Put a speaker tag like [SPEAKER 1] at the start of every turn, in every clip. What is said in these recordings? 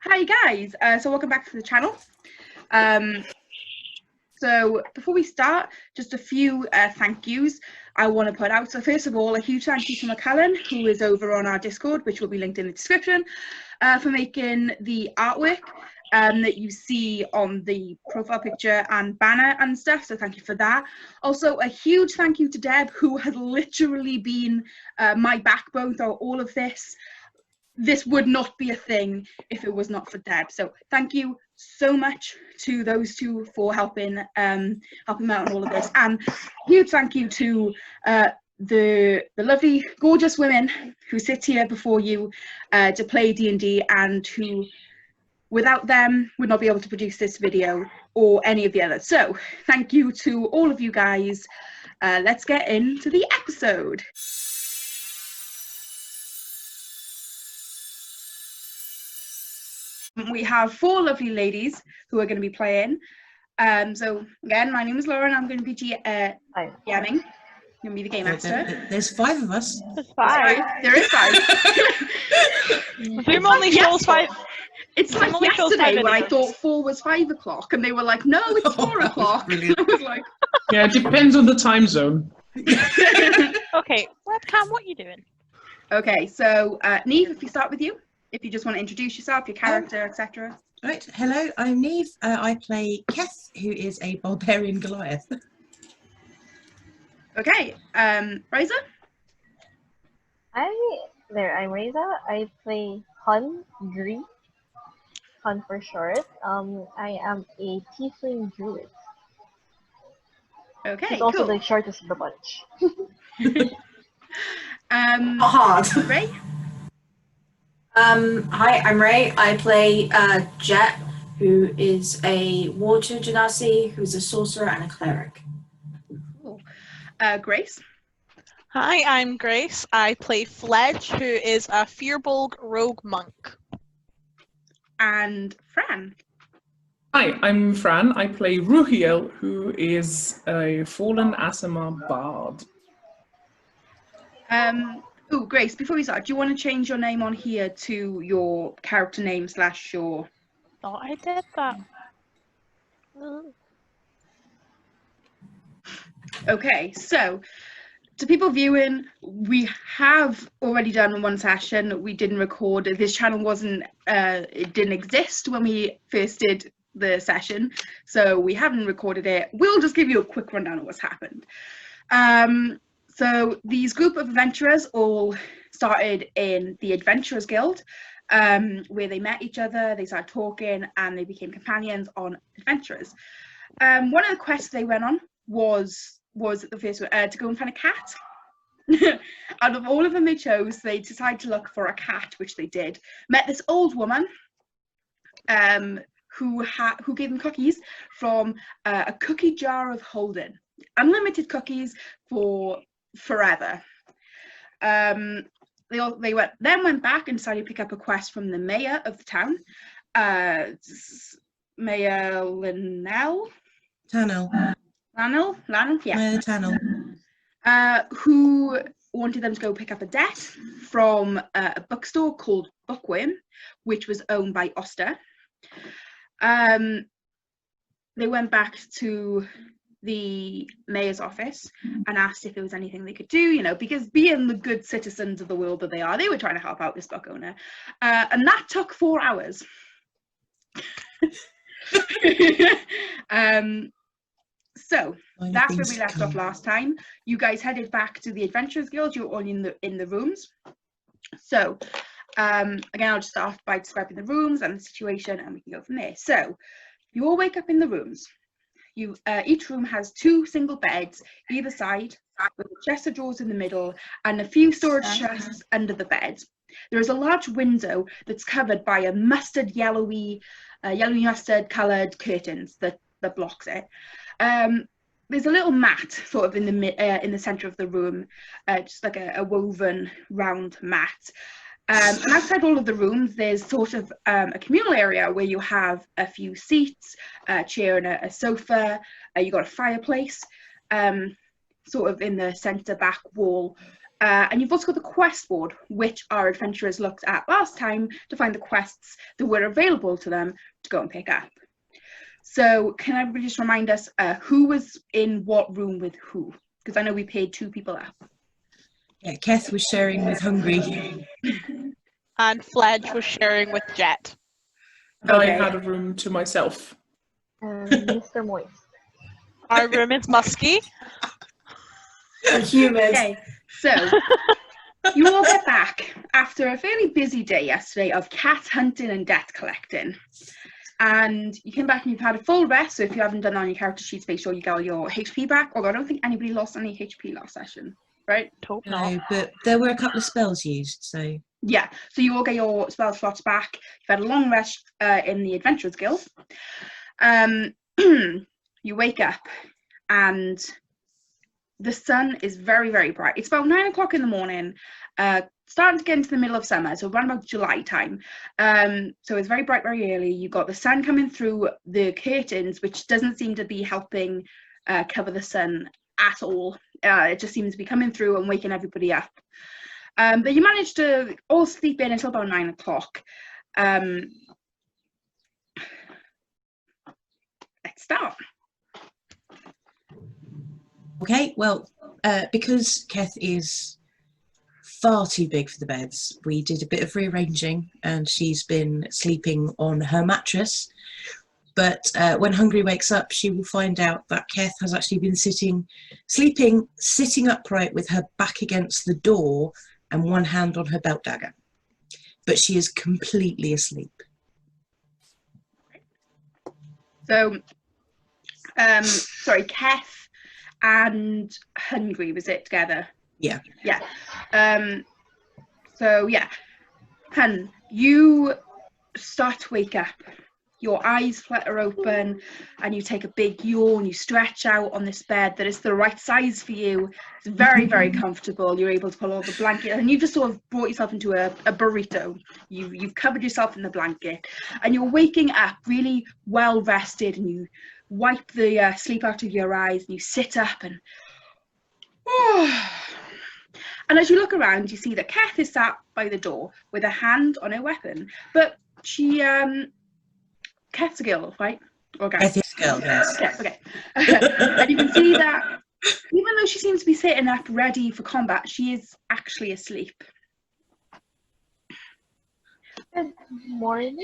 [SPEAKER 1] Hi guys, so welcome back to the channel. So before we start, just a few thank yous I want to put out. So first of all, a huge thank you to McCullen, who is over on our Discord, which will be linked in the description, for making the artwork that you see on the profile picture and banner and stuff, so thank you for that. Also, a huge thank you to Deb, who has literally been my backbone through all of this. This would not be a thing if it was not for Deb. So thank you so much to those two for helping me out on all of this. And huge thank you to the lovely, gorgeous women who sit here before you to play D&D, and who, without them, would not be able to produce this video or any of the others. So thank you to all of you guys. Let's get into the episode. We have four lovely ladies who are going to be playing. So again, my name is Lauren. I'm going to be GMing. I'm going to be the game master.
[SPEAKER 2] There's five of us.
[SPEAKER 3] There's five.
[SPEAKER 1] There is five.
[SPEAKER 3] Zoom only shows five.
[SPEAKER 1] It's like yesterday when I thought 4 was 5 o'clock, and they were like, "No, it's 4 o'clock." I was like,
[SPEAKER 4] "Yeah, it depends on the time zone."
[SPEAKER 3] Okay, webcam, what are you doing?
[SPEAKER 1] Okay, so Neve, if we start with you. If you just want to introduce yourself, your character, etc.
[SPEAKER 2] Right, hello, I'm Neve. I play KHETH, who is a barbarian Goliath.
[SPEAKER 1] Okay, Reza?
[SPEAKER 5] Hi there, I'm Reza. I play Hun Gree. Hun for short. I am a tiefling druid.
[SPEAKER 1] Okay,
[SPEAKER 5] She's also
[SPEAKER 1] cool.
[SPEAKER 5] the shortest of the bunch.
[SPEAKER 6] Hard.
[SPEAKER 1] Ray?
[SPEAKER 6] Hi, I'm Ray. I play Jet, who is a water genasi, who's a sorcerer and a cleric.
[SPEAKER 1] Cool. Grace?
[SPEAKER 3] Hi, I'm Grace. I play Fledge, who is a Firbolg rogue monk.
[SPEAKER 1] And Fran?
[SPEAKER 4] Hi, I'm Fran. I play Ruhiel, who is a fallen Aasimar bard.
[SPEAKER 1] Oh, Grace, before we start, do you want to change your name on here to your character name / your...
[SPEAKER 3] Thought I did that.
[SPEAKER 1] Okay, so to people viewing, we have already done one session. We didn't record it. This channel wasn't, it didn't exist when we first did the session, so we haven't recorded it. We'll just give you a quick rundown of what's happened. So these group of adventurers all started in the Adventurers Guild, where they met each other, they started talking, and they became companions on adventures. One of the quests they went on was the first one, to go and find a cat. Out of all of them they chose, they decided to look for a cat, which they did. Met this old woman who gave them cookies from a cookie jar of holding. Unlimited cookies for forever. They went back and decided to pick up a quest from the mayor of the town, Mayor Lanell, who wanted them to go pick up a debt from a bookstore called Bookworm, which was owned by Oster. They went back to the mayor's office and asked if there was anything they could do, you know, because being the good citizens of the world that they are, they were trying to help out this book owner, and that took 4 hours. So that's where we left off last time. You guys headed back to the Adventurers Guild. You were all in the rooms. So again, I'll just start off by describing the rooms and the situation, and we can go from there. So you all wake up in the rooms. Each room has 2 single beds either side, with a chest of drawers in the middle and a few storage chests under the bed. There is a large window that's covered by a yellowy mustard coloured curtains that blocks it. There's a little mat sort of in the centre of the room, just like a woven round mat. And outside all of the rooms, there's sort of a communal area where you have a few seats, a chair and a sofa. You've got a fireplace. Sort of in the centre back wall, And you've also got the quest board, which our adventurers looked at last time to find the quests that were available to them to go and pick up. So can everybody just remind us who was in what room with who? Because I know we paid 2 people up.
[SPEAKER 2] Yeah, KHETH was sharing with Hungry.
[SPEAKER 3] And Fledge was sharing with Jet.
[SPEAKER 1] Okay.
[SPEAKER 4] I had a room to myself.
[SPEAKER 5] Mr. Moist.
[SPEAKER 3] Our room is musky.
[SPEAKER 6] Humid.
[SPEAKER 1] Okay, so you all get back after a fairly busy day yesterday of cat hunting and debt collecting. And you came back and you've had a full rest, so if you haven't done that on your character sheets, make sure you get all your HP back, although I don't think anybody lost any HP last session, right?
[SPEAKER 3] Hope not.
[SPEAKER 2] No, but there were a couple of spells used, so...
[SPEAKER 1] Yeah, so you all get your spell slots back. You've had a long rest in the Adventurers Guild. You wake up and the sun is very, very bright. It's about 9 o'clock in the morning, starting to get into the middle of summer, so around about July time. So it's very bright, very early. You've got the sun coming through the curtains, which doesn't seem to be helping cover the sun at all. It just seems to be coming through and waking everybody up. But you managed to all sleep in until about 9 o'clock. Let's start.
[SPEAKER 2] Okay, well, because KHETH is far too big for the beds, we did a bit of rearranging and she's been sleeping on her mattress. But when Hungry wakes up, she will find out that KHETH has actually been sitting upright with her back against the door and one hand on her belt dagger. But she is completely asleep.
[SPEAKER 1] So, sorry, KHETH and Hungry, was it together?
[SPEAKER 2] Yeah.
[SPEAKER 1] Yeah. So yeah, Hun, you start to wake up. Your eyes flutter open and you take a big yawn. You stretch out on this bed that is the right size for you. It's very, very comfortable. You're able to pull all the blanket and you've just sort of brought yourself into a burrito. You've covered yourself in the blanket and you're waking up really well rested, and you wipe the sleep out of your eyes and you sit up and and as you look around, you see that KHETH is sat by the door with a hand on her weapon, but she KHETH's a girl, right? Okay.
[SPEAKER 2] KHETH is a girl, yes.
[SPEAKER 1] Yeah, okay. And you can see that even though she seems to be sitting up ready for combat, she is actually asleep.
[SPEAKER 5] Good morning.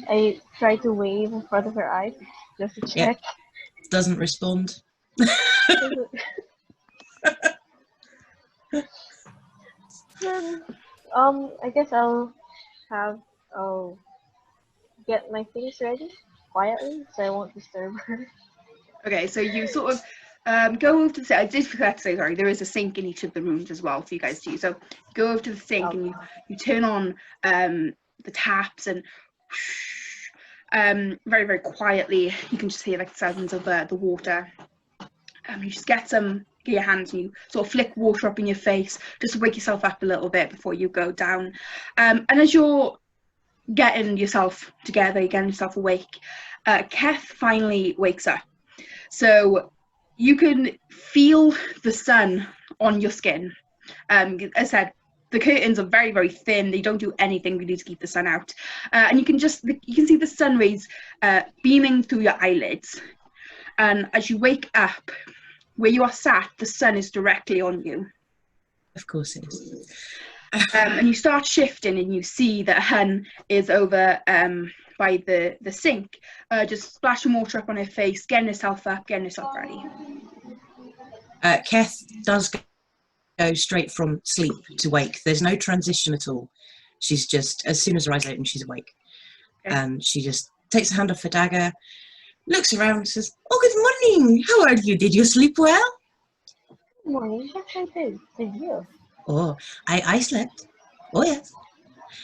[SPEAKER 5] I try to wave in front of her eyes just to check.
[SPEAKER 2] Yeah. Doesn't respond.
[SPEAKER 5] Then, I guess I'll get my things ready quietly so I won't disturb her.
[SPEAKER 1] Okay, so you sort of go over to the sink. I did forget to say, sorry, there is a sink in each of the rooms as well for you guys to use. So you go over to the sink and you turn on the taps and very, very quietly, you can just hear like the sounds of the water. You just get your hands and you sort of flick water up in your face just to wake yourself up a little bit before you go down. And as you're getting yourself together, getting yourself awake, KHETH finally wakes up. So you can feel the sun on your skin. As I said, the curtains are very, very thin. They don't do anything really to keep the sun out. And you can see the sun rays beaming through your eyelids. And as you wake up, where you are sat, the sun is directly on you.
[SPEAKER 2] Of course it is.
[SPEAKER 1] And you start shifting and you see that Hun is over by the sink, just splashing water up on her face, getting herself up, getting herself ready.
[SPEAKER 2] KHETH does go straight from sleep to wake. There's no transition at all. She's just, as soon as her eyes open, she's awake.
[SPEAKER 1] Okay.
[SPEAKER 2] And she just takes her hand off her dagger, looks around and says, "Oh, good morning. How are you? Did you sleep well?"
[SPEAKER 5] Good morning. Yes, I did. Did you?
[SPEAKER 2] Oh, I slept. Oh, yes.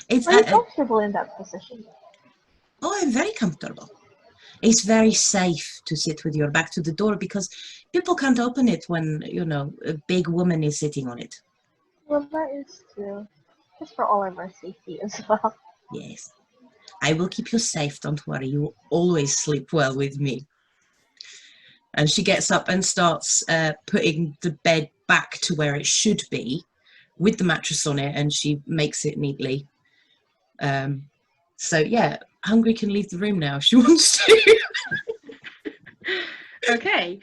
[SPEAKER 2] It's
[SPEAKER 5] Are you comfortable in that position?
[SPEAKER 2] Oh, I'm very comfortable. It's very safe to sit with your back to the door because people can't open it when, you know, a big woman is sitting on it.
[SPEAKER 5] Well, that is true. Just for all of our safety as well.
[SPEAKER 2] Yes. I will keep you safe, don't worry. You always sleep well with me. And she gets up and starts putting the bed back to where it should be. with the mattress on it, and she makes it neatly. So yeah, Hungry can leave the room now if she wants to.
[SPEAKER 1] Okay,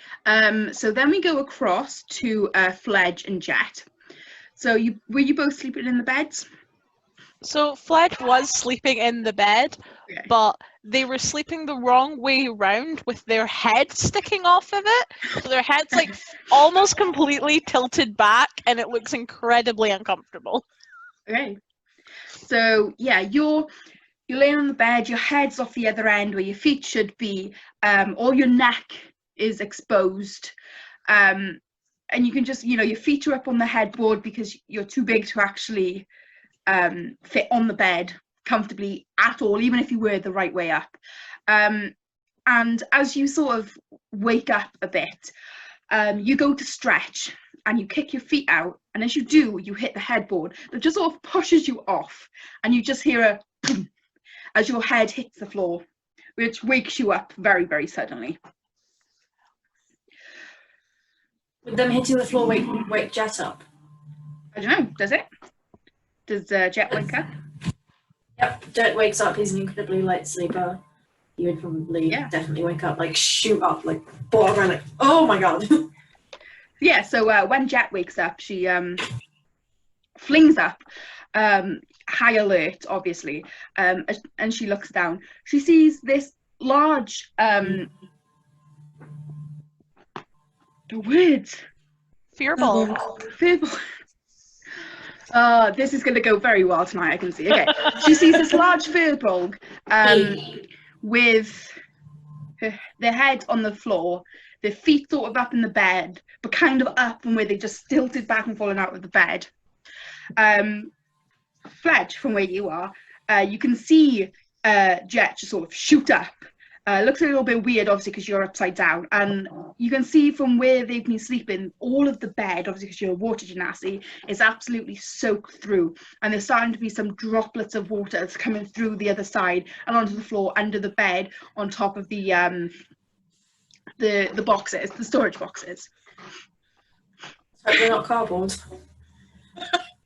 [SPEAKER 1] so then we go across to Fledge and Jet. So were you both sleeping in the beds?
[SPEAKER 3] So Fledge was sleeping in the bed,
[SPEAKER 1] Okay.
[SPEAKER 3] but they were sleeping the wrong way round with their head sticking off of it. So their head's like almost completely tilted back, and it looks incredibly uncomfortable.
[SPEAKER 1] Okay. So yeah, you're laying on the bed, your head's off the other end where your feet should be, all your neck is exposed. And you can just, your feet are up on the headboard because you're too big to actually fit on the bed comfortably at all, even if you were the right way up. And as you sort of wake up a bit, you go to stretch and you kick your feet out, and as you do, you hit the headboard that just sort of pushes you off, and you just hear a boom as your head hits the floor, which wakes you up very, very suddenly.
[SPEAKER 6] Would them hitting the floor wake Jet up?
[SPEAKER 1] I don't know, does it? Does Jet wake up?
[SPEAKER 6] Yep, Jet wakes up. He's an incredibly light sleeper. He would probably definitely wake up, like shoot up, like ball around, like, oh my god.
[SPEAKER 1] Yeah, so when Jet wakes up, she flings up, high alert, obviously, and she looks down. She sees this large, the words.
[SPEAKER 3] Fearball.
[SPEAKER 1] This is going to go very well tonight, I can see. Okay, she sees this large firbolg with their head on the floor, their feet sort of up in the bed, but kind of up from where they just stilted back and fallen out of the bed. Fledge, from where you are, you can see Jet just sort of shoot up. Looks a little bit weird, obviously, because you're upside down. And you can see from where they've been sleeping, all of the bed, obviously because you're a water genasi, is absolutely soaked through. And there's starting to be some droplets of water that's coming through the other side and onto the floor under the bed on top of the boxes, the storage boxes.
[SPEAKER 6] So they're not cardboard.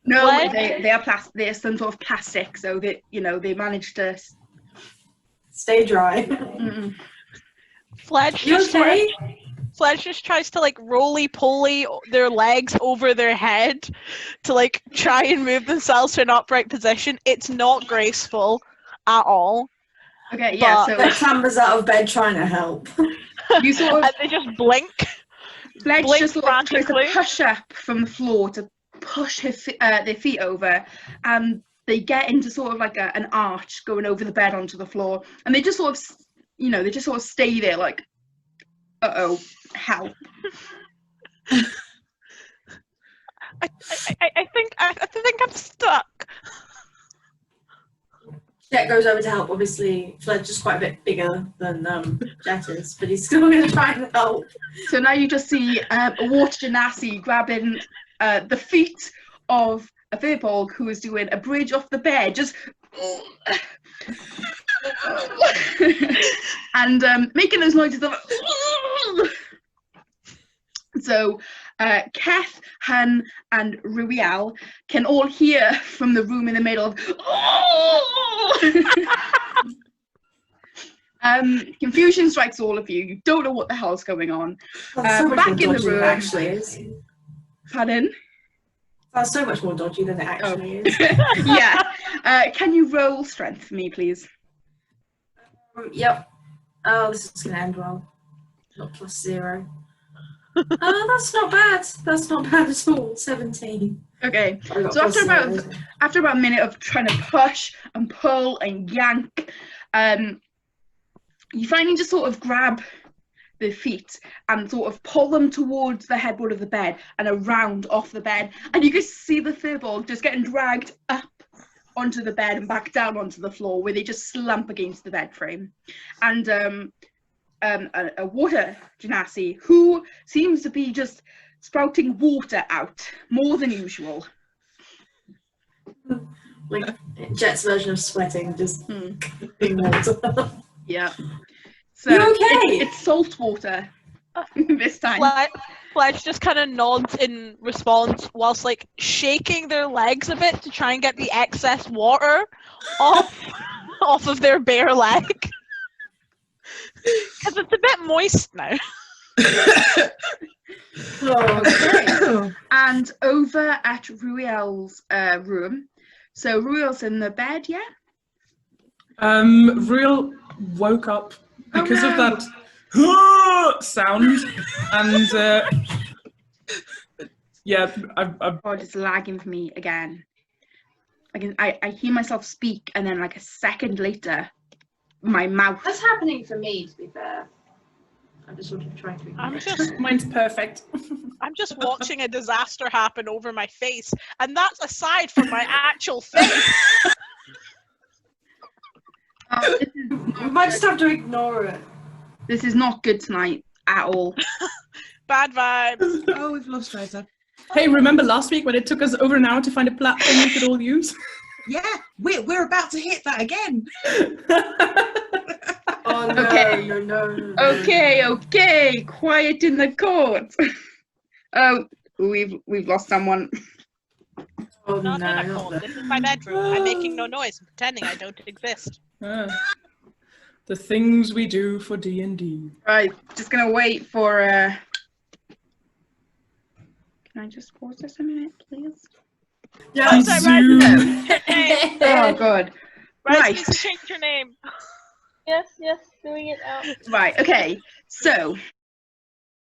[SPEAKER 1] No,
[SPEAKER 3] What?
[SPEAKER 1] they are plastic. They're some sort of plastic, so that they managed to
[SPEAKER 6] Stay dry.
[SPEAKER 3] Fledge
[SPEAKER 6] You
[SPEAKER 3] just
[SPEAKER 6] okay?
[SPEAKER 3] Fledge just tries to like roly-poly their legs over their head to like try and move themselves to an upright position. It's not graceful at all.
[SPEAKER 1] Okay, yeah.
[SPEAKER 3] But-
[SPEAKER 1] So
[SPEAKER 6] That clambers out of bed trying to help.
[SPEAKER 1] you sort of
[SPEAKER 3] And they just blink.
[SPEAKER 1] Fledge
[SPEAKER 3] blink
[SPEAKER 1] just sort of tries to
[SPEAKER 3] frantically.
[SPEAKER 1] push up from the floor to push their feet over, and they get into sort of like an arch going over the bed onto the floor, and they just sort of stay there like, uh-oh, help.
[SPEAKER 3] I think I'm stuck.
[SPEAKER 6] Jet goes over to help. Obviously, Fledge is quite a bit bigger than Jet is, but he's still going to try and help.
[SPEAKER 1] So now you just see a water genasi grabbing the feet of a firbolg who is doing a bridge off the bed, just and making those noises of. So KHETH, Hun, and Ruiel can all hear from the room in the middle of. Confusion strikes all of you. You don't know what the hell's going on.
[SPEAKER 6] That's so much
[SPEAKER 1] back
[SPEAKER 6] more
[SPEAKER 1] in the
[SPEAKER 6] dodgy than it
[SPEAKER 1] room.
[SPEAKER 6] actually is.
[SPEAKER 1] Pardon?
[SPEAKER 6] That's so much more dodgy than it actually is.
[SPEAKER 1] Yeah. Can you roll strength for me, please?
[SPEAKER 6] Yep. Oh, this is going to end well. Not +0. Oh, that's not bad. That's not bad at all. 17.
[SPEAKER 1] Okay.
[SPEAKER 6] I got
[SPEAKER 1] So
[SPEAKER 6] +0.
[SPEAKER 1] after about a minute of trying to push and pull and yank, you finally just sort of grab the feet and sort of pull them towards the headboard of the bed and around off the bed, and you can see the firbolg just getting dragged up onto the bed and back down onto the floor, where they just slump against the bed frame. And a water genasi who seems to be just sprouting water out more than usual.
[SPEAKER 6] Like Jet's version of sweating, just being water.
[SPEAKER 1] Yeah. So
[SPEAKER 6] You okay?
[SPEAKER 1] it's salt water. this time.
[SPEAKER 3] Fledge just kind of nods in response whilst like shaking their legs a bit to try and get the excess water off of their bare leg. Because it's a bit moist now.
[SPEAKER 1] Okay. And over at Ruel's room. So Ruel's in the bed, yeah?
[SPEAKER 4] Ruel woke up because of that sound, and yeah,
[SPEAKER 1] God, it's lagging for me again. I hear myself speak, and then like a second later, my mouth.
[SPEAKER 6] That's happening for me, to be fair. I'm just sort of trying to ignore it.
[SPEAKER 4] Mine's perfect.
[SPEAKER 3] I'm just watching a disaster happen over my face, and that's aside from my actual face.
[SPEAKER 6] We might just have to ignore it.
[SPEAKER 1] This is not good tonight at all.
[SPEAKER 3] Bad vibes.
[SPEAKER 2] Oh, we've lost Reza.
[SPEAKER 4] Hey, remember last week when it took us over an hour to find a platform we could all use?
[SPEAKER 2] Yeah, we're about to hit that again.
[SPEAKER 6] Oh no,
[SPEAKER 1] Okay.
[SPEAKER 6] no.
[SPEAKER 1] Okay, quiet in the court. Oh, we've lost someone.
[SPEAKER 6] Oh
[SPEAKER 3] Not in a
[SPEAKER 6] no.
[SPEAKER 3] cold. This is my bedroom. I'm making no noise and pretending I don't exist.
[SPEAKER 4] The things we do for D&D.
[SPEAKER 1] Right, just gonna wait for. Can I just pause this a minute, please?
[SPEAKER 6] Yes.
[SPEAKER 4] Zoom.
[SPEAKER 1] Oh God.
[SPEAKER 3] Right,
[SPEAKER 1] Right.
[SPEAKER 3] please change your name.
[SPEAKER 5] Yes, doing it out.
[SPEAKER 1] Right. Okay. So.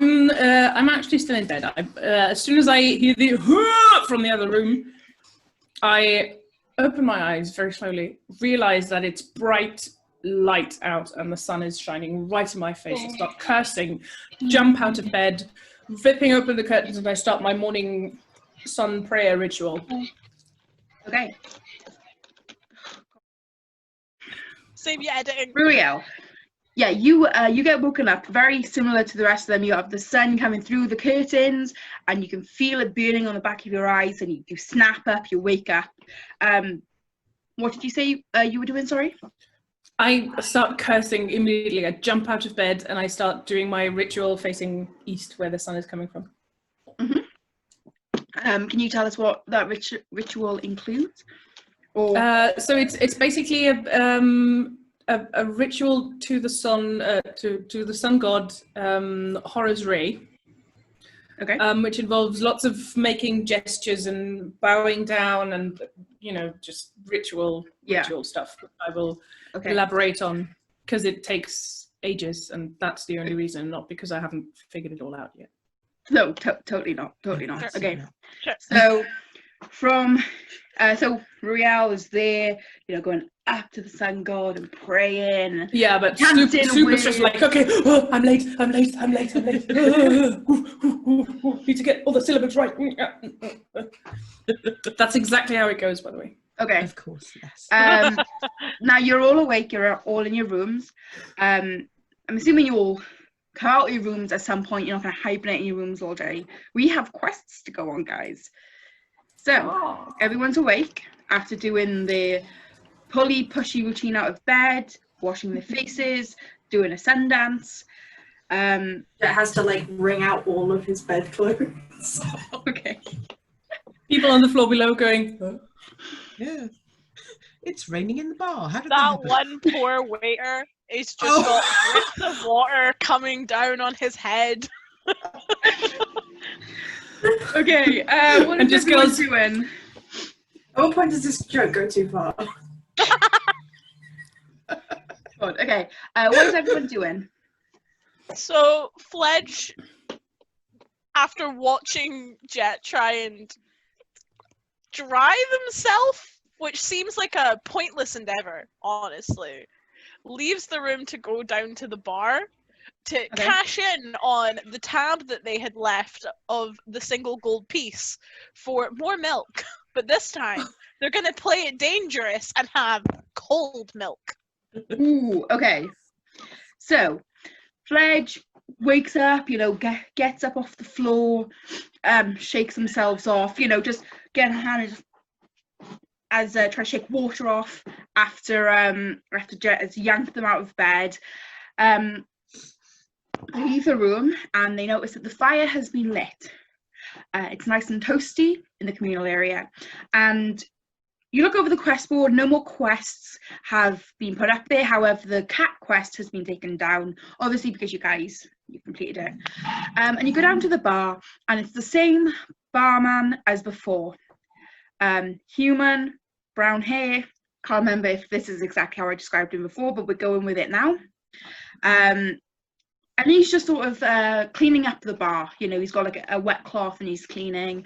[SPEAKER 4] I'm actually still in bed. As soon as I hear the from the other room, I open my eyes very slowly, realize that it's bright light out and the sun is shining right in my face. I start cursing, jump out of bed, ripping open the curtains, and I start my morning sun prayer ritual.
[SPEAKER 1] Okay.
[SPEAKER 3] Save your editing.
[SPEAKER 1] Ruel. Yeah, you get woken up very similar to the rest of them. You have the sun coming through the curtains, and you can feel it burning on the back of your eyes, and you snap up, you wake up. What did you say you were doing? Sorry.
[SPEAKER 4] I start cursing immediately. I jump out of bed and I start doing my ritual facing east, where the sun is coming from.
[SPEAKER 1] Mm-hmm. Can you tell us what that ritual includes? Or
[SPEAKER 4] so it's basically a ritual to the sun, to the sun god, Horus Ray.
[SPEAKER 1] Okay.
[SPEAKER 4] Which involves lots of making gestures and bowing down and, you know, just ritual stuff. I will elaborate on, because it takes ages, and that's the only reason, not because I haven't figured it all out yet.
[SPEAKER 1] No, totally not.
[SPEAKER 3] Sure.
[SPEAKER 1] Okay.
[SPEAKER 3] Sure.
[SPEAKER 1] So so Ruel is there, you know, going up to the sun god and praying.
[SPEAKER 4] Yeah, but
[SPEAKER 1] Dancing
[SPEAKER 4] super
[SPEAKER 1] with-
[SPEAKER 4] just like, okay, oh, I'm late. Need to get all the syllables right. That's exactly how it goes, by the way.
[SPEAKER 1] Okay.
[SPEAKER 2] Of course, yes.
[SPEAKER 1] Now you're all awake, you're all in your rooms. I'm assuming you all come out of your rooms at some point. You're not going to hibernate in your rooms all day. We have quests to go on, guys. So everyone's awake after doing the pushy routine out of bed, washing their faces, doing a sun dance.
[SPEAKER 6] It has to like wring out all of his bedclothes.
[SPEAKER 1] Okay.
[SPEAKER 4] People on the floor below going, huh?
[SPEAKER 2] Yeah. It's raining in the bar. How did
[SPEAKER 3] That
[SPEAKER 2] happen?
[SPEAKER 3] one poor waiter is just got drips of water coming down on his head.
[SPEAKER 1] Okay. What
[SPEAKER 4] And
[SPEAKER 1] is
[SPEAKER 4] just
[SPEAKER 1] everyone
[SPEAKER 4] goes-
[SPEAKER 1] doing?
[SPEAKER 6] At what point does this joke go too far?
[SPEAKER 1] Good. Okay. What is everyone doing?
[SPEAKER 3] So Fledge, after watching Jet try and dry himself, which seems like a pointless endeavor, honestly, leaves the room to go down to the bar to cash in on the tab that they had left of the single gold piece for more milk. But this time, they're going to play it dangerous and have cold milk.
[SPEAKER 1] Ooh, okay. So, Fledge wakes up, you know, gets up off the floor, shakes themselves off, you know, just get a hand as try to shake water off after Jet has yanked them out of bed. They leave the room and they notice that the fire has been lit. It's nice and toasty in the communal area. And you look over the quest board, no more quests have been put up there. However, the cat quest has been taken down, obviously because you completed it. And you go down to the bar and it's the same barman as before. Human, brown hair. Can't remember if this is exactly how I described him before, but we're going with it now. And he's just sort of cleaning up the bar. You know, he's got like a wet cloth and he's cleaning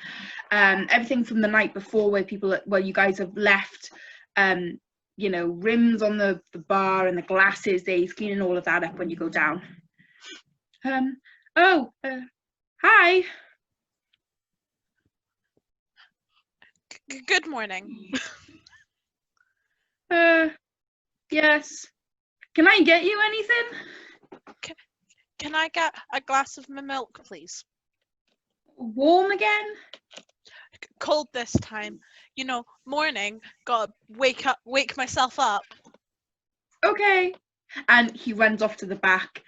[SPEAKER 1] everything from the night before where you guys have left, you know, rims on the bar and the glasses there. He's cleaning all of that up when you go down. Hi.
[SPEAKER 3] Good morning.
[SPEAKER 1] Yes. Can I get you anything?
[SPEAKER 3] Can I get a glass of my milk, please?
[SPEAKER 1] Warm again?
[SPEAKER 3] Cold this time. You know, morning. Gotta wake myself up.
[SPEAKER 1] Okay. And he runs off to the back.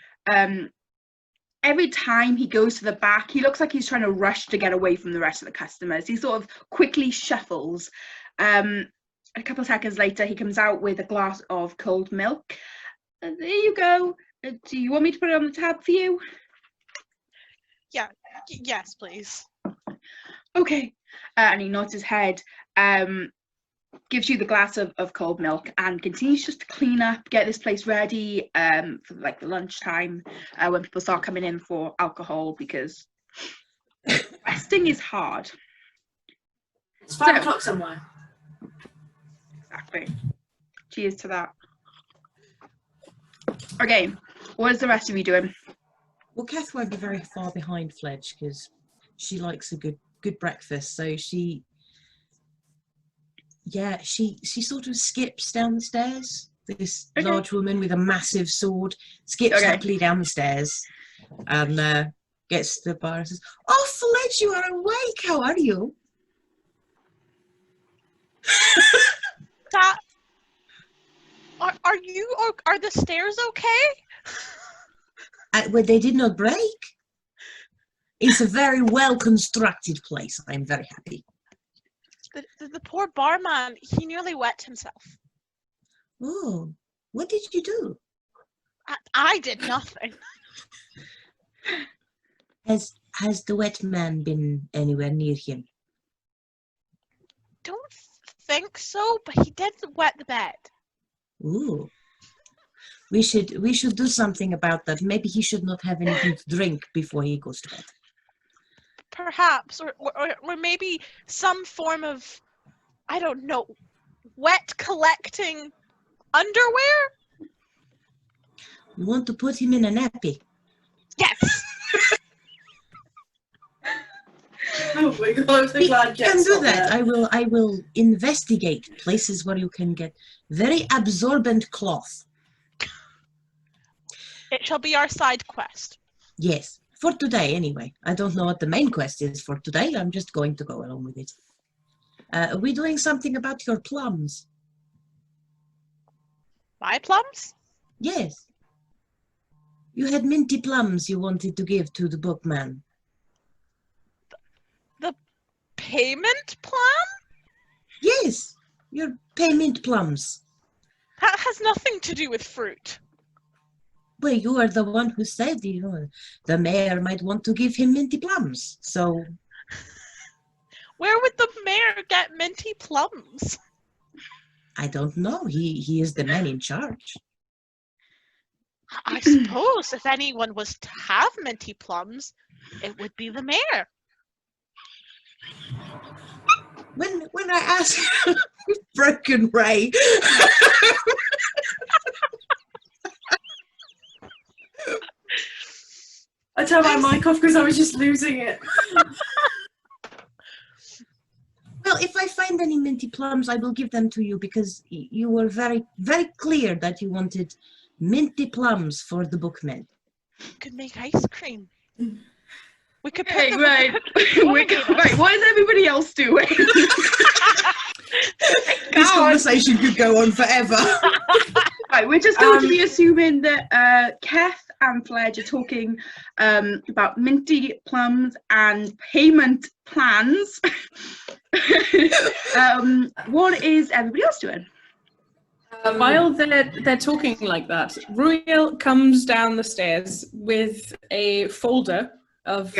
[SPEAKER 1] Every time he goes to the back, he looks like he's trying to rush to get away from the rest of the customers. He sort of quickly shuffles. A couple of seconds later, he comes out with a glass of cold milk. There you go. Do you want me to put it on the tab for you?
[SPEAKER 3] Yeah. Yes, please.
[SPEAKER 1] Okay. And he nods his head, gives you the glass of cold milk and continues just to clean up, get this place ready for like the lunchtime when people start coming in for alcohol, because resting is hard.
[SPEAKER 6] It's 5 o'clock somewhere.
[SPEAKER 1] Exactly. Cheers to that. Okay, what is the rest of you doing?
[SPEAKER 2] Well, KHETH won't be very far behind Fledge because she likes a good breakfast. So she sort of skips down the stairs. This large woman with a massive sword skips happily down the stairs and gets to the bar and says, "Oh, Fledge, you are awake. How are you?"
[SPEAKER 3] That are the stairs okay?
[SPEAKER 2] Well, they did not break. It's a very well constructed place. I'm very happy.
[SPEAKER 3] The poor barman, he nearly wet himself.
[SPEAKER 2] Oh, what did you do?
[SPEAKER 3] I did nothing.
[SPEAKER 2] Has the wet man been anywhere near him?
[SPEAKER 3] Don't think so, but he did wet the bed.
[SPEAKER 2] Ooh. We should do something about that. Maybe he should not have anything to drink before he goes to bed.
[SPEAKER 3] Perhaps, or maybe some form of, I don't know, wet collecting underwear?
[SPEAKER 2] You want to put him in a nappy?
[SPEAKER 3] Yes.
[SPEAKER 6] Oh my God!
[SPEAKER 2] We can do that. I will investigate places where you can get very absorbent cloth.
[SPEAKER 3] It shall be our side quest.
[SPEAKER 2] Yes, for today anyway. I don't know what the main quest is for today. I'm just going to go along with it. Are we doing something about your plums?
[SPEAKER 3] My plums?
[SPEAKER 2] Yes. You had minty plums you wanted to give to the bookman.
[SPEAKER 3] The payment plan?
[SPEAKER 2] Yes, your payment plums.
[SPEAKER 3] That has nothing to do with fruit.
[SPEAKER 2] Well, you are the one who said, you know, the mayor might want to give him minty plums, so...
[SPEAKER 3] Where would the mayor get minty plums?
[SPEAKER 2] I don't know. He is the man in charge.
[SPEAKER 3] I suppose if anyone was to have minty plums, it would be the mayor.
[SPEAKER 2] When I asked Broken Ray...
[SPEAKER 6] I turned my mic off because I was just losing it.
[SPEAKER 2] Well, if I find any minty plums, I will give them to you because you were very, very clear that you wanted minty plums for the bookmen.
[SPEAKER 3] We could make ice cream. We could put them
[SPEAKER 1] Right. Right, what is everybody else doing?
[SPEAKER 2] This conversation could go on forever.
[SPEAKER 1] Right, we're just going to be assuming that KHETH and Fledge are talking about minty plums and payment plans. What is everybody else doing?
[SPEAKER 4] While they're talking like that, Ruiel comes down the stairs with a folder of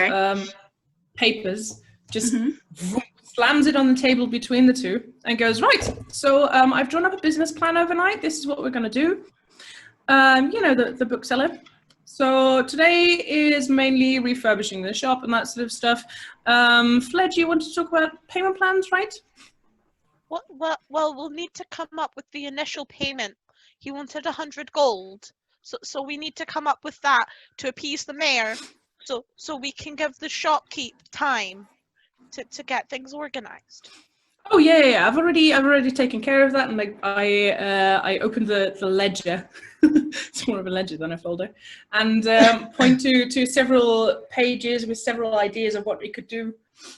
[SPEAKER 4] papers, just slams it on the table between the two and goes, right, so I've drawn up a business plan overnight. This is what we're going to do. You know, the bookseller. So today is mainly refurbishing the shop and that sort of stuff. Fledge, you want to talk about payment plans, right?
[SPEAKER 3] Well, we'll need to come up with the initial payment. He wanted 100 gold, so we need to come up with that to appease the mayor, so we can give the shopkeep time to get things organized.
[SPEAKER 4] Oh yeah. I've already taken care of that, and I opened the ledger. It's more of a ledger than a folder, and point to several pages with several ideas of what we could do,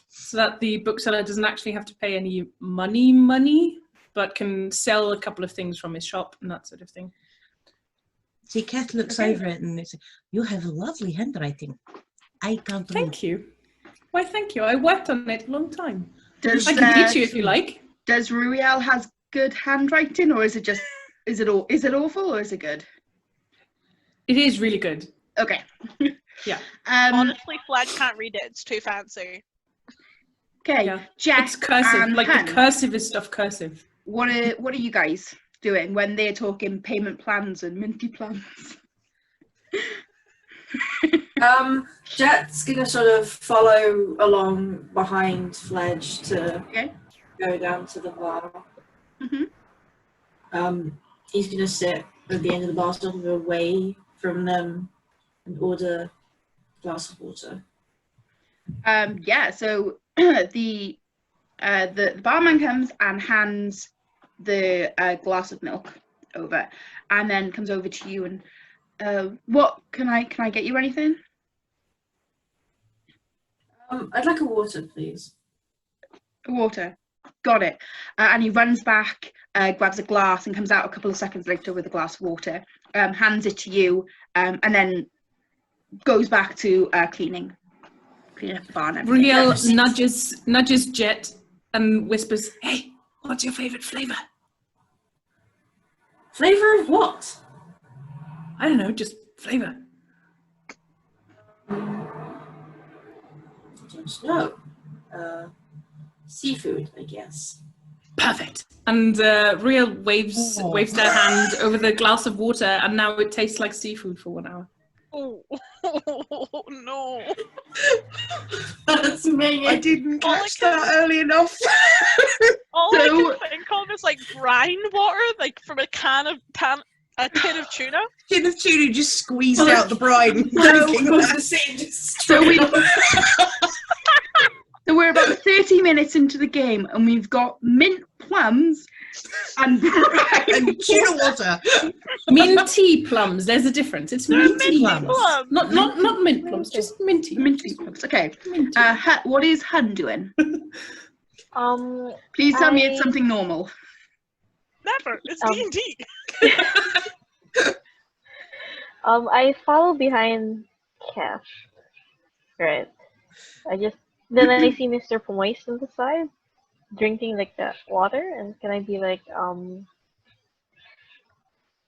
[SPEAKER 4] so that the bookseller doesn't actually have to pay any money, but can sell a couple of things from his shop and that sort of thing.
[SPEAKER 2] See, KHETH looks over it and they say, "You have a lovely handwriting. I can't read."
[SPEAKER 4] Thank you. Why, thank you. I worked on it a long time.
[SPEAKER 1] I
[SPEAKER 4] can teach you if you like.
[SPEAKER 1] Does Ruiel has good handwriting, or is it awful, or is it good?
[SPEAKER 4] It is really good.
[SPEAKER 1] Okay.
[SPEAKER 4] Yeah.
[SPEAKER 3] Honestly, Fledge can't read it. It's too fancy.
[SPEAKER 1] Okay.
[SPEAKER 4] Yeah.
[SPEAKER 1] Jack,
[SPEAKER 4] It's cursive.
[SPEAKER 1] and
[SPEAKER 4] Like
[SPEAKER 1] Han,
[SPEAKER 4] the cursive is stuff cursive.
[SPEAKER 1] what are you guys doing when they're talking payment plans and minty plans?
[SPEAKER 6] Jet's gonna sort of follow along behind Fledge to go down to the bar. He's gonna sit at the end of the bar, sort of away from them, and order a glass of water.
[SPEAKER 1] So the barman comes and hands the glass of milk over, and then comes over to you and what can I get you anything?
[SPEAKER 6] I'd like a water, please.
[SPEAKER 1] Water. Got it. And he runs back, grabs a glass, and comes out a couple of seconds later with a glass of water, hands it to you, and then goes back to cleaning up the bar.
[SPEAKER 4] Ruiel nudges Jet and whispers, "Hey, what's your favourite flavour?"
[SPEAKER 6] Flavour of what?
[SPEAKER 4] I don't know, just flavour.
[SPEAKER 6] No. Seafood, I guess.
[SPEAKER 4] Perfect. And Ruiel waves their hand over the glass of water, and now it tastes like seafood for 1 hour.
[SPEAKER 3] Oh no!
[SPEAKER 6] That's me.
[SPEAKER 1] I didn't catch that early enough.
[SPEAKER 3] All I can think of is like brine water, like from a tin of tuna.
[SPEAKER 2] Tin of tuna just squeezed out the brine.
[SPEAKER 1] So we're about 30 minutes into the game, and we've got mint plums and brine
[SPEAKER 2] and tuna water.
[SPEAKER 4] Minty plums. There's a difference. It's minty plums. Not mint plums. Just minty.
[SPEAKER 1] Minty plums. Okay.
[SPEAKER 4] Minty.
[SPEAKER 1] What is Hun doing? Please tell me it's something normal.
[SPEAKER 3] Never. It's D&D.
[SPEAKER 5] I follow behind KHETH. Right. Then I see Mr. Pomoist on the side, drinking like that water, and can I be like, can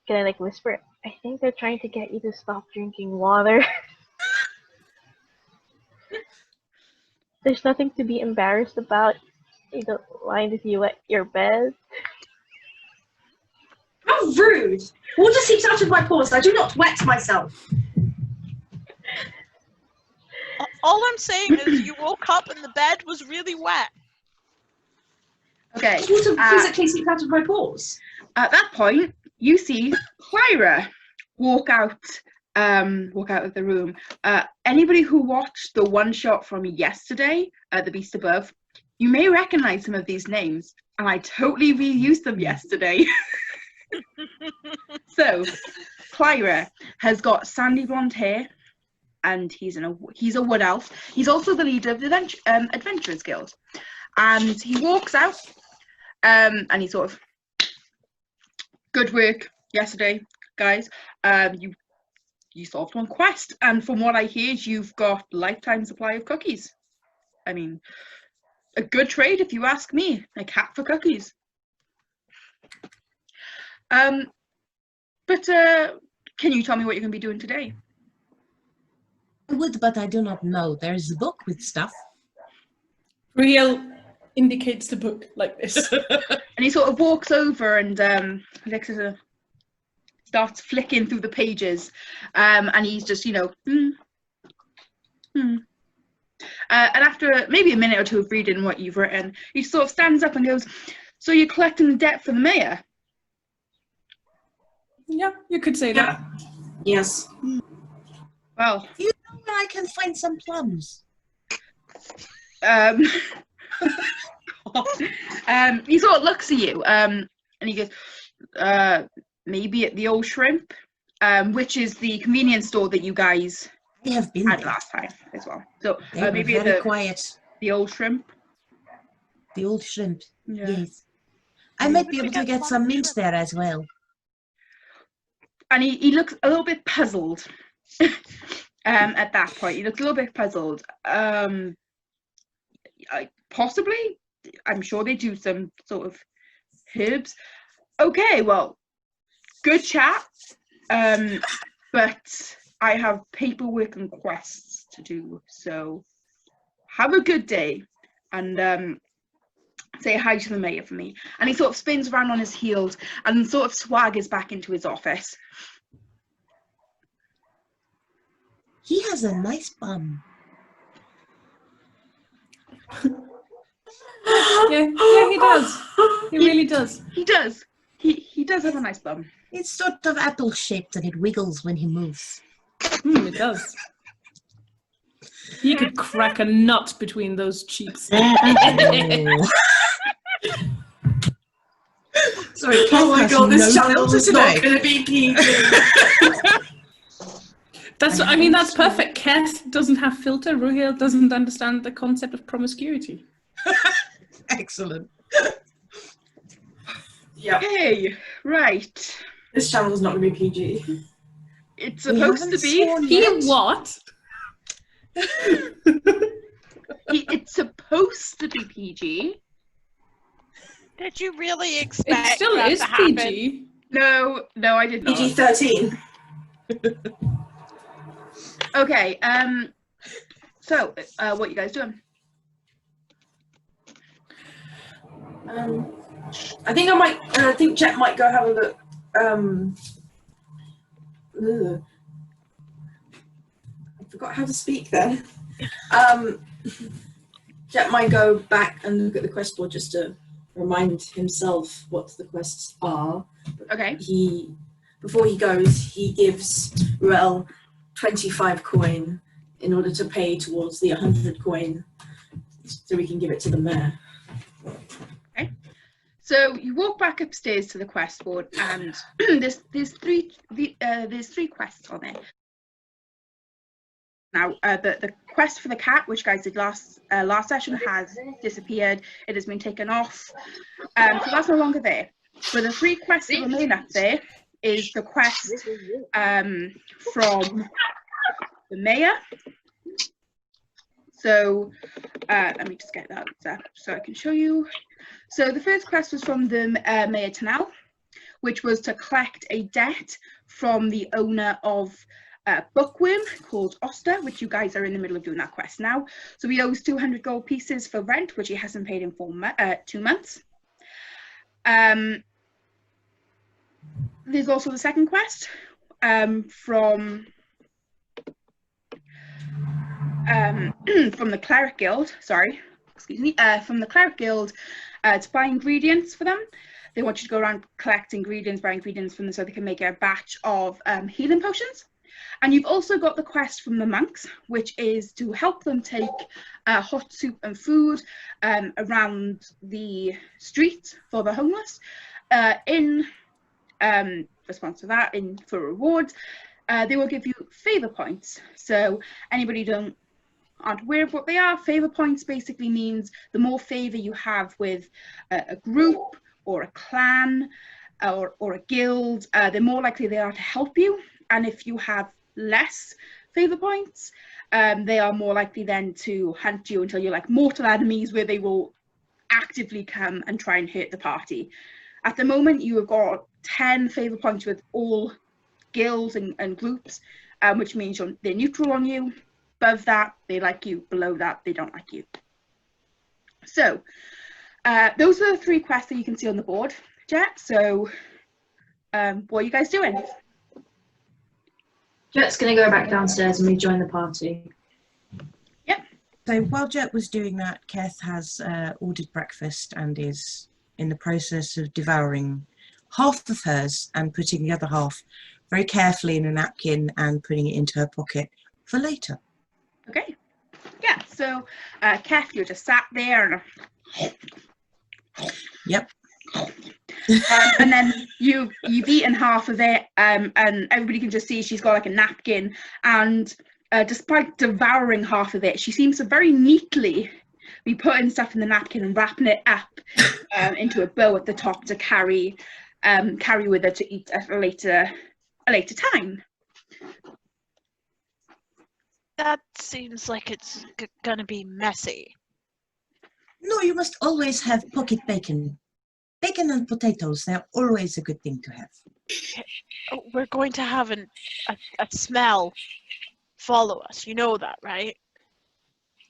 [SPEAKER 5] I like whisper, "I think they're trying to get you to stop drinking water." There's nothing to be embarrassed about. You don't mind if you wet your bed.
[SPEAKER 6] How rude! Water seeps out of my pores. I do not wet myself.
[SPEAKER 3] All I'm saying is you woke up and the bed was really wet.
[SPEAKER 1] Okay.
[SPEAKER 6] Water physically seeps out of my pores.
[SPEAKER 1] At that point, you see Clyra walk out of the room. Anybody who watched the one shot from yesterday, The Beast Above, you may recognize some of these names, and I totally reused them yesterday. So, Clyra has got sandy blonde hair, and he's a wood elf. He's also the leader of the Adventurers Guild, and he walks out, and he sort of, "Good work yesterday, guys. You you solved one quest, and from what I heard, you've got lifetime supply of cookies. I mean, a good trade if you ask me. A cat for cookies. But can you tell me what you're going to be doing today?
[SPEAKER 2] I would, but I do not know. There's a book with stuff.
[SPEAKER 4] Real indicates the book like this.
[SPEAKER 1] And he sort of walks over and starts flicking through the pages, and he's just, you know, and after maybe a minute or two of reading what you've written, he sort of stands up and goes, "So you're collecting the debt for the mayor?"
[SPEAKER 4] Yeah, you could say that.
[SPEAKER 6] Yes.
[SPEAKER 1] Well,
[SPEAKER 2] Do you know where I can find some plums?
[SPEAKER 1] He sort of looks at you, and he goes, "Maybe at the Old Shrimp," which is the convenience store that you guys
[SPEAKER 2] I have been
[SPEAKER 1] had
[SPEAKER 2] there.
[SPEAKER 1] last time as well. So
[SPEAKER 2] They were
[SPEAKER 1] maybe
[SPEAKER 2] very
[SPEAKER 1] at
[SPEAKER 2] quiet.
[SPEAKER 1] the Old Shrimp.
[SPEAKER 2] The Old Shrimp.
[SPEAKER 1] Yeah.
[SPEAKER 2] Yes. I might be able to get some mint there as well.
[SPEAKER 1] And he looks a little bit puzzled. At that point, he looks a little bit puzzled. Possibly, I'm sure they do some sort of herbs. Okay, well, good chat. But I have paperwork and quests to do, so have a good day, and say hi to the mayor for me. And he sort of spins around on his heels and sort of swaggers back into his office.
[SPEAKER 2] He has a nice bum.
[SPEAKER 4] Yeah, he does. He really does.
[SPEAKER 1] He does. He does have a nice bum.
[SPEAKER 2] It's sort of apple-shaped and it wiggles when he moves.
[SPEAKER 4] It does. He could crack a nut between those cheeks.
[SPEAKER 2] Oh. Sorry,
[SPEAKER 6] Oh my god, this
[SPEAKER 2] no
[SPEAKER 6] channel
[SPEAKER 2] filter
[SPEAKER 6] is not
[SPEAKER 2] today.
[SPEAKER 6] going to be PG.
[SPEAKER 4] That's perfect. KHETH doesn't have filter. Ruhiel doesn't understand the concept of promiscuity.
[SPEAKER 2] Excellent.
[SPEAKER 6] Yeah,
[SPEAKER 1] Okay, right.
[SPEAKER 6] this channel is not going to be PG.
[SPEAKER 1] It's
[SPEAKER 2] We
[SPEAKER 1] supposed to
[SPEAKER 2] haven't
[SPEAKER 1] be.
[SPEAKER 2] sworn
[SPEAKER 4] He
[SPEAKER 2] yet.
[SPEAKER 4] what?
[SPEAKER 1] It's supposed to be PG.
[SPEAKER 3] Did you really
[SPEAKER 4] It
[SPEAKER 3] expect
[SPEAKER 4] still
[SPEAKER 3] that
[SPEAKER 4] is
[SPEAKER 3] to happen?
[SPEAKER 4] PG.
[SPEAKER 1] No, I did not.
[SPEAKER 6] PG-13.
[SPEAKER 1] Okay. So, what you guys doing?
[SPEAKER 6] I think Jet might go have a look. I forgot how to speak then. Jet might go back and look at the quest board just to remind himself what the quests are.
[SPEAKER 1] Okay.
[SPEAKER 6] Before he goes, he gives Ruel 25 coin in order to pay towards the 100 coin, so we can give it to the mayor.
[SPEAKER 1] Okay. So you walk back upstairs to the quest board, and there's three quests on it. Now, the quest for the cat, which guys did last session, has disappeared. It has been taken off, so that's no longer there. But the three quests that remain up there is the quest from the mayor. So let me just get that up so I can show you. So the first quest was from the Mayor Tanel, which was to collect a debt from the owner of Bookworm called Oster, which you guys are in the middle of doing that quest now. So he owes 200 gold pieces for rent, which he hasn't paid in 2 months. There's also the second quest from the Cleric Guild, from the Cleric Guild to buy ingredients for them. They want you to go around, collect ingredients, buy ingredients from them so they can make a batch of healing potions. And you've also got the quest from the monks, which is to help them take hot soup and food around the streets for the homeless. In response to that, for rewards, they will give you favor points. So anybody who aren't aware of what they are, favor points basically means the more favor you have with a group or a clan or a guild, the more likely they are to help you. And if you have less favour points, they are more likely then to hunt you until you're like mortal enemies, where they will actively come and try and hurt the party. At the moment, you have got 10 favour points with all guilds and groups, which means they're neutral on you. Above that, they like you. Below that, they don't like you. So those are the 3 quests that you can see on the board, Jet. So what are you guys doing?
[SPEAKER 6] Jet's going to go back downstairs and rejoin the party.
[SPEAKER 1] Yep.
[SPEAKER 2] So while Jet was doing that, KHETH has ordered breakfast and is in the process of devouring half of hers and putting the other half very carefully in a napkin and putting it into her pocket for later.
[SPEAKER 1] Okay. Yeah, so KHETH, you're just sat there and
[SPEAKER 2] Yep.
[SPEAKER 1] and then you've eaten half of it, and everybody can just see she's got like a napkin, and despite devouring half of it, she seems to very neatly be putting stuff in the napkin and wrapping it up into a bow at the top to carry with her to eat at a later time.
[SPEAKER 3] That seems like it's gonna be messy.
[SPEAKER 2] No, you must always have pocket bacon. Bacon and potatoes, they're always a good thing to have.
[SPEAKER 3] Oh, we're going to have a smell follow us. You know that, right?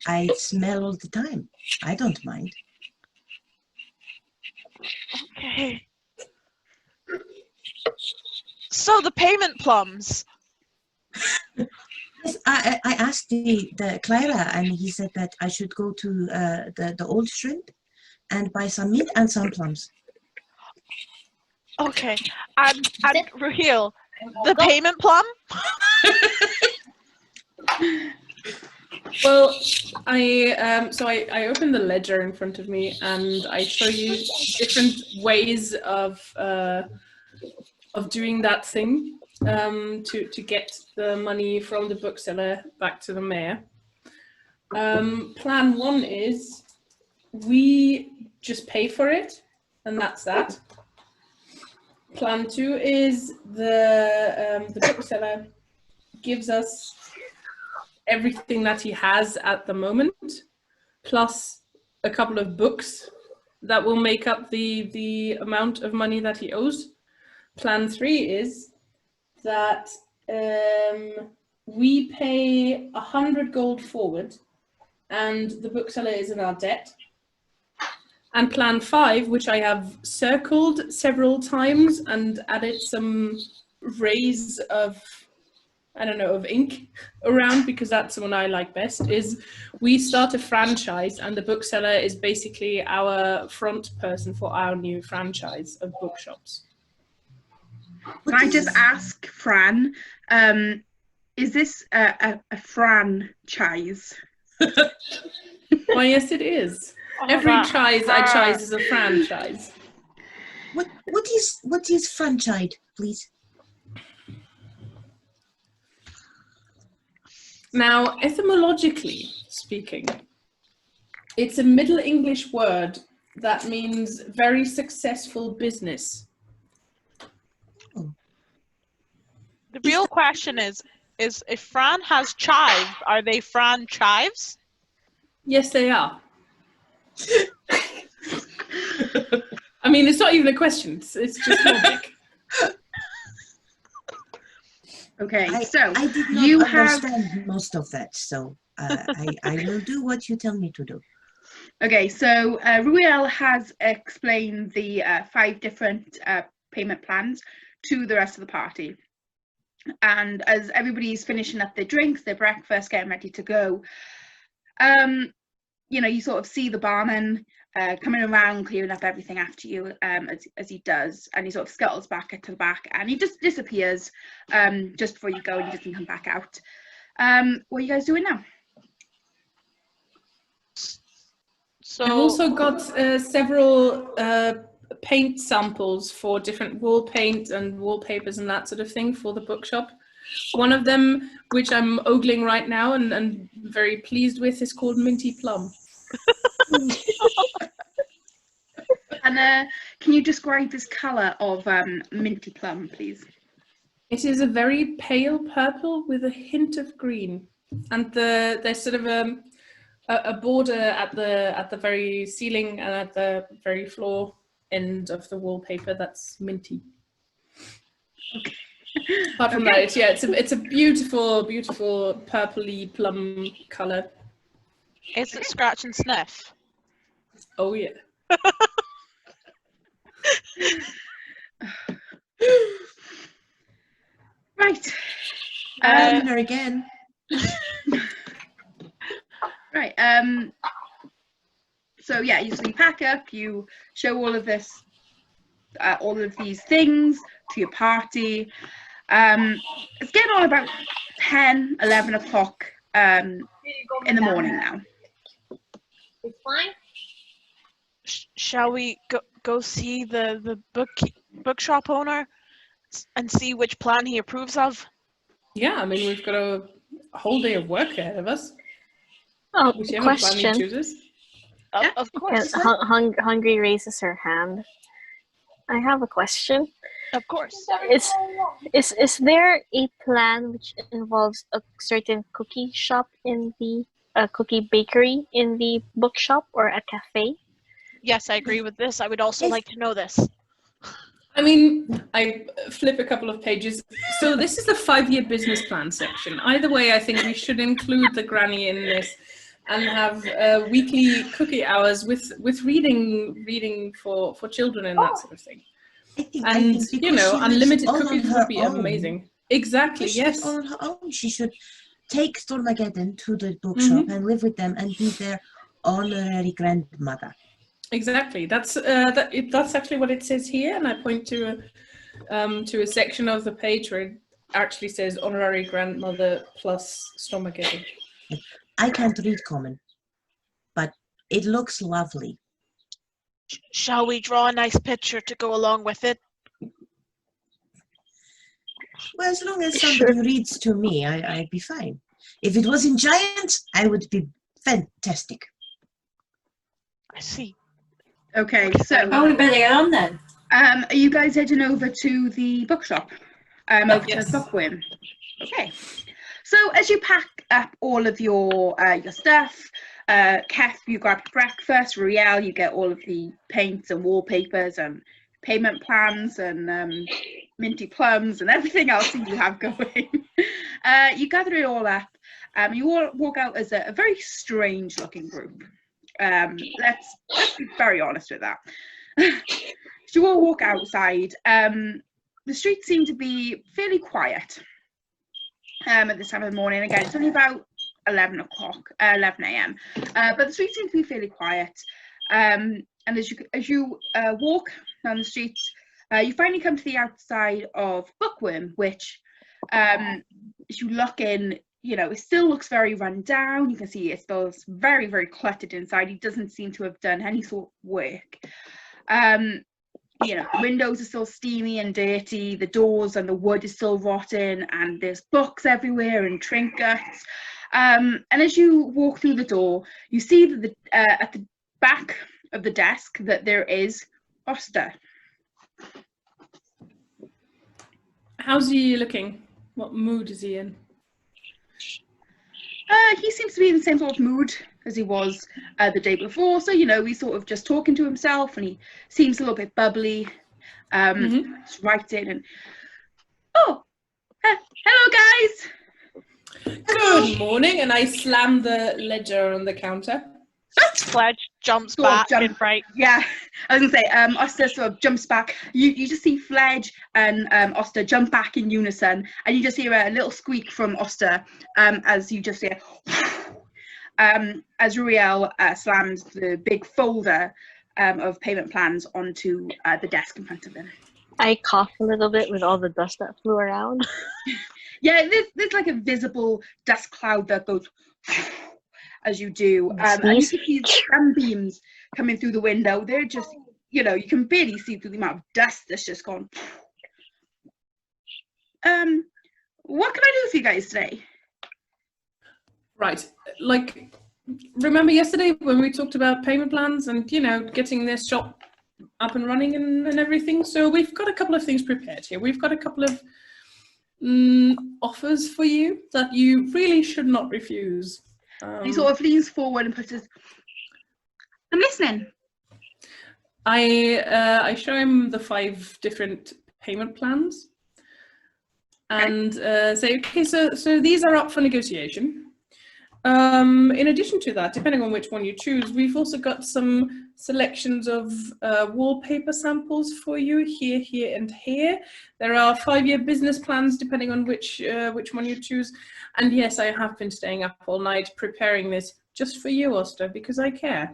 [SPEAKER 2] I smell all the time. I don't mind.
[SPEAKER 3] Okay. So the payment plums.
[SPEAKER 2] Yes, I asked the Clara, and he said that I should go to the old shrimp and buy some meat and some plums.
[SPEAKER 3] Okay. And Raheel, the payment plum?
[SPEAKER 4] Well, I open the ledger in front of me and I show you different ways of doing that thing to get the money from the bookseller back to the mayor. Plan 1 is we just pay for it, and that's that. Plan 2 is the bookseller gives us everything that he has at the moment, plus a couple of books that will make up the amount of money that he owes. Plan 3 is that we pay 100 gold forward, and the bookseller is in our debt. And plan 5, which I have circled several times and added some rays of, I don't know, of ink around because that's the one I like best, is we start a franchise and the bookseller is basically our front person for our new franchise of bookshops.
[SPEAKER 1] Can I just ask, Fran, is this a franchise?
[SPEAKER 4] Why, yes, it is. Every chise I chise is a franchise.
[SPEAKER 2] What is franchise, please?
[SPEAKER 4] Now, etymologically speaking, it's a Middle English word that means very successful business.
[SPEAKER 3] The real question is if Fran has chives, are they Fran chives?
[SPEAKER 4] Yes, they are. I mean, it's not even a question. It's just logic.
[SPEAKER 1] Okay, so
[SPEAKER 2] I did not understand most of that, so I will do what you tell me to do.
[SPEAKER 1] Okay, so Ruel has explained the 5 different payment plans to the rest of the party. And as everybody's finishing up their drinks, their breakfast, getting ready to go, you know, you sort of see the barman coming around, clearing up everything after you, as he does, and he sort of scuttles back to the back, and he just disappears just before you go, and he doesn't come back out. What are you guys doing now?
[SPEAKER 3] So
[SPEAKER 4] I've also got several paint samples for different wall paint and wallpapers and that sort of thing for the bookshop. One of them, which I'm ogling right now and very pleased with, is called Minty Plum.
[SPEAKER 1] And can you describe this colour of Minty Plum, please?
[SPEAKER 4] It is a very pale purple with a hint of green, and there's sort of a border at the very ceiling and at the very floor end of the wallpaper that's minty.
[SPEAKER 1] Okay.
[SPEAKER 4] Apart from that, it's a beautiful, beautiful purpley plum color.
[SPEAKER 3] Is it scratch and sniff?
[SPEAKER 4] Oh yeah.
[SPEAKER 1] Right.
[SPEAKER 2] There again.
[SPEAKER 1] Right. So yeah, so you pack up, you show all of these things to your party. It's getting on about 10, 11 o'clock in the morning now.
[SPEAKER 5] It's fine.
[SPEAKER 3] Shall we go see the bookshop owner and see which plan he approves of?
[SPEAKER 4] Yeah, I mean, we've got a whole day of work ahead of us.
[SPEAKER 5] Oh,
[SPEAKER 4] Whichever plan he
[SPEAKER 5] question.
[SPEAKER 4] chooses.
[SPEAKER 1] Yeah.
[SPEAKER 3] Of course.
[SPEAKER 5] Hungry raises her hand. I have a question.
[SPEAKER 3] Of course.
[SPEAKER 5] Is there a plan which involves a certain cookie shop in the cookie bakery in the bookshop or a cafe?
[SPEAKER 3] Yes, I agree with this. I would also like to know this.
[SPEAKER 4] I mean, I flip a couple of pages. So this is the 5-year business plan section. Either way, I think we should include the granny in this and have weekly cookie hours with reading for children and that sort of thing.
[SPEAKER 2] I think
[SPEAKER 4] you know, unlimited
[SPEAKER 2] all on
[SPEAKER 4] cookies
[SPEAKER 2] her
[SPEAKER 4] would be
[SPEAKER 2] own.
[SPEAKER 4] amazing. Exactly,
[SPEAKER 2] She's
[SPEAKER 4] yes.
[SPEAKER 2] all on her own. She should take Stormageddon to the bookshop and live with them and be their honorary grandmother.
[SPEAKER 4] Exactly. That's actually what it says here, and I point to a section of the page where it actually says honorary grandmother plus Stormageddon.
[SPEAKER 2] I can't read common, but it looks lovely.
[SPEAKER 3] Shall we draw a nice picture to go along with it?
[SPEAKER 2] Well, as long as somebody reads to me, I'd be fine. If it was in giant, I would be fantastic.
[SPEAKER 3] I see.
[SPEAKER 1] Okay, so
[SPEAKER 6] Oh, we better get on then.
[SPEAKER 1] are you guys heading over to the bookshop? Over
[SPEAKER 4] Yes.
[SPEAKER 1] to Bookworm. Okay. So as you pack up all of your stuff, KHETH, you grab your breakfast. Riel, you get all of the paints and wallpapers and payment plans and minty plums and everything else that you have going. You gather it all up. You all walk out as a very strange looking group. Let's be very honest with that. So you all walk outside. The streets seem to be fairly quiet at this time of the morning. Again, it's only about 11 a.m. But the streets seem to be fairly quiet. And as you walk down the streets, you finally come to the outside of Bookworm, which, as you look in, you know, it still looks very run down. You can see it still is very, very cluttered inside. He doesn't seem to have done any sort of work. You know, the windows are still steamy and dirty. The doors and the wood is still rotten, and there's books everywhere and trinkets. And as you walk through the door, you see that at the back of the desk that there is Oster.
[SPEAKER 4] How's he looking? What mood is he in?
[SPEAKER 1] He seems to be in the same sort of mood as he was the day before. So, you know, he's sort of just talking to himself, and he seems a little bit bubbly. Just writing and, oh, hello guys.
[SPEAKER 4] Good morning, and I slam the ledger on the counter.
[SPEAKER 3] Fledge jumps
[SPEAKER 1] Sort of
[SPEAKER 3] back
[SPEAKER 1] jump-
[SPEAKER 3] and right.
[SPEAKER 1] Yeah, I was gonna say, Oster sort of jumps back. You just see Fledge and Oster jump back in unison, and you just hear a little squeak from Oster as you just hear as Riel slams the big folder of payment plans onto the desk in front of him.
[SPEAKER 5] I cough a little bit with all the dust that flew around.
[SPEAKER 1] Yeah, there's like a visible dust cloud that goes as you do, and you can see sunbeams coming through the window. They're just, you know, you can barely see through the amount of dust that's just gone. What can I do for you guys today?
[SPEAKER 4] Right, like, remember yesterday when we talked about payment plans and, you know, getting this shop up and running and everything? So we've got a couple of things prepared here. We've got a couple of offers for you that you really should not refuse.
[SPEAKER 1] He sort of leans forward and puts his. I'm listening.
[SPEAKER 4] I show him the 5 different payment plans, and say, okay, so these are up for negotiation. In addition to that, depending on which one you choose, we've also got some selections of wallpaper samples for you here, here, and here. There are 5-year business plans depending on which one you choose. And yes, I have been staying up all night preparing this just for you, Oster, because I care.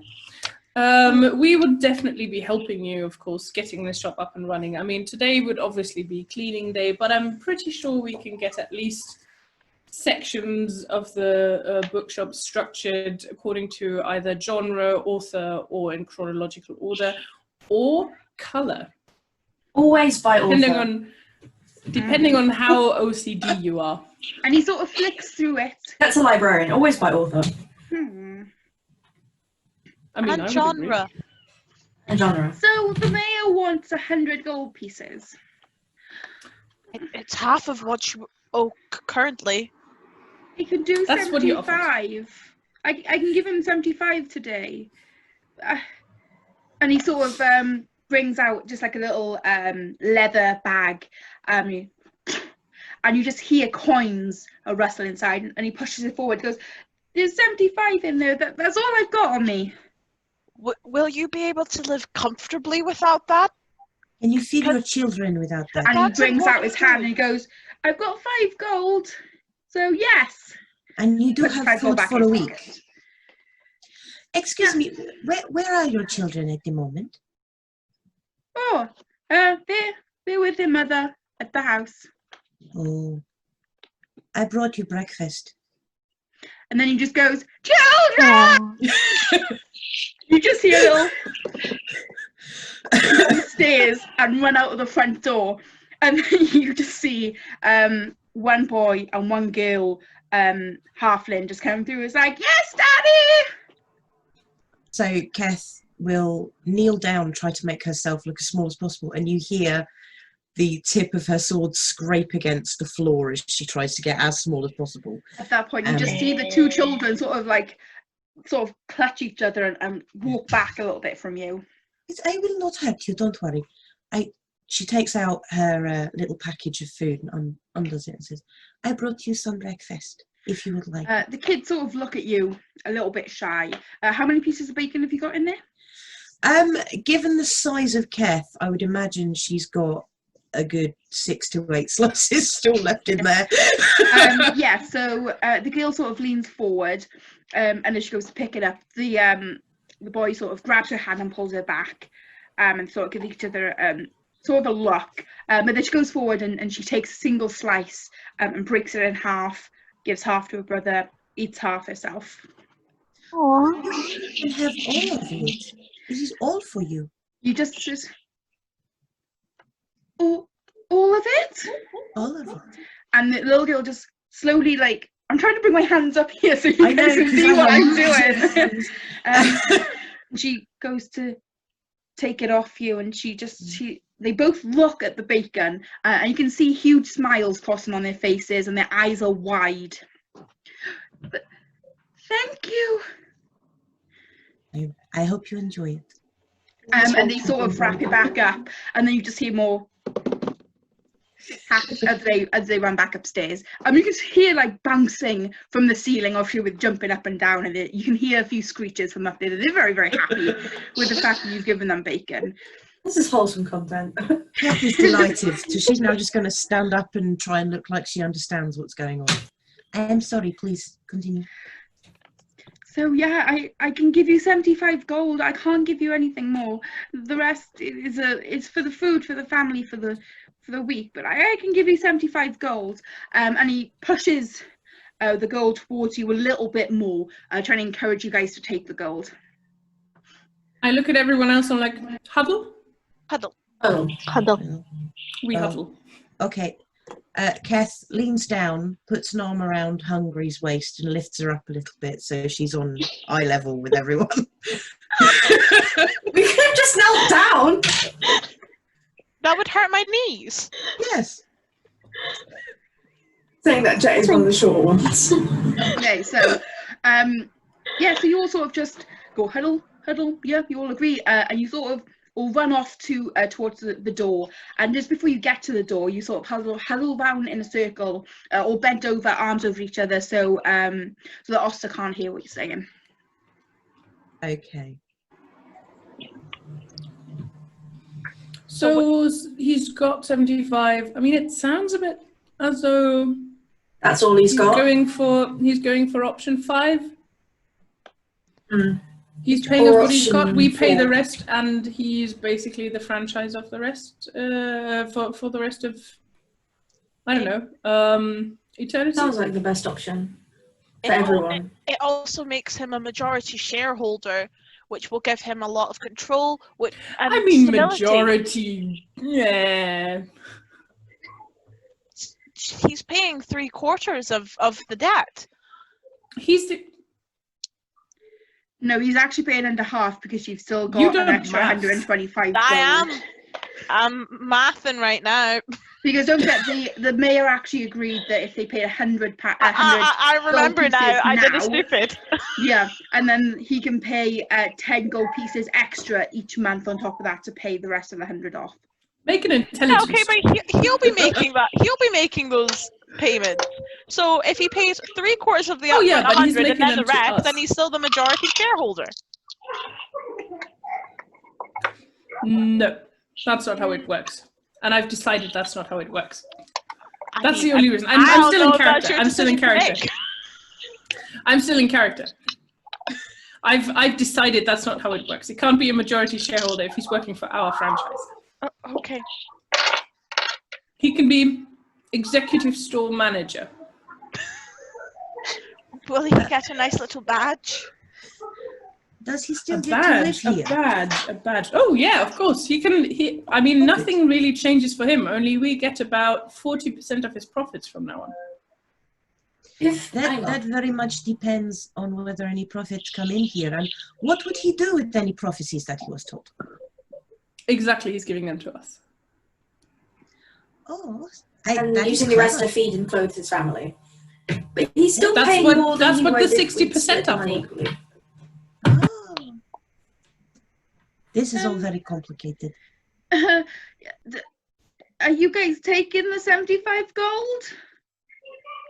[SPEAKER 4] We would definitely be helping you, of course, getting this shop up and running. I mean, today would obviously be cleaning day, but I'm pretty sure we can get at least sections of the bookshop structured according to either genre, author, or in chronological order, or colour.
[SPEAKER 6] Always by author.
[SPEAKER 4] Depending on how OCD you are.
[SPEAKER 1] And he sort of flicks through it.
[SPEAKER 6] That's a librarian. Always by author.
[SPEAKER 4] I mean,
[SPEAKER 3] and genre.
[SPEAKER 6] And genre.
[SPEAKER 1] So the mayor wants 100 gold pieces.
[SPEAKER 3] It's half of what you owe currently.
[SPEAKER 1] He could do
[SPEAKER 4] That's
[SPEAKER 1] 75.
[SPEAKER 4] what he offers.
[SPEAKER 1] I can give him 75 today. And he sort of brings out just like a little leather bag. And you just hear coins rustle inside. And he pushes it forward. Goes, there's 75 in there. That's all I've got on me.
[SPEAKER 3] Will you be able to live comfortably without that?
[SPEAKER 2] Can you feed your children without that?
[SPEAKER 1] And he brings out his hand and he goes, I've got 5 gold. So yes.
[SPEAKER 2] And you do
[SPEAKER 1] Puts
[SPEAKER 2] have
[SPEAKER 1] 5 gold
[SPEAKER 2] food
[SPEAKER 1] back
[SPEAKER 2] for
[SPEAKER 1] in
[SPEAKER 2] a
[SPEAKER 1] his
[SPEAKER 2] week.
[SPEAKER 1] pocket.
[SPEAKER 2] Excuse me, where are your children at the moment?
[SPEAKER 1] Oh, they're with their mother at the house.
[SPEAKER 2] Oh, I brought you breakfast.
[SPEAKER 1] And then he just goes, children! You just hear a little stairs and run out of the front door. And then you just see one boy and one girl, halfling, just coming through. It's like, yes, Daddy!
[SPEAKER 2] So KHETH will kneel down, try to make herself look as small as possible, and you hear the tip of her sword scrape against the floor as she tries to get as small as possible.
[SPEAKER 1] At that point, you just see the 2 children sort of clutch each other and walk back a little bit from you.
[SPEAKER 2] I will not hurt you, don't worry. She takes out her little package of food and undoes it and says, I brought you some breakfast, if you would like.
[SPEAKER 1] The kids sort of look at you a little bit shy. How many pieces of bacon have you got in there?
[SPEAKER 2] Given the size of KHETH, I would imagine she's got a good 6 to 8 slices still left in there.
[SPEAKER 1] Yeah, so the girl sort of leans forward, and as she goes to pick it up, the boy sort of grabs her hand and pulls her back, and sort of give each other sort of a look. But then she goes forward and she takes a single slice and breaks it in half, gives half to her brother, eats half herself.
[SPEAKER 5] Aww.
[SPEAKER 2] You can have all of it. This is all for you.
[SPEAKER 1] You just all of it?
[SPEAKER 2] All of it.
[SPEAKER 1] And the little girl just slowly, like, I'm trying to bring my hands up here so you guys can see what I'm doing. She goes to take it off you, and they both look at the bacon, and you can see huge smiles crossing on their faces, and their eyes are wide. But, thank you.
[SPEAKER 2] I hope you enjoy it.
[SPEAKER 1] And they sort of wrap it back up, and then you just hear more as they run back upstairs. You can hear like bouncing from the ceiling off you with jumping up and down, and you can hear a few screeches from up there. They're very, very happy with the fact that you've given them bacon.
[SPEAKER 6] This is wholesome content.
[SPEAKER 2] KHETH is delighted. So she's now just going to stand up and try and look like she understands what's going on. I'm sorry, please continue.
[SPEAKER 1] So yeah, I can give you 75 gold. I can't give you anything more. The rest is for the food, for the family, for the week. But I can give you 75 gold. And he pushes the gold towards you a little bit more, trying to encourage you guys to take the gold.
[SPEAKER 4] I look at everyone else. I'm like, huddle.
[SPEAKER 3] Huddle.
[SPEAKER 6] Oh,
[SPEAKER 5] Huddle.
[SPEAKER 4] We huddle.
[SPEAKER 2] Okay. KHETH leans down, puts an arm around Hungry's waist and lifts her up a little bit so she's on eye level with everyone.
[SPEAKER 6] we could have just knelt down.
[SPEAKER 3] That would hurt my knees.
[SPEAKER 2] Yes.
[SPEAKER 6] Saying that Jet is one of the shorter ones.
[SPEAKER 1] Okay, so yeah, so you all sort of just go huddle, yeah, you all agree, and you sort of all run off to towards the door, and just before you get to the door, you sort of huddle round in a circle, or bent over, arms over each other, so so that Oster can't hear what you're saying.
[SPEAKER 2] Okay.
[SPEAKER 4] So he's got 75. I mean, it sounds a bit as though
[SPEAKER 6] That's all he's got.
[SPEAKER 4] going for option 5.
[SPEAKER 6] Mm.
[SPEAKER 4] He's paying us what he's got.
[SPEAKER 6] Option
[SPEAKER 4] We pay the
[SPEAKER 6] 4.
[SPEAKER 4] rest, and he's basically the franchise of the rest for the rest of, I don't know, eternity.
[SPEAKER 6] Sounds like the best option for everyone.
[SPEAKER 3] It also makes him a majority shareholder, which will give him a lot of control. And
[SPEAKER 4] I mean,
[SPEAKER 3] stability.
[SPEAKER 4] majority. Yeah.
[SPEAKER 3] He's paying 3/4 of the debt.
[SPEAKER 4] He's the.
[SPEAKER 1] No, he's actually paying under half because you've still
[SPEAKER 4] You
[SPEAKER 1] got
[SPEAKER 4] don't
[SPEAKER 1] an extra
[SPEAKER 4] math.
[SPEAKER 1] 125 gold.
[SPEAKER 3] I'm mathing right now.
[SPEAKER 1] Because don't forget, the mayor actually agreed that if they paid 100
[SPEAKER 3] I remember
[SPEAKER 1] gold
[SPEAKER 3] now.
[SPEAKER 1] pieces
[SPEAKER 3] I did
[SPEAKER 1] now,
[SPEAKER 3] a stupid.
[SPEAKER 1] yeah, and then he can pay 10 gold pieces extra each month on top of that to pay the rest of the 100 off.
[SPEAKER 4] Make an intelligence.
[SPEAKER 3] Okay, but he'll be making that. He'll be making those payments. So if he pays 3/4 of the
[SPEAKER 4] Oh,
[SPEAKER 3] upfront
[SPEAKER 4] yeah, but he's
[SPEAKER 3] 100 and
[SPEAKER 4] making
[SPEAKER 3] then the
[SPEAKER 4] them to
[SPEAKER 3] rest,
[SPEAKER 4] us.
[SPEAKER 3] then he's still the majority shareholder.
[SPEAKER 4] No, that's not how it works. And I've decided that's not how it works.
[SPEAKER 3] I
[SPEAKER 4] That's
[SPEAKER 3] mean,
[SPEAKER 4] the only reason.
[SPEAKER 3] I
[SPEAKER 4] I'm
[SPEAKER 3] don't
[SPEAKER 4] still
[SPEAKER 3] know
[SPEAKER 4] in
[SPEAKER 3] if that's
[SPEAKER 4] character.
[SPEAKER 3] your
[SPEAKER 4] I'm still in
[SPEAKER 3] decision to
[SPEAKER 4] character. I'm still in character. I've decided that's not how it works. It can't be a majority shareholder if he's working for our franchise.
[SPEAKER 3] Okay.
[SPEAKER 4] He can be executive store manager.
[SPEAKER 3] Will he get a nice little badge?
[SPEAKER 2] Does he
[SPEAKER 4] A
[SPEAKER 2] still get to live here?
[SPEAKER 4] a badge. Oh yeah, of course. I mean, nothing really changes for him. Only we get about 40% of his profits from now on.
[SPEAKER 2] That very much depends on whether any profits come in here. And what would he do with any prophecies that he was told?
[SPEAKER 4] Exactly, he's giving them to us.
[SPEAKER 2] Oh,
[SPEAKER 6] And
[SPEAKER 2] that is
[SPEAKER 6] using the rest
[SPEAKER 2] clever.
[SPEAKER 6] to feed and clothe his family. But he's still
[SPEAKER 4] That's
[SPEAKER 6] paying
[SPEAKER 4] what-
[SPEAKER 6] more than
[SPEAKER 4] that's
[SPEAKER 6] he
[SPEAKER 4] what
[SPEAKER 6] would
[SPEAKER 4] the
[SPEAKER 6] if we'd
[SPEAKER 4] 60%
[SPEAKER 6] split the
[SPEAKER 4] are
[SPEAKER 6] money
[SPEAKER 4] for.
[SPEAKER 6] equally.
[SPEAKER 2] Oh. This is all very complicated.
[SPEAKER 1] Are you guys taking the 75 gold?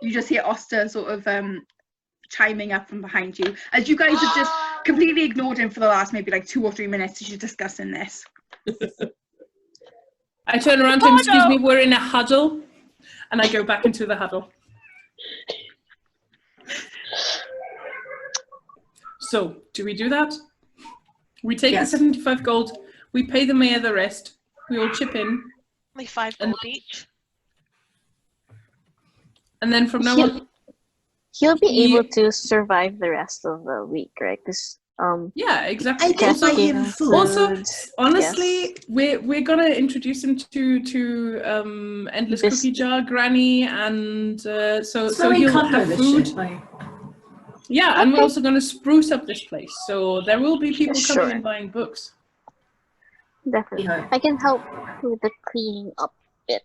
[SPEAKER 1] You just hear Oster sort of chiming up from behind you, as you guys have just completely ignored him for the last maybe like 2 or 3 minutes as you're discussing this.
[SPEAKER 4] I turn around to him, excuse me, we're in a huddle. And I go back into the huddle. So, do we do that? We take
[SPEAKER 6] Yes.
[SPEAKER 4] the 75 gold, we pay the mayor the rest, we all chip in,
[SPEAKER 3] Only 5 gold each.
[SPEAKER 4] and then from now on,
[SPEAKER 5] He'll be
[SPEAKER 4] He-
[SPEAKER 5] able to survive the rest of the week, right? Because
[SPEAKER 2] I
[SPEAKER 4] yeah, exactly.
[SPEAKER 2] can buy him
[SPEAKER 5] getting
[SPEAKER 2] food.
[SPEAKER 4] Also,
[SPEAKER 5] foods,
[SPEAKER 4] honestly, we're gonna introduce him to Endless
[SPEAKER 5] This-
[SPEAKER 4] Cookie Jar Granny, and so
[SPEAKER 6] very
[SPEAKER 4] he'll
[SPEAKER 6] condo,
[SPEAKER 4] have
[SPEAKER 6] this
[SPEAKER 4] food.
[SPEAKER 6] shit, like.
[SPEAKER 4] Yeah, and we're
[SPEAKER 5] Okay.
[SPEAKER 4] also gonna spruce up this place, so there will be people coming
[SPEAKER 5] Sure.
[SPEAKER 4] and buying books.
[SPEAKER 5] definitely.
[SPEAKER 6] Yeah.
[SPEAKER 5] I can help with the cleaning up bit.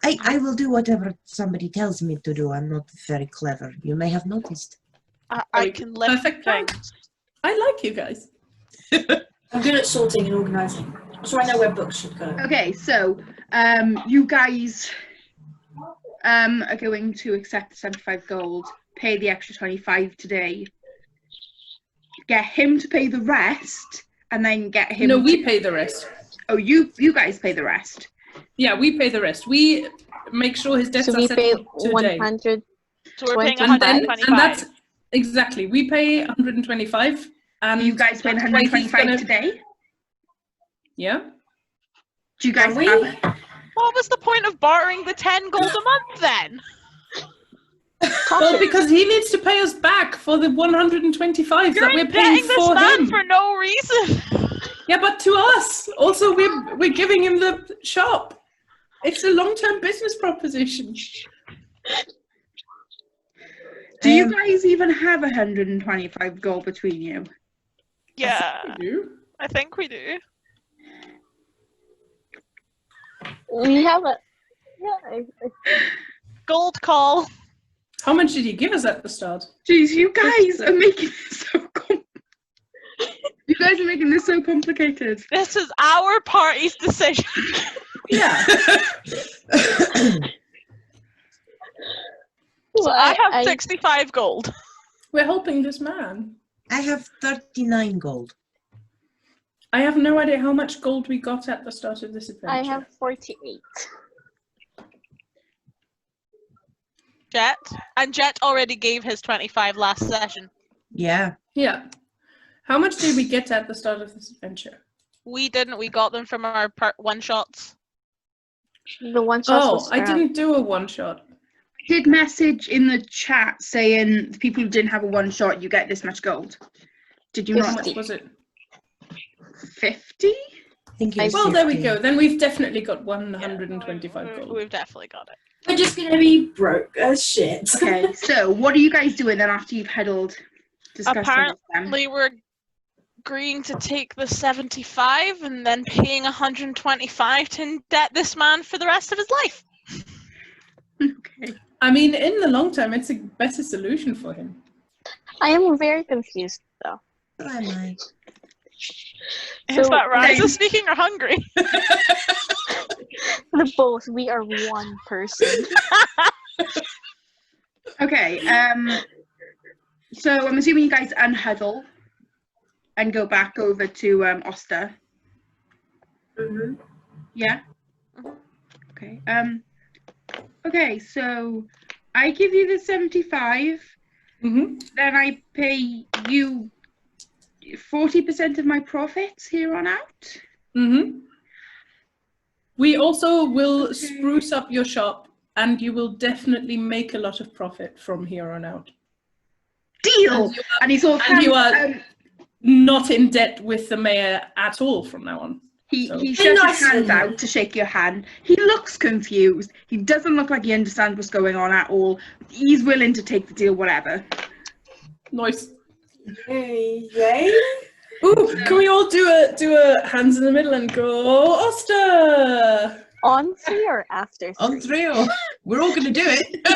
[SPEAKER 2] I will do whatever somebody tells me to do. I'm not very clever. You may have noticed.
[SPEAKER 3] I can lift
[SPEAKER 4] Perfect plan.
[SPEAKER 3] things.
[SPEAKER 4] I like you guys.
[SPEAKER 6] I'm good at sorting and organising, so I know where books should go.
[SPEAKER 1] Okay, so you guys are going to accept the 75 gold, pay the extra 25 today, get him to pay the rest, and then get him
[SPEAKER 4] No,
[SPEAKER 1] to...
[SPEAKER 4] we pay the rest.
[SPEAKER 1] Oh, you guys pay the rest.
[SPEAKER 4] Yeah, we pay the rest. We make sure his debts
[SPEAKER 5] So
[SPEAKER 4] are
[SPEAKER 5] we pay
[SPEAKER 4] settled today.
[SPEAKER 5] 100.
[SPEAKER 3] So we're paying
[SPEAKER 5] 25?
[SPEAKER 4] And that's
[SPEAKER 3] 125.
[SPEAKER 4] exactly. We pay 125, and
[SPEAKER 1] You guys pay
[SPEAKER 4] that's why he's
[SPEAKER 1] 125
[SPEAKER 4] gonna-
[SPEAKER 1] today?
[SPEAKER 4] Yeah.
[SPEAKER 1] Do you guys
[SPEAKER 6] Can we?
[SPEAKER 1] have...
[SPEAKER 3] What was the point of borrowing the 10 gold a month then?
[SPEAKER 4] Well, because he needs to pay us back for the 125
[SPEAKER 3] You're
[SPEAKER 4] that we're paying
[SPEAKER 3] indebting this
[SPEAKER 4] for
[SPEAKER 3] man
[SPEAKER 4] him.
[SPEAKER 3] for no reason.
[SPEAKER 4] Yeah, but to us, also we're giving him the shop. It's a long-term business proposition.
[SPEAKER 1] Do you guys even have 125 gold between you?
[SPEAKER 3] Yeah,
[SPEAKER 4] We do.
[SPEAKER 3] I think we do.
[SPEAKER 5] We have a. Yeah.
[SPEAKER 3] gold call.
[SPEAKER 4] How much did he give us at the start?
[SPEAKER 1] Jeez, you guys are making this so You guys are making this so complicated.
[SPEAKER 3] This is our party's decision.
[SPEAKER 4] Yeah.
[SPEAKER 3] So I have 65 gold.
[SPEAKER 4] We're helping this man.
[SPEAKER 2] I have 39 gold.
[SPEAKER 4] I have no idea how much gold we got at the start of this adventure.
[SPEAKER 5] I have 48.
[SPEAKER 3] Jet. And Jet already gave his 25 last session.
[SPEAKER 2] Yeah.
[SPEAKER 4] Yeah. How much did we get at the start of this adventure?
[SPEAKER 3] We didn't. We got them from our one-shots.
[SPEAKER 5] The one shot.
[SPEAKER 4] Oh, I didn't do a one-shot.
[SPEAKER 1] I did message in the chat saying the people who didn't have a one-shot, you get this much gold. Did you
[SPEAKER 4] How
[SPEAKER 1] not?
[SPEAKER 4] much was it?
[SPEAKER 1] 50?
[SPEAKER 2] I think it was
[SPEAKER 4] Well, there we
[SPEAKER 2] 50.
[SPEAKER 4] go. Then we've definitely got 125 gold.
[SPEAKER 3] We've definitely got it.
[SPEAKER 6] We're just gonna be broke as shit.
[SPEAKER 1] Okay, so what are you guys doing then after you've huddled? Discussing with them?
[SPEAKER 3] Apparently, we're agreeing to take the 75 and then paying 125 to indebt this man for the rest of his life.
[SPEAKER 1] Okay.
[SPEAKER 4] I mean, in the long term, it's a better solution for him.
[SPEAKER 5] I am very confused though.
[SPEAKER 2] So am I.
[SPEAKER 3] Is that Riza
[SPEAKER 1] same.
[SPEAKER 3] speaking or hungry?
[SPEAKER 5] The both. We are one person.
[SPEAKER 1] Okay, so I'm assuming you guys unhuddle and go back over to Oster.
[SPEAKER 6] Mhm.
[SPEAKER 1] Yeah?
[SPEAKER 3] Mhm.
[SPEAKER 1] Okay. Okay, so I give you the 75,
[SPEAKER 4] Mm-hmm.
[SPEAKER 1] then I pay you 40% of my profits here on out.
[SPEAKER 4] Mm-hmm. We also will
[SPEAKER 1] Okay.
[SPEAKER 4] spruce up your shop, and you will definitely make a lot of profit from here on out.
[SPEAKER 1] Deal!
[SPEAKER 4] And you
[SPEAKER 1] And he sort of
[SPEAKER 4] and you
[SPEAKER 1] hands,
[SPEAKER 4] are not in debt with the mayor at all from now on.
[SPEAKER 1] he
[SPEAKER 4] So-
[SPEAKER 1] shuts
[SPEAKER 6] Be nice
[SPEAKER 1] his hands
[SPEAKER 6] to him.
[SPEAKER 1] out to shake your hand. He looks confused. He doesn't look like he understands what's going on at all. He's willing to take the deal, whatever.
[SPEAKER 4] Nice.
[SPEAKER 6] Yay, yay.
[SPEAKER 4] Ooh, can we all do a hands in the middle and go, Oster?
[SPEAKER 5] On 3 or after 3?
[SPEAKER 2] On 3 or we're all going to do it.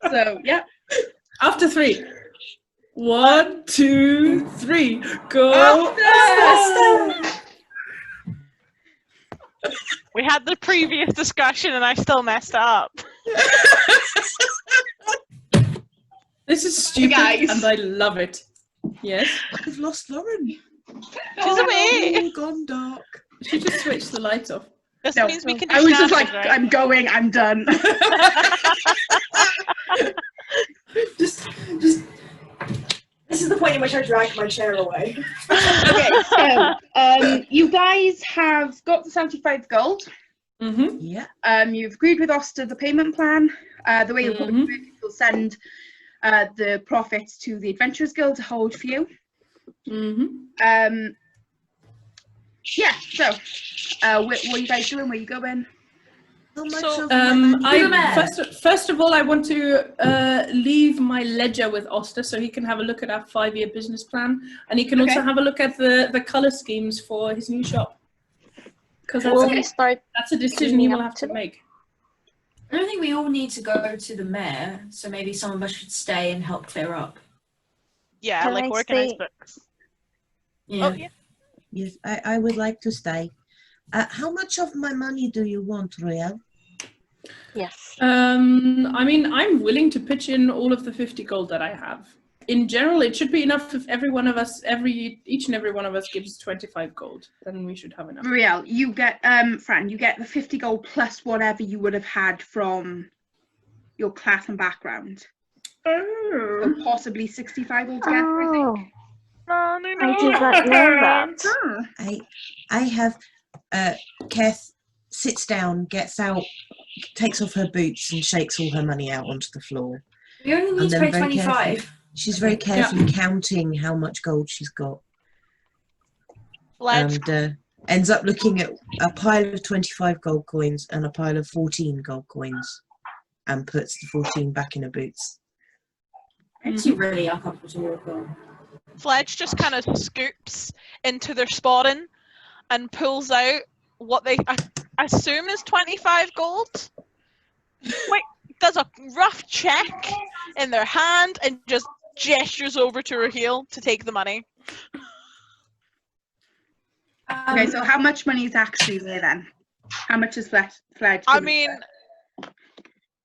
[SPEAKER 1] So, yeah.
[SPEAKER 4] After 3. 1, 2, 3. Go,
[SPEAKER 1] Oster!
[SPEAKER 3] We had the previous discussion and I still messed up.
[SPEAKER 4] This is stupid,
[SPEAKER 1] Guys.
[SPEAKER 4] and I love it. Yes?
[SPEAKER 2] We've lost Lauren.
[SPEAKER 3] She's away.
[SPEAKER 2] All gone dark.
[SPEAKER 4] She just switched the lights off.
[SPEAKER 3] This
[SPEAKER 1] No,
[SPEAKER 3] means we can do
[SPEAKER 1] I was just
[SPEAKER 3] shadows,
[SPEAKER 1] like,
[SPEAKER 3] right?
[SPEAKER 1] I'm going, I'm done.
[SPEAKER 6] Just. This is the point in which I drag my chair away.
[SPEAKER 1] Okay, so you guys have got the 75 gold.
[SPEAKER 4] Mm-hmm.
[SPEAKER 2] Yeah.
[SPEAKER 1] You've agreed with Oster the payment plan. The way you'll
[SPEAKER 4] Mhm.
[SPEAKER 1] will send the profits to the Adventurers Guild to hold for you.
[SPEAKER 4] Mm-hmm.
[SPEAKER 1] Yeah, so what are you guys doing? Where are you going?
[SPEAKER 2] How much
[SPEAKER 3] So,
[SPEAKER 2] of my money-
[SPEAKER 4] First of all, I want to leave my ledger with Oster so he can have a look at our 5-year business plan, and he can also
[SPEAKER 1] Okay.
[SPEAKER 4] have a look at the color schemes for his new shop. Because
[SPEAKER 5] Will we start?
[SPEAKER 4] that's a decision he
[SPEAKER 5] cleaning
[SPEAKER 4] will
[SPEAKER 5] up
[SPEAKER 4] have to
[SPEAKER 5] today?
[SPEAKER 4] make.
[SPEAKER 6] I don't think we all need to go to the mayor, so maybe some of us should stay and help clear up.
[SPEAKER 3] Yeah,
[SPEAKER 5] Can
[SPEAKER 3] like
[SPEAKER 5] I
[SPEAKER 3] organize
[SPEAKER 5] stay-
[SPEAKER 3] books.
[SPEAKER 6] Yeah.
[SPEAKER 3] Oh, yeah.
[SPEAKER 2] Yes, I would like to stay. How much of my money do you want, Royale?
[SPEAKER 5] Yes.
[SPEAKER 4] I mean, I'm willing to pitch in all of the 50 gold that I have. In general, it should be enough if every one of us, each and every one of us gives 25 gold. Then we should have enough.
[SPEAKER 1] Marielle, you get Fran, you get the 50 gold plus whatever you would have had from your class and background.
[SPEAKER 4] Oh.
[SPEAKER 1] So possibly 65 altogether, I think.
[SPEAKER 5] Oh, I did not know that.
[SPEAKER 2] I have KHETH sits down, gets out, takes off her boots and shakes all her money out onto the floor.
[SPEAKER 6] We only need
[SPEAKER 2] And
[SPEAKER 6] to
[SPEAKER 2] then
[SPEAKER 6] pay
[SPEAKER 2] very
[SPEAKER 6] 25.
[SPEAKER 2] She's very carefully counting how much gold she's got,
[SPEAKER 3] Let's
[SPEAKER 2] and ends up looking at a pile of 25 gold coins and a pile of 14 gold coins, and puts the 14 back in her boots.
[SPEAKER 6] It's really uncomfortable.
[SPEAKER 3] Fledge just kind of scoops into their spawning and pulls out what they assume is 25 gold does a rough check in their hand and just gestures over to Raheel to take the money.
[SPEAKER 1] Okay, so how much money is actually there then? How much is Fledge?
[SPEAKER 3] I mean,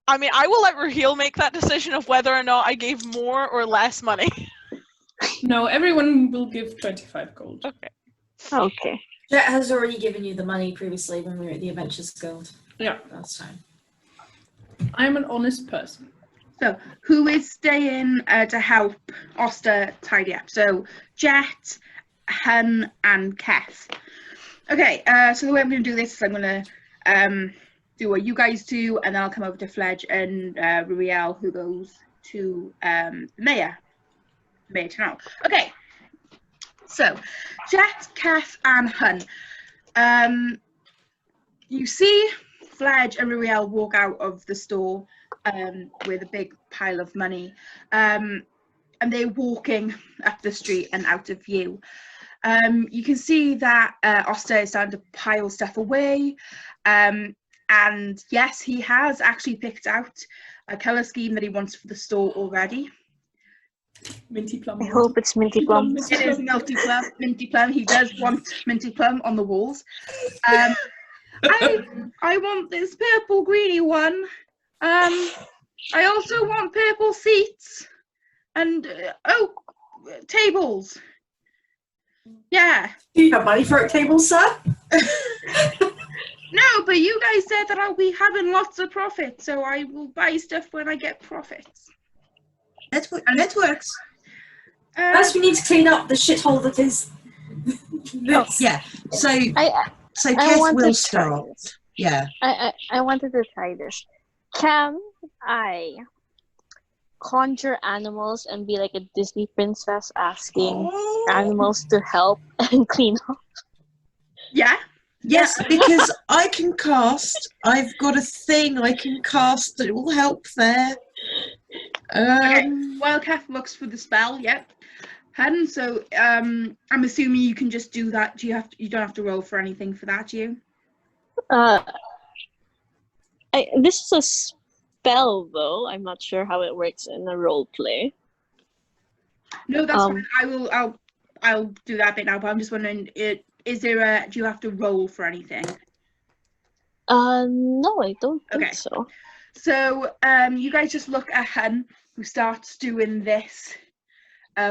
[SPEAKER 3] I will let Raheel make that decision of whether or not I gave more or less money.
[SPEAKER 4] No, everyone will give 25 gold.
[SPEAKER 3] Okay.
[SPEAKER 5] Okay.
[SPEAKER 6] Jet has already given you the money previously when we were at the Adventures Guild
[SPEAKER 4] Yeah,
[SPEAKER 6] last time.
[SPEAKER 4] I'm an honest person.
[SPEAKER 1] So who is staying to help Oster tidy up? So Jet, Hun, and KHETH. Okay, so the way I'm going to do this is I'm going to do what you guys do, and then I'll come over to Fledge and Ruriel, who goes to the Mayor Town. Okay, so Jet, KHETH, and Hun. You see Fledge and Ruriel walk out of the store with a big pile of money, and they're walking up the street and out of view. You can see that Oster is starting to pile stuff away, and yes, he has actually picked out a colour scheme that he wants for the store already.
[SPEAKER 4] Minty plum.
[SPEAKER 5] I hope it's minty plum.
[SPEAKER 1] It is minty plum. He does want minty plum on the walls. I want this purple greeny one. I also want purple seats and tables. Yeah.
[SPEAKER 6] Do you have money for a table, sir?
[SPEAKER 1] No, but you guys said that I'll be having lots of profit, so I will buy stuff when I get profits.
[SPEAKER 2] That works.
[SPEAKER 6] First, we need to clean up the shithole that is. this.
[SPEAKER 2] Yeah. So
[SPEAKER 5] I
[SPEAKER 2] KHETH
[SPEAKER 5] want
[SPEAKER 2] will
[SPEAKER 5] to
[SPEAKER 2] start.
[SPEAKER 5] try this.
[SPEAKER 2] Yeah.
[SPEAKER 5] I wanted to try this. Can I conjure animals and be like a Disney princess asking animals to help and clean up?
[SPEAKER 1] Yeah.
[SPEAKER 2] Yes, because I can cast. I've got a thing I can cast that will help there.
[SPEAKER 1] Okay. While KHETH looks for the spell, yep. Hun, so I'm assuming you can just do that. You don't have to roll for anything for that, do you?
[SPEAKER 5] This is a spell though. I'm not sure how it works in a role play.
[SPEAKER 1] No, that's fine. I'll do that bit now, but I'm just wondering, do you have to roll for anything?
[SPEAKER 5] No, I don't think
[SPEAKER 1] Okay.
[SPEAKER 5] so.
[SPEAKER 1] So you guys just look at Hun, who starts doing this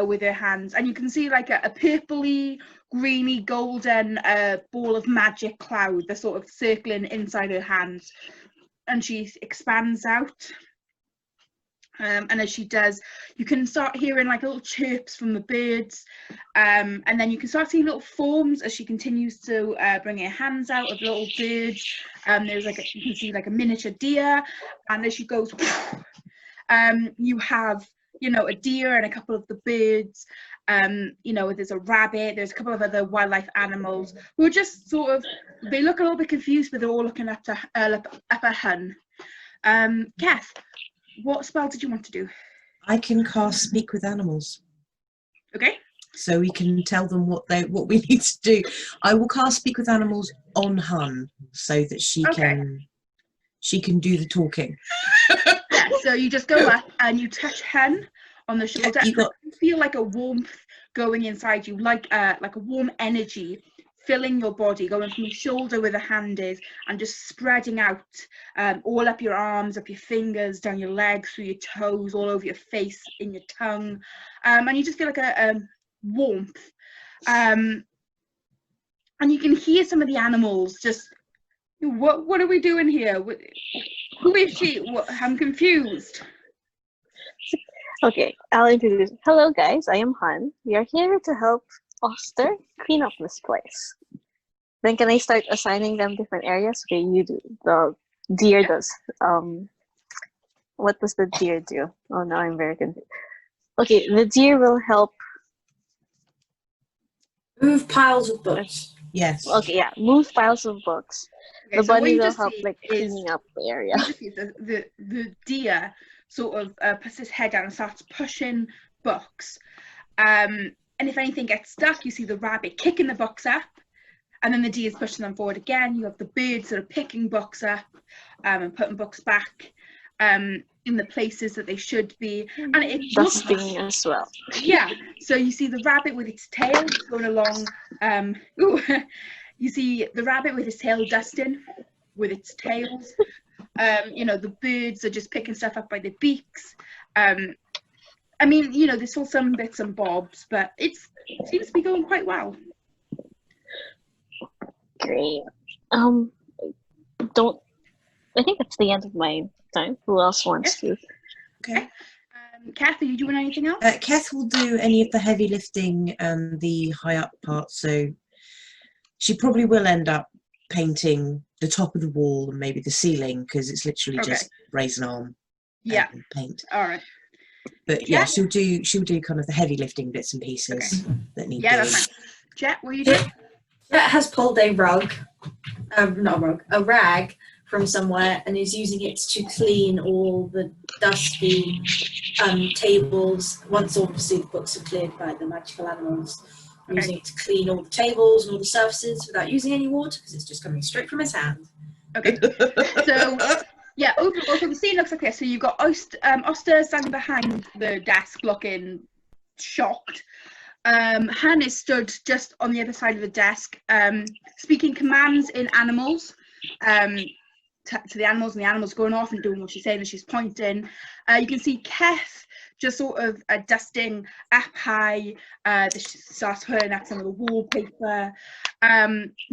[SPEAKER 1] with her hands, and you can see like a purpley, greeny, golden ball of magic cloud that's sort of circling inside her hands, and she expands out. And as she does, you can start hearing like little chirps from the birds, and then you can start seeing little forms as she continues to bring her hands out of little birds. There's you can see like a miniature deer, and as she goes, you have a deer and a couple of the birds. There's a rabbit. There's a couple of other wildlife animals who are just sort of, they look a little bit confused, but they're all looking up at Hun. KHETH, what spell did you want to do?
[SPEAKER 2] I can cast Speak with Animals.
[SPEAKER 1] Okay.
[SPEAKER 2] So we can tell them what we need to do. I will cast Speak with Animals on Hun so that she can do the talking.
[SPEAKER 1] Yeah, so you just go up and you touch Hun on the shoulder. You feel like a warmth going inside you, like a warm energy filling your body, going from your shoulder where the hand is and just spreading out all up your arms, up your fingers, down your legs, through your toes, all over your face, in your tongue, and you just feel like a warmth, and you can hear some of the animals just, what are we doing here? Who is she? I'm confused.
[SPEAKER 5] Okay, I'll introduce. Hello guys, I am Han. We are here to help Oster clean up this place. Then can I start assigning them different areas? Okay, you do. The deer does. What does the deer do? Oh, now I'm very confused. Okay, the deer will help
[SPEAKER 6] move piles of books.
[SPEAKER 2] Yes.
[SPEAKER 5] Okay, yeah, move piles of books.
[SPEAKER 1] Okay,
[SPEAKER 5] the
[SPEAKER 1] so
[SPEAKER 5] bunny will help like cleaning up the area.
[SPEAKER 1] The deer sort of puts his head down and starts pushing books. And if anything gets stuck, you see the rabbit kicking the books up, and then the deer's pushing them forward again. You have the birds that are picking books up, and putting books back in the places that they should be. And it
[SPEAKER 5] Dusting as well.
[SPEAKER 1] Yeah, so you see the rabbit with its tail going along. You see the rabbit with its tail dusting with its tails. You know, the birds are just picking stuff up by their beaks. I mean, you know, there's still some bits and bobs, but it seems to be going quite well.
[SPEAKER 5] Great. I think that's the end of my time. Who else wants to?
[SPEAKER 2] Okay.
[SPEAKER 1] KHETH, are you doing anything else?
[SPEAKER 2] KHETH will do any of the heavy lifting and the high up parts, so she probably will end up painting the top of the wall and maybe the ceiling, because it's literally just raise an arm and paint.
[SPEAKER 1] All right.
[SPEAKER 2] But yeah, she'll do kind of the heavy lifting bits and pieces that need doing.
[SPEAKER 1] That's fine. Jet, what are you doing?
[SPEAKER 6] Jet has pulled a rug, not a rug, a rag from somewhere, and is using it to clean all the dusty tables. Once obviously the books are cleared by the magical animals, I'm using it to clean all the tables and all the surfaces without using any water, because it's just coming straight from his hand.
[SPEAKER 1] Okay. So yeah, overall, so the scene looks like this. So you've got Oster standing behind the desk, looking shocked. Han is stood just on the other side of the desk, speaking commands in animals. To the animals, and the animals going off and doing what she's saying, and she's pointing. You can see KHETH just sort of dusting up high. She starts putting out some of the wallpaper.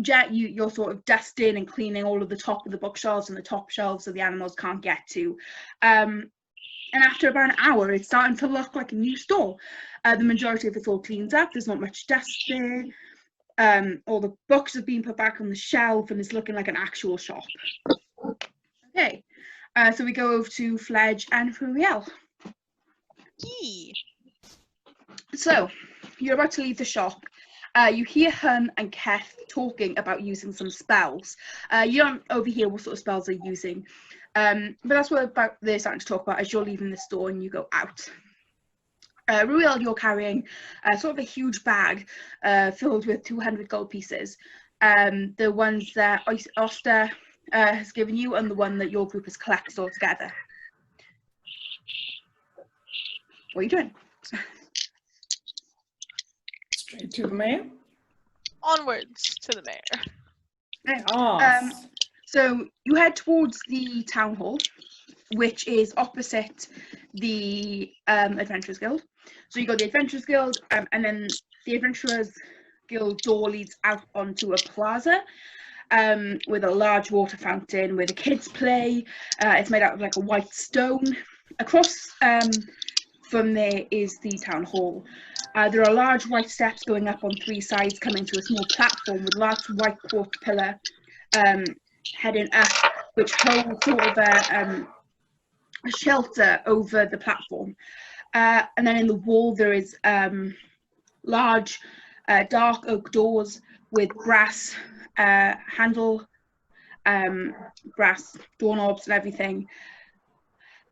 [SPEAKER 1] Jet, you're sort of dusting and cleaning all of the top of the bookshelves and the top shelves so the animals can't get to. And after about an hour, it's starting to look like a new store. The majority of it's all cleaned up. There's not much dust there. All the books have been put back on the shelf, and it's looking like an actual shop. Okay, so we go over to Fledge and Ruriel. So you're about to leave the shop. You hear Han and KHETH talking about using some spells. You don't overhear what sort of spells they're using, but that's what they're starting to talk about as you're leaving the store and you go out. Ruriel, you're carrying sort of a huge bag filled with 200 gold pieces. The ones that Oster has given you, and the one that your group has collected all together. What are you doing?
[SPEAKER 4] Straight to the mayor.
[SPEAKER 3] Onwards to the mayor.
[SPEAKER 4] Oh.
[SPEAKER 1] So you head towards the town hall, which is opposite the Adventurers Guild. So you go to the Adventurers Guild, and then the Adventurers Guild door leads out onto a plaza. With a large water fountain where the kids play. It's made out of like a white stone. Across from there is the town hall. There are large white steps going up on three sides, coming to a small platform with large white quartz pillar heading up, which holds sort of a shelter over the platform. And then in the wall there is large dark oak doors with brass handle, brass doorknobs and everything.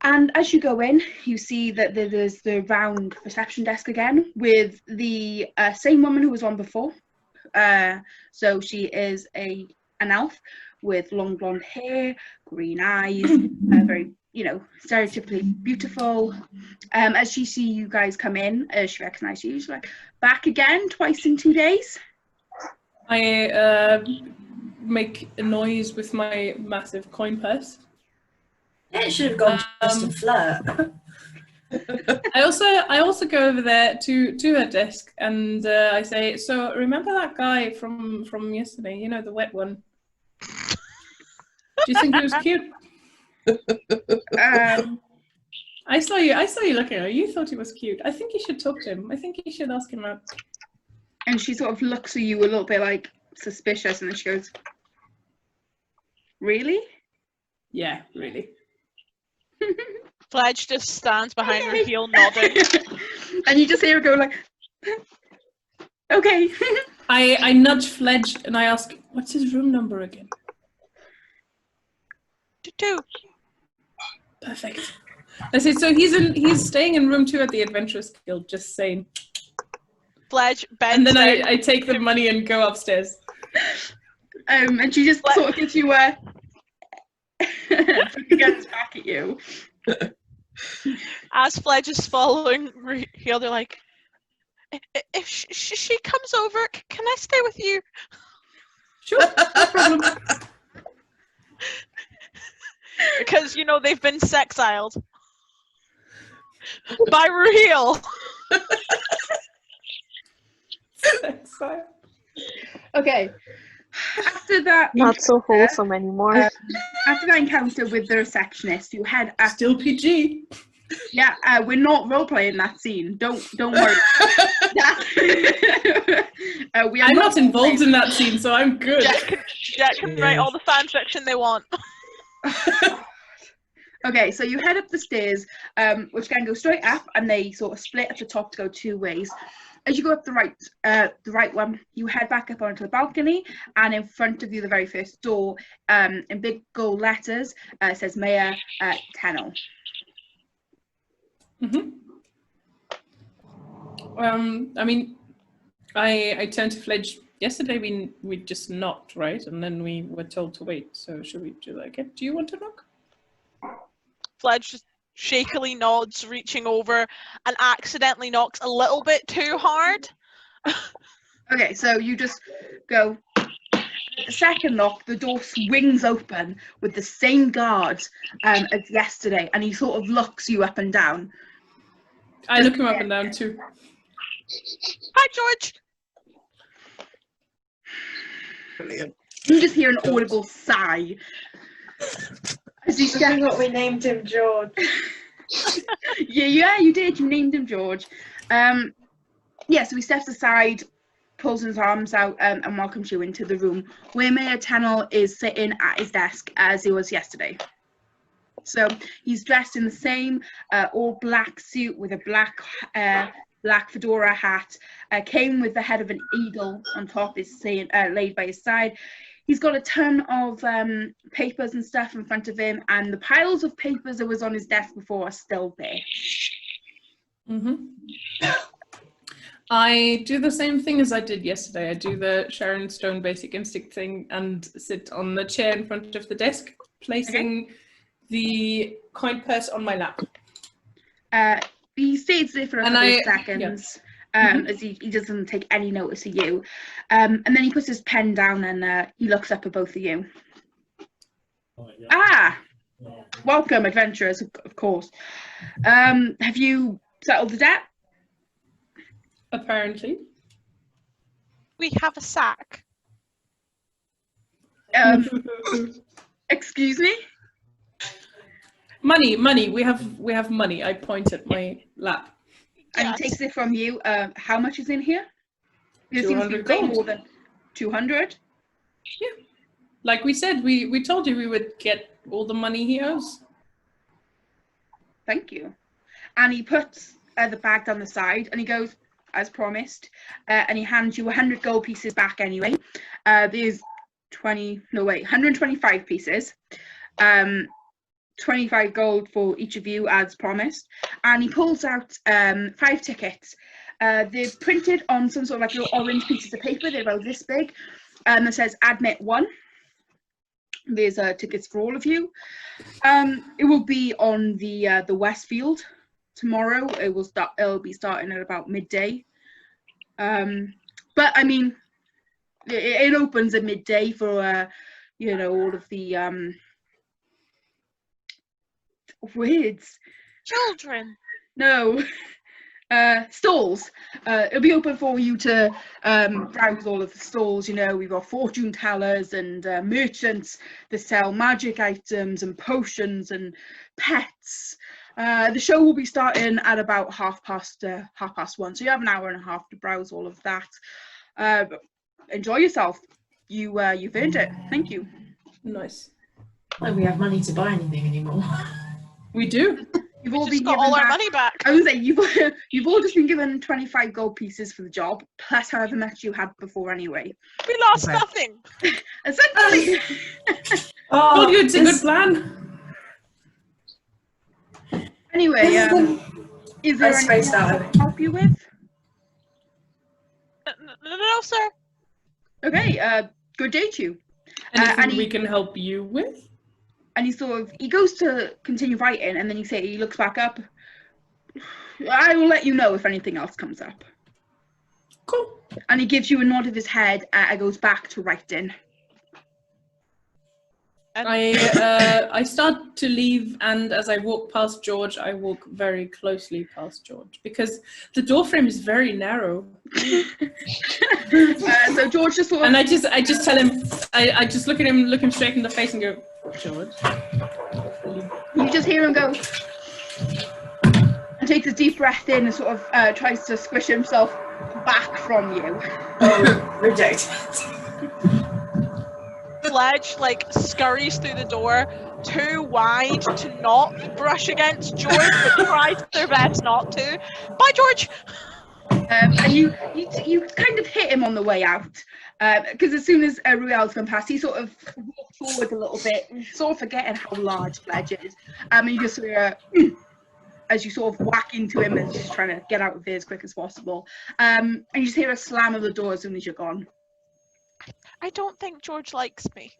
[SPEAKER 1] And as you go in, you see that there's the round reception desk again with the same woman who was on before. So she is an elf with long blonde hair, green eyes, very, you know, stereotypically beautiful. As she sees you guys come in, she recognizes you. She's like, back again, twice in 2 days.
[SPEAKER 4] I make a noise with my massive coin purse.
[SPEAKER 6] Yeah, it should have gone just a flirt.
[SPEAKER 4] I also go over there to her desk and I say, so remember that guy from yesterday? You know, the wet one. Do you think he was cute? I saw you looking at him. You thought he was cute. I think you should talk to him. I think you should ask him out.
[SPEAKER 1] And she sort of looks at you a little bit like suspicious, and then she goes, "Really?"
[SPEAKER 4] Yeah, really.
[SPEAKER 3] Fledge just stands behind her heel nodding.
[SPEAKER 1] And you just hear her go like, "Okay."
[SPEAKER 4] I nudge Fledge and I ask, what's his room number again?
[SPEAKER 3] 2.
[SPEAKER 4] Perfect. I say, so he's staying in room 2 at the Adventurers Guild, just saying.
[SPEAKER 3] Fledge bends
[SPEAKER 4] and then
[SPEAKER 3] down.
[SPEAKER 4] I take the money and go upstairs.
[SPEAKER 1] And she just sort of gives you a, Put the guns back at you.
[SPEAKER 3] As Fledge is following here, they're like, if she comes over, can I stay with you?
[SPEAKER 4] Sure, no problem.
[SPEAKER 3] Because, you know, they've been sexiled. By Raheel.
[SPEAKER 1] Okay. After that,
[SPEAKER 5] Not so wholesome anymore.
[SPEAKER 1] after that encounter with the receptionist, you head up.
[SPEAKER 4] Still PG.
[SPEAKER 1] Yeah, we're not role playing that scene. Don't worry. We are
[SPEAKER 4] I'm not involved
[SPEAKER 1] role-playing.
[SPEAKER 4] in that scene, so I'm good.
[SPEAKER 3] Jack can write all the fan fiction they want.
[SPEAKER 1] Okay, so you head up the stairs, which can go straight up, and they sort of split at the top to go two ways. As you go up the right one, you head back up onto the balcony, and in front of you, the very first door, in big gold letters, says Mayor Tennell.
[SPEAKER 4] I mean, I turned to Fledge. Yesterday we just knocked, right? And then we were told to wait. So should we do that again? Do you want to knock?
[SPEAKER 3] Fledge just shakily nods, reaching over, and accidentally knocks a little bit too hard.
[SPEAKER 1] Okay, so you just go. The second knock, the door swings open with the same guard as yesterday, and he sort of looks you up and down.
[SPEAKER 4] I look him up and down too.
[SPEAKER 3] Hi, George.
[SPEAKER 2] Brilliant.
[SPEAKER 1] You just hear an audible sigh. As he
[SPEAKER 6] I forgot we named him George.
[SPEAKER 1] yeah, you did. You named him George. Yeah, so he steps aside, pulls his arms out, and welcomes you into the room where Mayor Tennell is sitting at his desk as he was yesterday. So he's dressed in the same all black suit with a black fedora hat. Came with the head of an eagle on top, is laid by his side. He's got a ton of papers and stuff in front of him, and the piles of papers that was on his desk before are still there.
[SPEAKER 4] I do the same thing as I did yesterday. I do the Sharon Stone basic instinct thing and sit on the chair in front of the desk, placing the coin purse on my lap.
[SPEAKER 1] He stays there for a couple of seconds, as he doesn't take any notice of you. And then he puts his pen down and he looks up at both of you. Welcome, adventurers, of course. Have you settled the debt?
[SPEAKER 4] Apparently.
[SPEAKER 3] We have a sack.
[SPEAKER 1] Excuse me?
[SPEAKER 4] Money. We have money. I point at my lap.
[SPEAKER 1] And he takes it from you. How much is in here? There seems to be
[SPEAKER 4] 200
[SPEAKER 1] way
[SPEAKER 4] gold.
[SPEAKER 1] more than 200.
[SPEAKER 4] Yeah. Like we said, we told you we would get all the money he owes.
[SPEAKER 1] Thank you. And he puts the bag down the side and he goes, as promised, and he hands you 100 gold pieces back anyway. There's 125 pieces. 25 gold for each of you as promised. And he pulls out 5 tickets. They're printed on some sort of like little orange pieces of paper. They're about this big. That says admit 1. There's tickets for all of you. It will be on the Westfield tomorrow. It'll be starting at about midday. But I mean, it opens at midday for you know, all of the words.
[SPEAKER 3] Children.
[SPEAKER 1] No. Stalls. It'll be open for you to browse all of the stalls. You know, we've got fortune tellers and merchants that sell magic items and potions and pets. The show will be starting at about 1:30, so you have an hour and a half to browse all of that. Enjoy yourself. You've earned it. Thank you.
[SPEAKER 4] Nice.
[SPEAKER 6] Like we have money to buy anything anymore.
[SPEAKER 4] We do.
[SPEAKER 1] You've all
[SPEAKER 3] Just
[SPEAKER 1] been
[SPEAKER 3] got
[SPEAKER 1] given
[SPEAKER 3] all our
[SPEAKER 1] back,
[SPEAKER 3] money back.
[SPEAKER 1] I was saying you've all just been given 25 gold pieces for the job, plus however much you had before anyway.
[SPEAKER 3] We lost
[SPEAKER 2] Okay.
[SPEAKER 3] nothing.
[SPEAKER 1] Essentially.
[SPEAKER 4] Told you it's a good plan.
[SPEAKER 1] Anyway, is there
[SPEAKER 6] I spaced
[SPEAKER 1] anything
[SPEAKER 6] out
[SPEAKER 1] else
[SPEAKER 6] of
[SPEAKER 1] I can help you with?
[SPEAKER 3] No, sir.
[SPEAKER 1] Okay, good day to you.
[SPEAKER 4] Anything
[SPEAKER 1] and he-
[SPEAKER 4] we can help you with?
[SPEAKER 1] and he goes to continue writing, and then he looks back up. I will let you know if anything else comes up.
[SPEAKER 4] Cool.
[SPEAKER 1] And he gives you a nod of his head and goes back to writing.
[SPEAKER 4] I start to leave, and as I walk past George, I walk very closely past George because the door frame is very narrow.
[SPEAKER 1] So George just sort of...
[SPEAKER 4] And I just tell him, I just look at him, look him straight in the face, and go, George.
[SPEAKER 1] You just hear him go, and takes a deep breath in and sort of tries to squish himself back from you.
[SPEAKER 6] Oh, reject.
[SPEAKER 3] Fledge like scurries through the door, too wide to not brush against George, but tries their best not to. Bye, George.
[SPEAKER 1] And you kind of hit him on the way out, because as soon as Ruel's gone past, he sort of walked forward a little bit, sort of forgetting how large Fledge is. And you just hear, as you sort of whack into him and just trying to get out of there as quick as possible. And you just hear a slam of the door as soon as you're gone.
[SPEAKER 3] I don't think George likes me.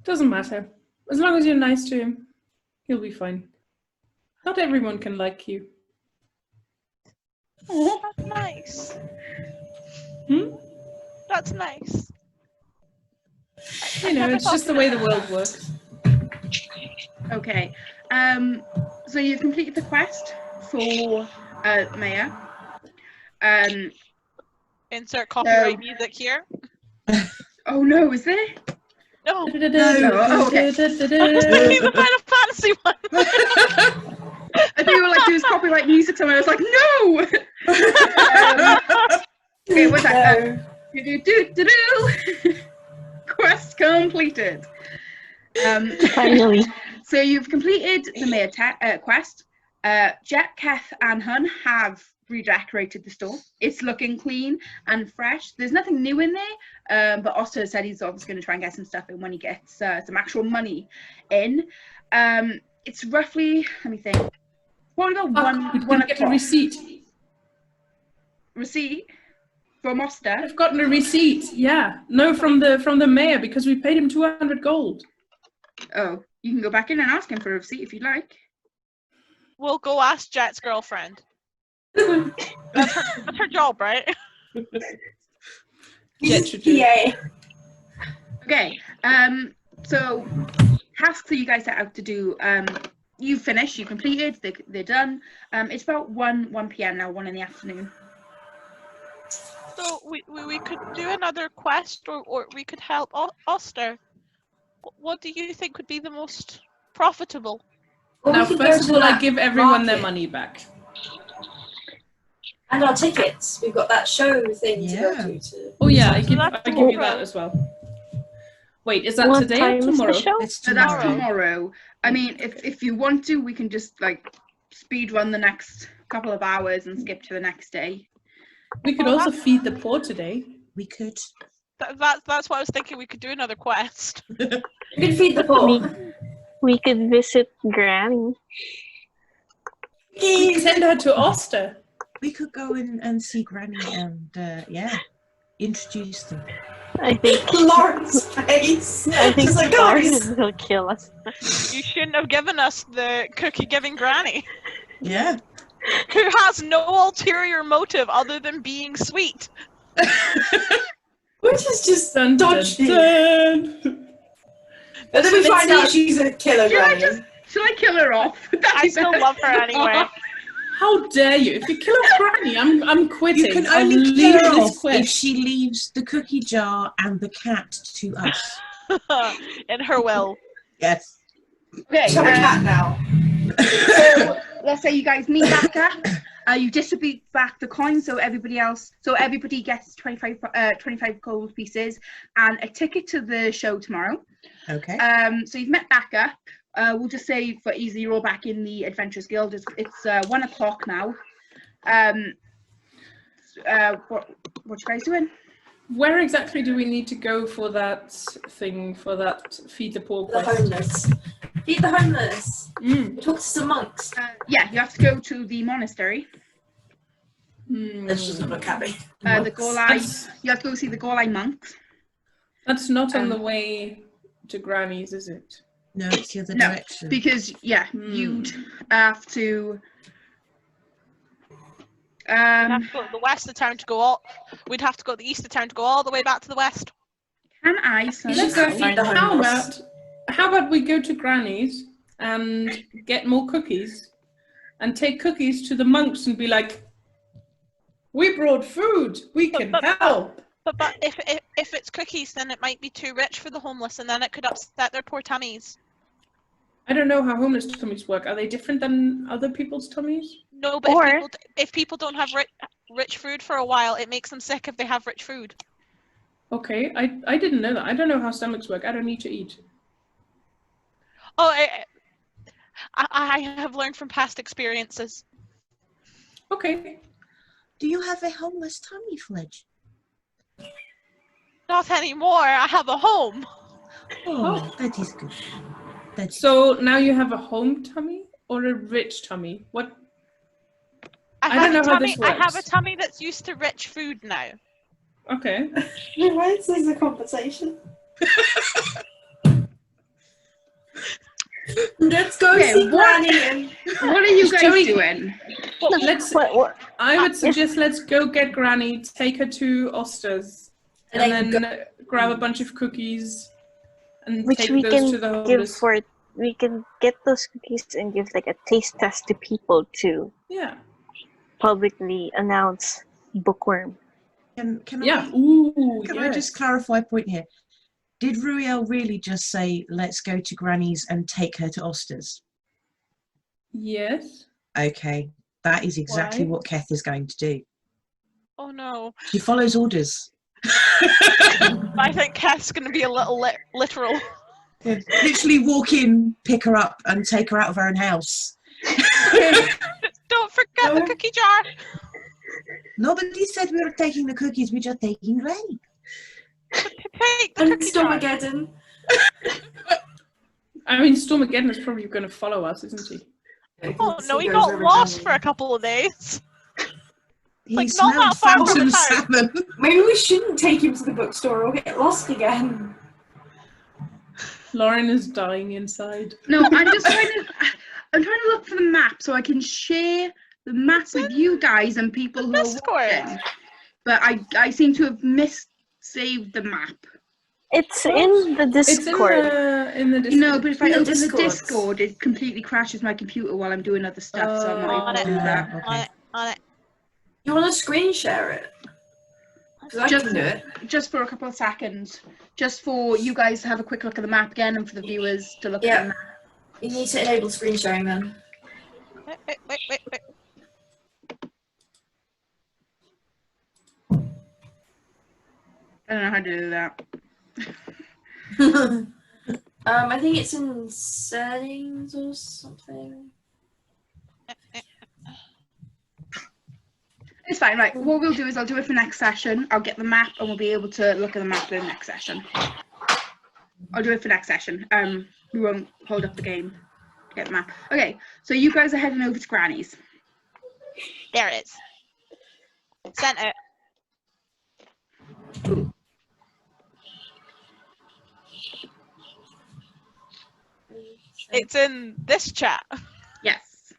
[SPEAKER 4] Doesn't matter. As long as you're nice to him, he'll be fine. Not everyone can like you.
[SPEAKER 3] Oh, that's nice. That's nice.
[SPEAKER 4] You know, it's just the way the world works.
[SPEAKER 1] Okay. So you've completed the quest for Maya.
[SPEAKER 3] Insert copyright music here.
[SPEAKER 1] Oh no, is there?
[SPEAKER 3] No.
[SPEAKER 1] Oh, okay.
[SPEAKER 3] This is the Final Fantasy one.
[SPEAKER 1] I thought you were like, there's copyright music somewhere. I was like, no! Okay, what's that? Quest completed.
[SPEAKER 5] Finally.
[SPEAKER 1] So you've completed the Maya quest. Jet, KHETH, and Hun have redecorated the store. It's looking clean and fresh. There's nothing new in there, but Oster said he's obviously going to try and get some stuff in when he gets some actual money in. It's roughly, let me think, what about one
[SPEAKER 4] get a receipt.
[SPEAKER 1] Receipt from Oster?
[SPEAKER 4] I've gotten a receipt. Yeah, no, from the mayor because we paid him 200 gold.
[SPEAKER 1] Oh, you can go back in and ask him for a receipt if you'd like.
[SPEAKER 3] We'll go ask Jet's girlfriend. That's her job, right?
[SPEAKER 4] Jet should do it.
[SPEAKER 1] Okay, so tasks that you guys set out to do, you've finished, you completed, they're done. It's about 1 p.m. now, 1 in the afternoon.
[SPEAKER 3] So we could do another quest, or we could help Oster. What do you think would be the most profitable?
[SPEAKER 6] Well,
[SPEAKER 4] Now,
[SPEAKER 6] we could
[SPEAKER 4] first of
[SPEAKER 6] go
[SPEAKER 4] all,
[SPEAKER 6] to
[SPEAKER 4] I
[SPEAKER 6] that
[SPEAKER 4] give everyone their
[SPEAKER 6] market.
[SPEAKER 4] money back.
[SPEAKER 6] And our tickets. We've got that show thing to go
[SPEAKER 2] Yeah.
[SPEAKER 6] to.
[SPEAKER 4] Oh yeah, I
[SPEAKER 3] So
[SPEAKER 4] give
[SPEAKER 3] that's
[SPEAKER 4] you
[SPEAKER 3] tomorrow.
[SPEAKER 4] that as well. Wait, is that
[SPEAKER 5] What
[SPEAKER 4] today
[SPEAKER 5] time
[SPEAKER 4] or
[SPEAKER 5] is the
[SPEAKER 4] tomorrow?
[SPEAKER 5] show?
[SPEAKER 2] It's
[SPEAKER 1] So that's
[SPEAKER 2] tomorrow.
[SPEAKER 1] tomorrow. I mean, if you want to, we can just like speed run the next couple of hours and skip to the next day.
[SPEAKER 4] We could also feed the poor today.
[SPEAKER 2] We could.
[SPEAKER 3] That's what I was thinking. We could do another quest.
[SPEAKER 6] We can feed the poor.
[SPEAKER 5] We could visit Granny.
[SPEAKER 4] We could send her to Oster.
[SPEAKER 2] We could go in and see Granny and introduce them.
[SPEAKER 5] I think
[SPEAKER 6] Lauren's face.
[SPEAKER 5] I think
[SPEAKER 6] She's like, guys.
[SPEAKER 5] Lauren will kill us.
[SPEAKER 3] You shouldn't have given us the cookie-giving granny,
[SPEAKER 2] Yeah.
[SPEAKER 3] who has no ulterior motive other than being sweet.
[SPEAKER 6] Which is just
[SPEAKER 4] Dun, dun,
[SPEAKER 6] dodgy.
[SPEAKER 4] dun.
[SPEAKER 6] And then we find out she's a killer granny.
[SPEAKER 1] Shall I kill her off?
[SPEAKER 3] I still love her anyway.
[SPEAKER 4] How dare you? If you kill a granny, I'm quitting.
[SPEAKER 2] You can
[SPEAKER 4] I'll
[SPEAKER 2] only
[SPEAKER 4] leave
[SPEAKER 2] kill her
[SPEAKER 4] this
[SPEAKER 2] off
[SPEAKER 4] quest.
[SPEAKER 2] if she leaves the cookie jar and the cat to us.
[SPEAKER 3] In her will.
[SPEAKER 2] Yes.
[SPEAKER 1] Okay,
[SPEAKER 6] She's got a cat now.
[SPEAKER 1] so let's say you guys meet back up. You distribute back the coins, so everybody gets 25 gold pieces and a ticket to the show tomorrow.
[SPEAKER 2] Okay.
[SPEAKER 1] So you've met back up. We'll just say for easy, you're all back in the Adventurers Guild. It's 1 o'clock now. What you guys doing?
[SPEAKER 4] Where exactly do we need to go for that thing, for that feed the poor
[SPEAKER 6] The
[SPEAKER 4] quest?
[SPEAKER 6] homeless. Feed the homeless.
[SPEAKER 4] Mm.
[SPEAKER 6] Talk to some monks.
[SPEAKER 1] Yeah, you have to go to the monastery.
[SPEAKER 6] Let's just not look at me.
[SPEAKER 1] The Goliath. You have to go see the Goliath monks.
[SPEAKER 4] That's not on the way to Granny's, is it?
[SPEAKER 2] No, it's the other
[SPEAKER 1] No,
[SPEAKER 2] direction.
[SPEAKER 1] because you'd have to.
[SPEAKER 3] We'd have to go to the west of town to go all. We'd have to go to the east of town to go all the way back to the west.
[SPEAKER 1] Can I
[SPEAKER 6] Let's
[SPEAKER 1] somehow?
[SPEAKER 6] find a homeless.
[SPEAKER 4] How about we go to Granny's and get more cookies and take cookies to the monks and be like, we brought food, we can help.
[SPEAKER 3] But if it's cookies, then it might be too rich for the homeless, and then it could upset their poor tummies.
[SPEAKER 4] I don't know how homeless tummies work. Are they different than other people's tummies?
[SPEAKER 3] No, but
[SPEAKER 5] Or-
[SPEAKER 3] if people don't have rich food for a while, it makes them sick if they have rich food.
[SPEAKER 4] Okay, I didn't know that. I don't know how stomachs work. I don't need to eat.
[SPEAKER 3] Oh, I have learned from past experiences.
[SPEAKER 4] Okay.
[SPEAKER 2] Do you have a homeless tummy, Fledge?
[SPEAKER 3] Not anymore. I have a home.
[SPEAKER 2] Oh, that is good. That's
[SPEAKER 4] So now you have a home tummy or a rich tummy? What? I
[SPEAKER 3] have
[SPEAKER 4] don't know
[SPEAKER 3] a
[SPEAKER 4] how
[SPEAKER 3] tummy.
[SPEAKER 4] this
[SPEAKER 3] I have a
[SPEAKER 4] works.
[SPEAKER 3] tummy that's used to rich food now.
[SPEAKER 4] Okay.
[SPEAKER 6] Why is this a conversation? Let's go
[SPEAKER 1] Okay,
[SPEAKER 6] see
[SPEAKER 1] what-
[SPEAKER 6] Granny and
[SPEAKER 1] What are you guys
[SPEAKER 4] Joey-
[SPEAKER 1] doing?
[SPEAKER 4] Let's.
[SPEAKER 5] What?
[SPEAKER 4] I would suggest let's go get Granny, take her to Oster's, and then grab a bunch of cookies and
[SPEAKER 5] Which
[SPEAKER 4] take
[SPEAKER 5] we
[SPEAKER 4] those
[SPEAKER 5] can
[SPEAKER 4] to the
[SPEAKER 5] give
[SPEAKER 4] homeless.
[SPEAKER 5] for. We can get those cookies and give like a taste test to people to
[SPEAKER 4] Yeah.
[SPEAKER 5] publicly announce bookworm.
[SPEAKER 2] can
[SPEAKER 4] Yeah. Ooh.
[SPEAKER 2] Can
[SPEAKER 4] yes.
[SPEAKER 2] I just clarify a point here? Did Ruel really just say, let's go to Granny's and take her to Oster's?
[SPEAKER 4] Yes.
[SPEAKER 2] Okay, that is exactly
[SPEAKER 4] Why?
[SPEAKER 2] what Keth is going to do.
[SPEAKER 3] Oh no.
[SPEAKER 2] She follows orders.
[SPEAKER 3] I think Kath's going to be a little literal.
[SPEAKER 2] Literally walk in, pick her up, and take her out of her own house.
[SPEAKER 3] Don't forget the cookie jar.
[SPEAKER 2] Nobody said we were taking the cookies, we're just taking Granny.
[SPEAKER 3] Take the
[SPEAKER 6] and
[SPEAKER 3] cookie jar.
[SPEAKER 6] Stormageddon.
[SPEAKER 4] I mean, Stormageddon is probably going to follow us, isn't he?
[SPEAKER 3] Oh no, he got lost for a couple of days.
[SPEAKER 2] He
[SPEAKER 3] Like, not that
[SPEAKER 2] smelled
[SPEAKER 3] far from
[SPEAKER 2] phantom
[SPEAKER 3] the town.
[SPEAKER 2] salmon.
[SPEAKER 6] Maybe we shouldn't take him to the bookstore or get lost again.
[SPEAKER 4] Lauren is dying inside.
[SPEAKER 1] No, I'm just I'm trying to look for the map so I can share the map with you guys and people who are
[SPEAKER 3] Discord.
[SPEAKER 1] watching. But I seem to have saved the map.
[SPEAKER 5] It's in the Discord.
[SPEAKER 4] It's in the Discord.
[SPEAKER 1] No, but if I
[SPEAKER 6] In the
[SPEAKER 1] open the
[SPEAKER 6] Discords.
[SPEAKER 1] Discord, it completely crashes my computer while I'm doing other stuff, so I'm not
[SPEAKER 3] On
[SPEAKER 1] able
[SPEAKER 3] it.
[SPEAKER 1] to do that.
[SPEAKER 2] Okay.
[SPEAKER 3] On it.
[SPEAKER 6] You want to screen share it? 'Cause I
[SPEAKER 1] Just
[SPEAKER 6] can do it.
[SPEAKER 1] Just for a couple of seconds, just for you guys to have a quick look at the map again, and for the viewers to look
[SPEAKER 6] Yeah.
[SPEAKER 1] at the map.
[SPEAKER 6] You need to enable screen sharing then.
[SPEAKER 3] Wait.
[SPEAKER 1] I don't know how to do that.
[SPEAKER 6] I think it's in settings or something.
[SPEAKER 1] It's fine, right. What we'll do is I'll do it for next session. I'll get the map and we'll be able to look at the map in the next session. I'll do it for next session. We won't hold up the game to get the map. Okay, so you guys are heading over to Granny's.
[SPEAKER 3] There it is. Sent it. It's in this chat.
[SPEAKER 1] Yes.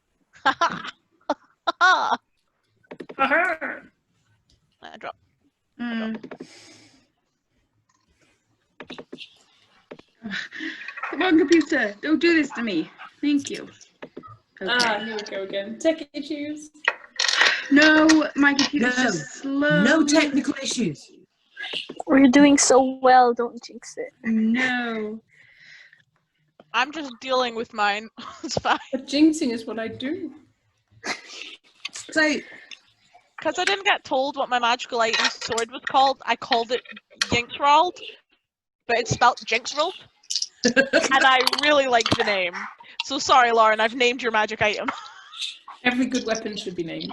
[SPEAKER 4] Aha!
[SPEAKER 3] I drop.
[SPEAKER 1] Come on, computer. Don't do this to me. Thank you. Okay.
[SPEAKER 4] Here we go again. Tech issues.
[SPEAKER 1] No, my computer's
[SPEAKER 2] No.
[SPEAKER 1] just slow.
[SPEAKER 2] No technical issues.
[SPEAKER 5] We're doing so well, don't jinx it.
[SPEAKER 1] No.
[SPEAKER 3] I'm just dealing with mine. It's fine.
[SPEAKER 4] But jinxing is what I do.
[SPEAKER 2] So,
[SPEAKER 3] Because I didn't get told what my magical item sword was called, I called it Jinxrold, but it's spelled Jinxrold. And I really like the name. So sorry, Lauren, I've named your magic item.
[SPEAKER 4] Every good weapon should be named.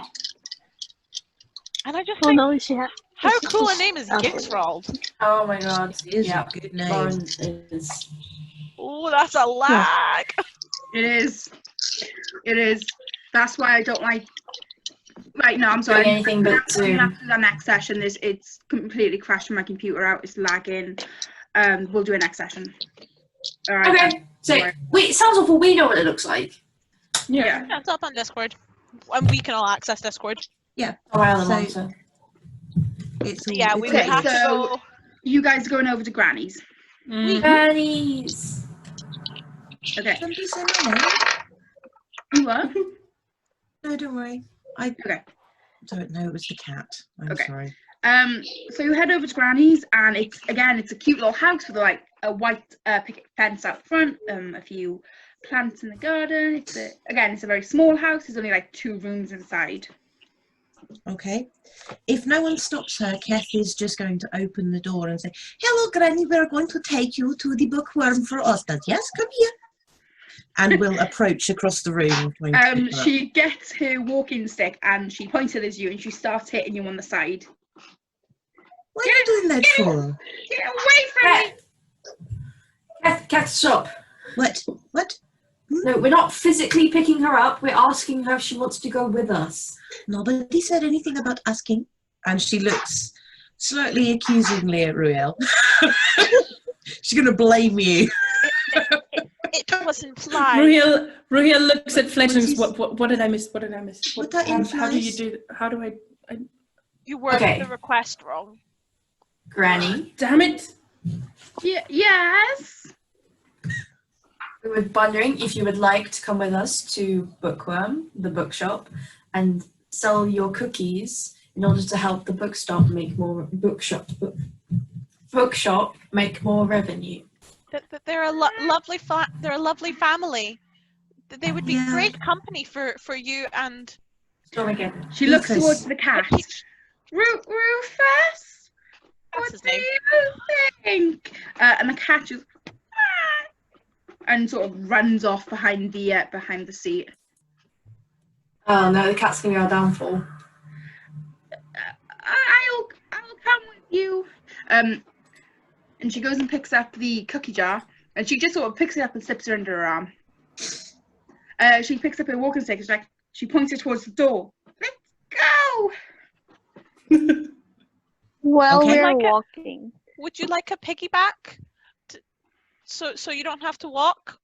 [SPEAKER 3] And I just
[SPEAKER 5] Oh
[SPEAKER 3] think,
[SPEAKER 5] no, she had.
[SPEAKER 3] how
[SPEAKER 5] it's
[SPEAKER 3] cool a
[SPEAKER 5] just-
[SPEAKER 3] name is
[SPEAKER 5] okay.
[SPEAKER 3] Jinxrold?
[SPEAKER 6] Oh my god.
[SPEAKER 2] it is
[SPEAKER 6] Yeah.
[SPEAKER 2] a good name.
[SPEAKER 6] Lauren is.
[SPEAKER 3] Oh, that's a lag.
[SPEAKER 1] It is. It is. That's why I don't like. Right, no, I'm sorry.
[SPEAKER 6] Doing anything but Zoom.
[SPEAKER 1] After the next session, it's completely crashing my computer out. It's lagging. We'll do a next session. All right.
[SPEAKER 6] Okay. So wait, it sounds awful. We know what it looks like.
[SPEAKER 1] Yeah.
[SPEAKER 3] Yeah, it's up on Discord. And we can all access Discord.
[SPEAKER 2] Yeah.
[SPEAKER 6] Oh, I am the
[SPEAKER 2] So-
[SPEAKER 6] monster.
[SPEAKER 2] It's all,
[SPEAKER 3] Yeah,
[SPEAKER 2] it's
[SPEAKER 3] we
[SPEAKER 2] all
[SPEAKER 3] would
[SPEAKER 1] Okay,
[SPEAKER 3] have
[SPEAKER 2] good.
[SPEAKER 3] to
[SPEAKER 1] so-
[SPEAKER 3] go.
[SPEAKER 1] You guys are going over to Granny's.
[SPEAKER 6] Grannies.
[SPEAKER 1] Okay.
[SPEAKER 2] Somebody say my name?
[SPEAKER 1] You what?
[SPEAKER 2] No, don't worry. I
[SPEAKER 1] Okay.
[SPEAKER 2] don't know. It was the cat. I'm
[SPEAKER 1] Okay.
[SPEAKER 2] sorry.
[SPEAKER 1] So you head over to Granny's, and it's a cute little house with like a white picket fence out front, a few plants in the garden. It's a very small house. There's only like 2 rooms inside.
[SPEAKER 2] Okay. If no one stops her, KHETH is just going to open the door and say, "Hello, Granny. We're going to take you to the bookworm for Ostad. Yes, come here." And will approach across the room. Going to pick her up.
[SPEAKER 1] She gets her walking stick and she points it at you, and she starts hitting you on the side.
[SPEAKER 2] What are you doing that for?
[SPEAKER 1] Get away from me!
[SPEAKER 6] Cat, stop.
[SPEAKER 2] What? What?
[SPEAKER 6] No, we're not physically picking her up. We're asking her if she wants to go with us.
[SPEAKER 2] Nobody said anything about asking. And she looks slightly accusingly at Ruel. She's going to blame you.
[SPEAKER 3] It was implied.
[SPEAKER 4] Ruhiel looks at Fletch and
[SPEAKER 2] What is-
[SPEAKER 4] says, what did I miss? What did I miss?
[SPEAKER 2] What that
[SPEAKER 4] how do you
[SPEAKER 2] implies-
[SPEAKER 4] do? How do I?
[SPEAKER 3] You worded
[SPEAKER 6] Okay.
[SPEAKER 3] the request wrong.
[SPEAKER 6] Granny,
[SPEAKER 4] Damn it!
[SPEAKER 1] Yes.
[SPEAKER 6] we were wondering if you would like to come with us to Bookworm, the bookshop, and sell your cookies in order to help the bookshop make more revenue.
[SPEAKER 3] That they're a they're a lovely family. That they would be
[SPEAKER 2] Yeah.
[SPEAKER 3] great company for you and.
[SPEAKER 6] Storm again.
[SPEAKER 1] She looks
[SPEAKER 2] Rufus.
[SPEAKER 1] towards the cat. Rufus,
[SPEAKER 3] That's
[SPEAKER 1] what
[SPEAKER 3] his
[SPEAKER 1] do
[SPEAKER 3] name.
[SPEAKER 1] you think? And the cat just and sort of runs off behind the seat.
[SPEAKER 6] Oh no, the cat's gonna be our downfall.
[SPEAKER 1] I'll come with you. And she goes and picks up the cookie jar, and she just sort of picks it up and slips it under her arm. She picks up her walking stick. She points it towards the door. Let's go.
[SPEAKER 5] While
[SPEAKER 2] Okay.
[SPEAKER 5] we're
[SPEAKER 3] Like a-
[SPEAKER 5] walking.
[SPEAKER 3] Would you like a piggyback? So you don't have to walk.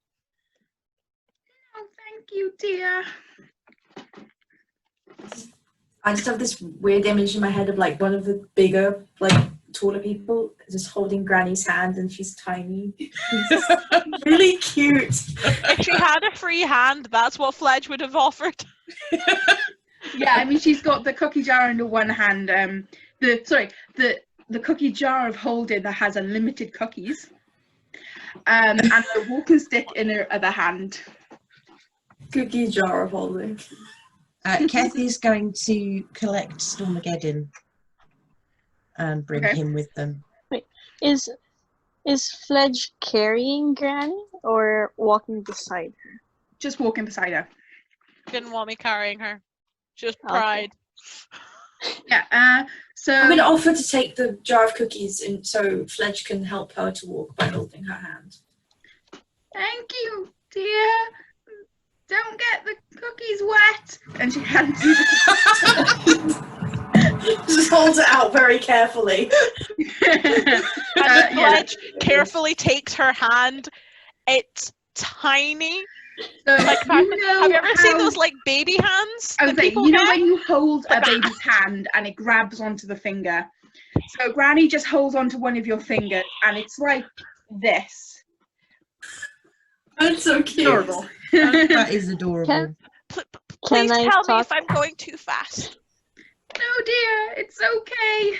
[SPEAKER 1] Oh, thank you, dear.
[SPEAKER 6] I just have this weird image in my head of like one of the bigger, like taller people just holding Granny's hand, and she's tiny. It's really cute.
[SPEAKER 3] If she had a free hand, that's what Fledge would have offered.
[SPEAKER 1] Yeah, I mean, she's got the cookie jar in the one hand. The cookie jar of holding that has unlimited cookies. And the walking stick in her other hand.
[SPEAKER 6] Cookie jar of holding.
[SPEAKER 2] KHETH is going to collect Stormageddon and bring
[SPEAKER 1] Okay.
[SPEAKER 2] him with them.
[SPEAKER 5] Is Fledge carrying Granny or walking beside her?
[SPEAKER 1] Just walking beside her.
[SPEAKER 3] Didn't want me carrying her. Just
[SPEAKER 5] Okay.
[SPEAKER 3] pride.
[SPEAKER 1] Yeah. So
[SPEAKER 6] I'm gonna offer to take the jar of cookies, and so Fledge can help her to walk by holding her hand.
[SPEAKER 1] thank you, dear. Don't get the cookies wet. And she hands you the
[SPEAKER 6] Just holds it out very carefully.
[SPEAKER 3] And
[SPEAKER 1] yeah.
[SPEAKER 3] Fledge carefully takes her hand. It's tiny.
[SPEAKER 1] So
[SPEAKER 3] Like,
[SPEAKER 1] you know
[SPEAKER 3] have you ever seen
[SPEAKER 1] how-
[SPEAKER 3] those like baby hands?
[SPEAKER 1] I
[SPEAKER 3] that
[SPEAKER 1] was like,
[SPEAKER 3] people
[SPEAKER 1] you know
[SPEAKER 3] get?
[SPEAKER 1] when you hold a
[SPEAKER 3] Like that.
[SPEAKER 1] baby's hand and it grabs onto the finger? So Granny just holds onto one of your fingers and it's like this.
[SPEAKER 6] That's so cute.
[SPEAKER 1] Adorable.
[SPEAKER 2] That is adorable.
[SPEAKER 3] Please
[SPEAKER 5] I
[SPEAKER 3] tell me if
[SPEAKER 5] talk-
[SPEAKER 3] I'm going too fast.
[SPEAKER 1] No, dear, it's okay.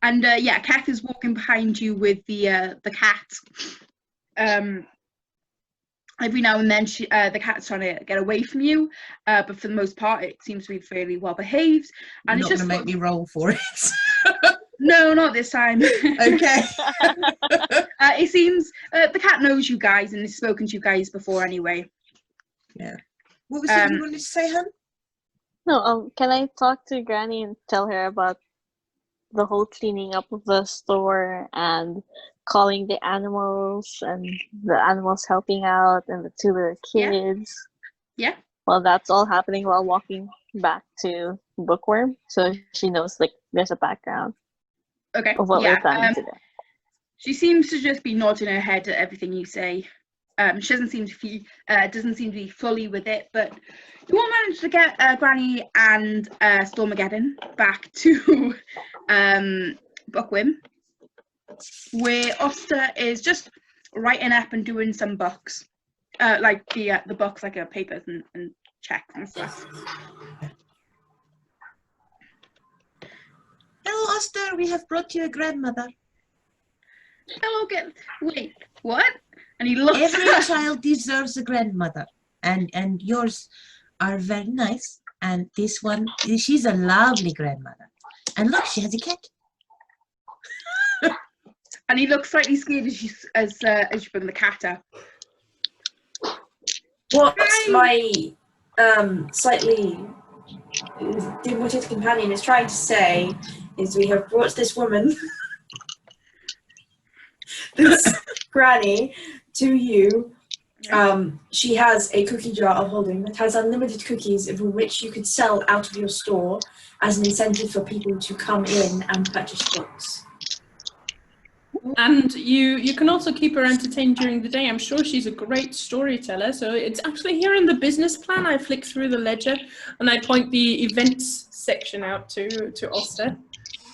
[SPEAKER 1] And yeah, KHETH is walking behind you with the cat. Every now and then, the cat's trying to get away from you, but for the most part, it seems to be fairly well behaved.
[SPEAKER 2] You're
[SPEAKER 1] And
[SPEAKER 2] not
[SPEAKER 1] it's
[SPEAKER 2] going
[SPEAKER 1] just
[SPEAKER 2] to make me roll for it.
[SPEAKER 1] no, not this time.
[SPEAKER 2] Okay.
[SPEAKER 1] It seems the cat knows you guys and has spoken to you guys before anyway.
[SPEAKER 2] What was it you wanted to say, hun?
[SPEAKER 5] No, can I talk to Granny and tell her about the whole cleaning up of the store and calling the animals and the animals helping out and the 2 little
[SPEAKER 1] Yeah.
[SPEAKER 5] kids?
[SPEAKER 1] Yeah.
[SPEAKER 5] Well, that's all happening while walking back to Bookworm, so she knows like there's a background
[SPEAKER 1] Okay.
[SPEAKER 5] of what
[SPEAKER 1] Yeah.
[SPEAKER 5] we're planning to do.
[SPEAKER 1] She seems to just be nodding her head at everything you say. She doesn't seem to be fully with it, but you all managed to get Granny and Stormageddon back to Bookwim, where Oster is just writing up and doing some books, like the books, like papers and checks and stuff.
[SPEAKER 2] Hello, Oster. We have brought you a grandmother.
[SPEAKER 1] Hello, wait, what? And he looks.
[SPEAKER 2] Every child deserves a grandmother, and yours are very nice. And this one, she's a lovely grandmother. And look, she has a cat.
[SPEAKER 1] And he looks slightly scared as you bring the cat up.
[SPEAKER 6] What my slightly dim-witted companion is trying to say is we have brought this woman, this granny, to you. She has a cookie jar of holding that has unlimited cookies, of which you could sell out of your store as an incentive for people to come in and purchase books.
[SPEAKER 4] And you can also keep her entertained during the day. I'm sure she's a great storyteller. So it's actually here in the business plan. I flick through the ledger and I point the events section out to Oster.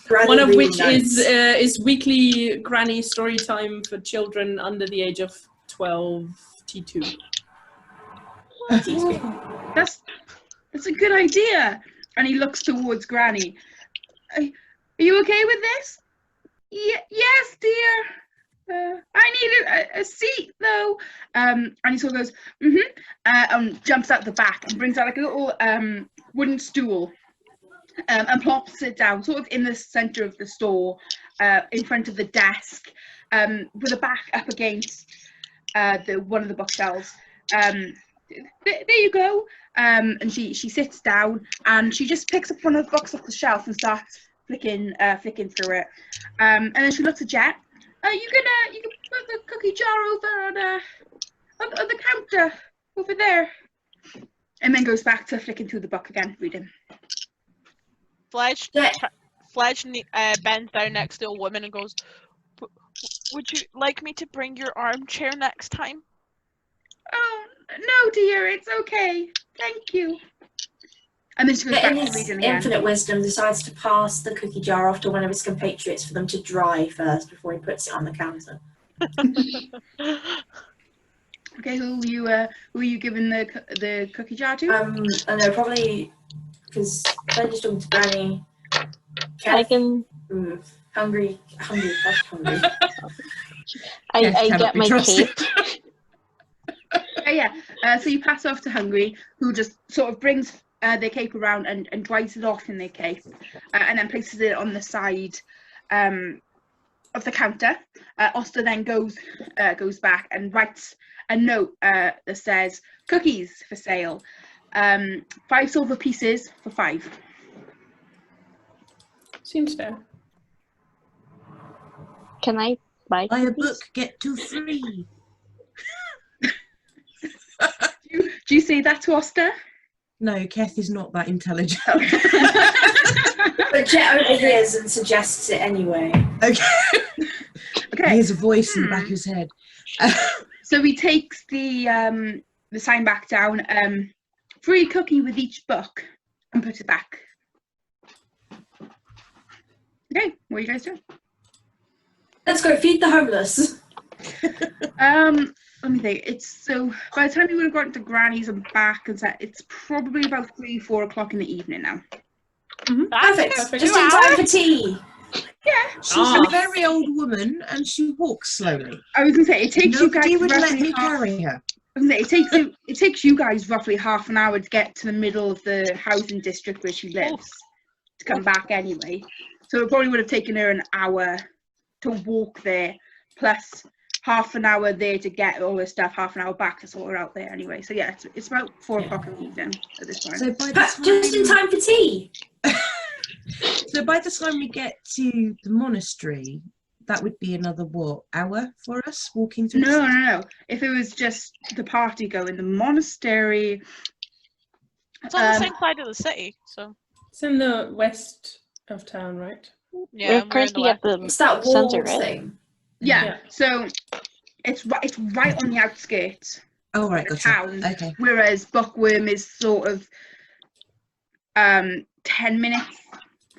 [SPEAKER 6] Granny
[SPEAKER 4] One of
[SPEAKER 6] reading
[SPEAKER 4] which
[SPEAKER 6] notes.
[SPEAKER 4] is weekly granny story time for children under the age of 22.
[SPEAKER 1] That's a good idea. And he looks towards Granny. Are you okay with this? Yes, dear. I need a seat though. And he sort of goes, and jumps out the back and brings out like a little wooden stool. And plops it down, sort of in the centre of the store, in front of the desk, with a back up against one of the bookshelves. There you go. And she sits down and she just picks up one of the books off the shelf and starts flicking through it. And then she looks at Jet. You can put the cookie jar over on the counter over there. And then goes back to flicking through the book again, reading.
[SPEAKER 3] Fledge bends down next to a woman and goes, "Would you like me to bring your armchair next time?"
[SPEAKER 1] Oh, no, dear, it's okay. Thank you. And then she goes back
[SPEAKER 6] In
[SPEAKER 1] to
[SPEAKER 6] his
[SPEAKER 1] reading again.
[SPEAKER 6] infinite wisdom, decides to pass the cookie jar off to one of his compatriots for them to dry first before he puts it on the counter.
[SPEAKER 1] Okay, who are you giving the cookie jar to?
[SPEAKER 6] I know, probably because Ben just talking to Granny.
[SPEAKER 5] I can.
[SPEAKER 6] Hungry.
[SPEAKER 5] I get my cape.
[SPEAKER 1] So you pass off to Hungry, who just sort of brings their cape around and dries it off in their cape, and then places it on the side of the counter. Oster then goes back and writes a note that says cookies for sale, 5 silver pieces for 5.
[SPEAKER 4] Seems fair.
[SPEAKER 5] Can I buy
[SPEAKER 2] Buy a
[SPEAKER 5] cookies?
[SPEAKER 2] book, get 2 free.
[SPEAKER 1] Do you say that to Oster?
[SPEAKER 2] No, KHETH is not that intelligent.
[SPEAKER 6] But Jet overhears and suggests it anyway.
[SPEAKER 2] Okay. He has a voice in the back of his head.
[SPEAKER 1] So he takes the sign back down, free cookie with each book, and puts it back. Okay, what are you guys doing?
[SPEAKER 6] Let's go feed the homeless.
[SPEAKER 1] Let me think. It's so by the time you would have gotten to Granny's and back, it's probably about 3-4 o'clock in the evening now.
[SPEAKER 6] Perfect. Just in time for tea.
[SPEAKER 1] Yeah.
[SPEAKER 2] She's a very old woman and she walks slowly.
[SPEAKER 1] I was gonna say it takes
[SPEAKER 2] Nobody
[SPEAKER 1] you guys
[SPEAKER 2] would let
[SPEAKER 1] roughly
[SPEAKER 2] me carry her.
[SPEAKER 1] I was gonna say, it takes you guys roughly half an hour to get to the middle of the housing district where she lives to come back anyway. So it probably would have taken her an hour to walk there, plus half an hour there to get all her stuff, half an hour back to sort her out there anyway. So yeah, it's about 4 o'clock in the evening at this point.
[SPEAKER 2] So by the time,
[SPEAKER 6] Just in time for tea.
[SPEAKER 2] So by the time we get to the monastery, that would be another hour for us walking through?
[SPEAKER 1] No. If it was just the party going, the monastery.
[SPEAKER 3] It's on the same side of the city, so.
[SPEAKER 4] It's in the west of town, right?
[SPEAKER 3] Yeah,
[SPEAKER 5] We're currently at the
[SPEAKER 6] It's that wall
[SPEAKER 5] center, right?
[SPEAKER 6] thing.
[SPEAKER 1] Yeah. So it's right on the outskirts
[SPEAKER 2] Oh, right,
[SPEAKER 1] of the
[SPEAKER 2] gotcha.
[SPEAKER 1] town.
[SPEAKER 2] Okay.
[SPEAKER 1] Whereas Buckworm is sort of 10 minutes,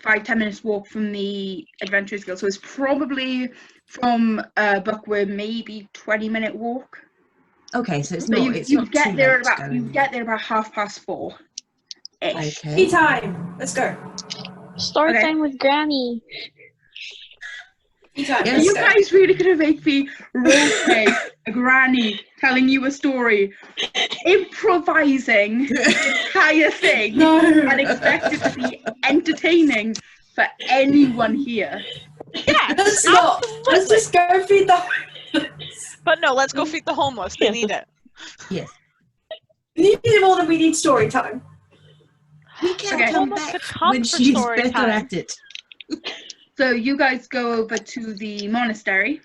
[SPEAKER 1] 5-10 minutes walk from the Adventurers Guild. So it's probably from Buckworm maybe 20-minute walk.
[SPEAKER 2] Okay, so it's
[SPEAKER 1] So
[SPEAKER 2] not. It's not
[SPEAKER 1] get
[SPEAKER 2] too
[SPEAKER 1] there
[SPEAKER 2] late to
[SPEAKER 1] about
[SPEAKER 2] go in.
[SPEAKER 1] get there about 4:30.
[SPEAKER 2] Okay.
[SPEAKER 6] Tea time. Let's go.
[SPEAKER 5] Story
[SPEAKER 1] Okay.
[SPEAKER 5] time with Granny.
[SPEAKER 6] Tea time.
[SPEAKER 2] Yes.
[SPEAKER 1] Are
[SPEAKER 6] Let's
[SPEAKER 1] you
[SPEAKER 6] go.
[SPEAKER 1] guys really gonna make me roleplay a granny telling you a story, improvising the entire thing,
[SPEAKER 6] No.
[SPEAKER 1] and expect it to be entertaining for anyone here?
[SPEAKER 3] Yes,
[SPEAKER 6] Let's not.
[SPEAKER 3] absolutely.
[SPEAKER 6] Let's just go feed the.
[SPEAKER 3] But no, let's go feed the homeless. They need it.
[SPEAKER 2] Yes.
[SPEAKER 6] We need it more than we need story time.
[SPEAKER 2] We can
[SPEAKER 1] Okay.
[SPEAKER 2] come
[SPEAKER 3] Almost
[SPEAKER 2] back
[SPEAKER 3] could come
[SPEAKER 2] when
[SPEAKER 3] for
[SPEAKER 2] she's
[SPEAKER 3] story
[SPEAKER 2] better
[SPEAKER 3] time.
[SPEAKER 2] at it.
[SPEAKER 1] So you guys go over to the monastery.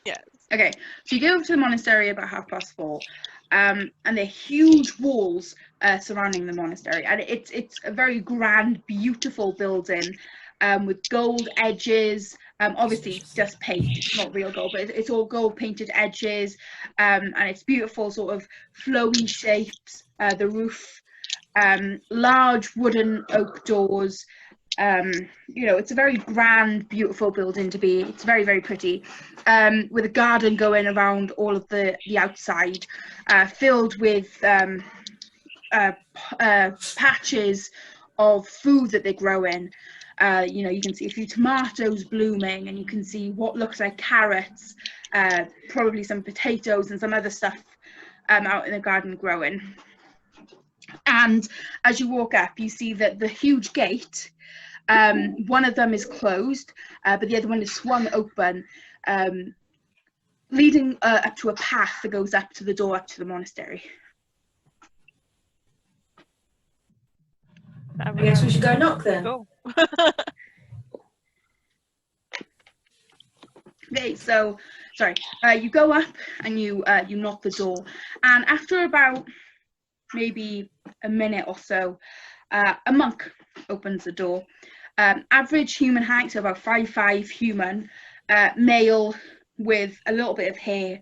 [SPEAKER 3] Yes.
[SPEAKER 1] Okay, so you go over to the monastery about 4:30, and there are huge walls surrounding the monastery, and it's a very grand, beautiful building, with gold edges. Obviously just paint, it's not real gold, but it's all gold painted edges, and it's beautiful, sort of flowy shapes. The roof, large wooden oak doors. You know, it's a very grand, beautiful building to be. It's very, very pretty, with a garden going around all of the outside, filled with patches of food that they're growing. You know, you can see a few tomatoes blooming, and you can see what looks like carrots, probably some potatoes and some other stuff out in the garden growing. And as you walk up, you see that the huge gate, one of them is closed, but the other one is swung open, leading up to a path that goes up to the door up to the monastery.
[SPEAKER 6] I guess we should go knock then.
[SPEAKER 3] Go.
[SPEAKER 1] Okay, so sorry, you go up and you knock the door, and after about maybe a minute or so, a monk opens the door. Average human height, so about 5'5" human, male with a little bit of hair,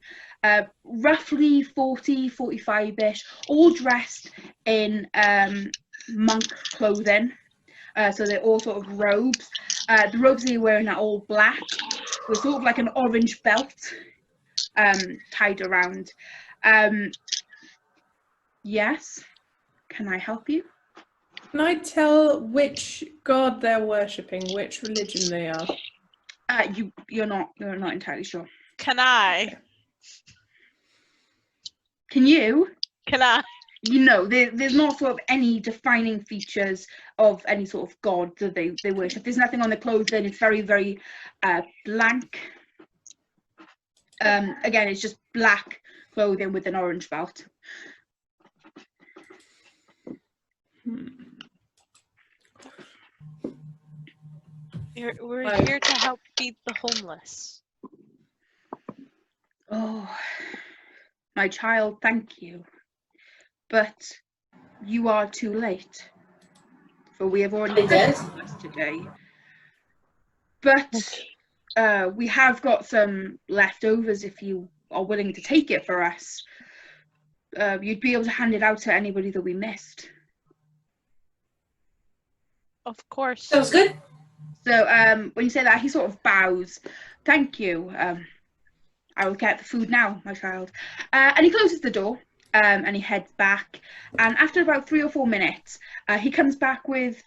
[SPEAKER 1] roughly 40, 45-ish, all dressed in monk clothing. So they're all sort of robes. The robes they're wearing are all black, with sort of like an orange belt tied around. Yes, can I help you?
[SPEAKER 4] Can I tell which god they're worshipping, which religion they are?
[SPEAKER 1] You're not entirely sure.
[SPEAKER 3] Can I?
[SPEAKER 1] Can you?
[SPEAKER 3] Can I?
[SPEAKER 1] You know, there's not sort of any defining features of any sort of god that they worship. There's nothing on the clothing. It's very, very blank. Again, it's just black clothing with an orange belt.
[SPEAKER 3] We're here to help feed the homeless.
[SPEAKER 1] Oh, my child, thank you. But you are too late, for we have already fed us today. But we have got some leftovers if you are willing to take it for us. You'd be able to hand it out to anybody that we missed.
[SPEAKER 3] Of course.
[SPEAKER 6] Sounds good.
[SPEAKER 1] So when you say that, he sort of bows. Thank you. I will get the food now, my child. And he closes the door, and he heads back. And after about 3 or 4 minutes, he comes back with,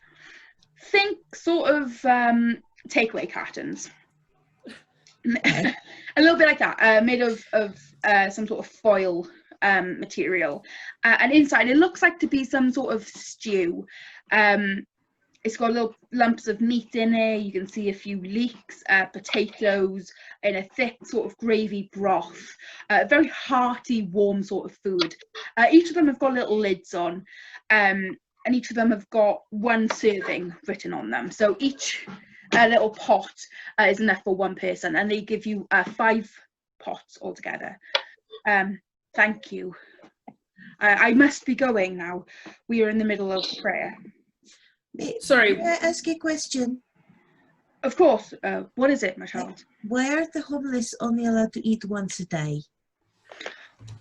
[SPEAKER 1] think sort of takeaway cartons. A little bit like that, made of some sort of foil material. And inside, it looks like to be some sort of stew. It's got little lumps of meat in it. You can see a few leeks, potatoes, and a thick sort of gravy broth. Very hearty, warm sort of food. Each of them have got little lids on, and each of them have got 1 serving written on them. So each little pot is enough for 1 person, and they give you 5 pots altogether. Thank you. I must be going now. We are in the middle of prayer.
[SPEAKER 4] Sorry.
[SPEAKER 2] May I ask a question?
[SPEAKER 1] Of course. What is it, my child?
[SPEAKER 2] Why are the homeless only allowed to eat once a day?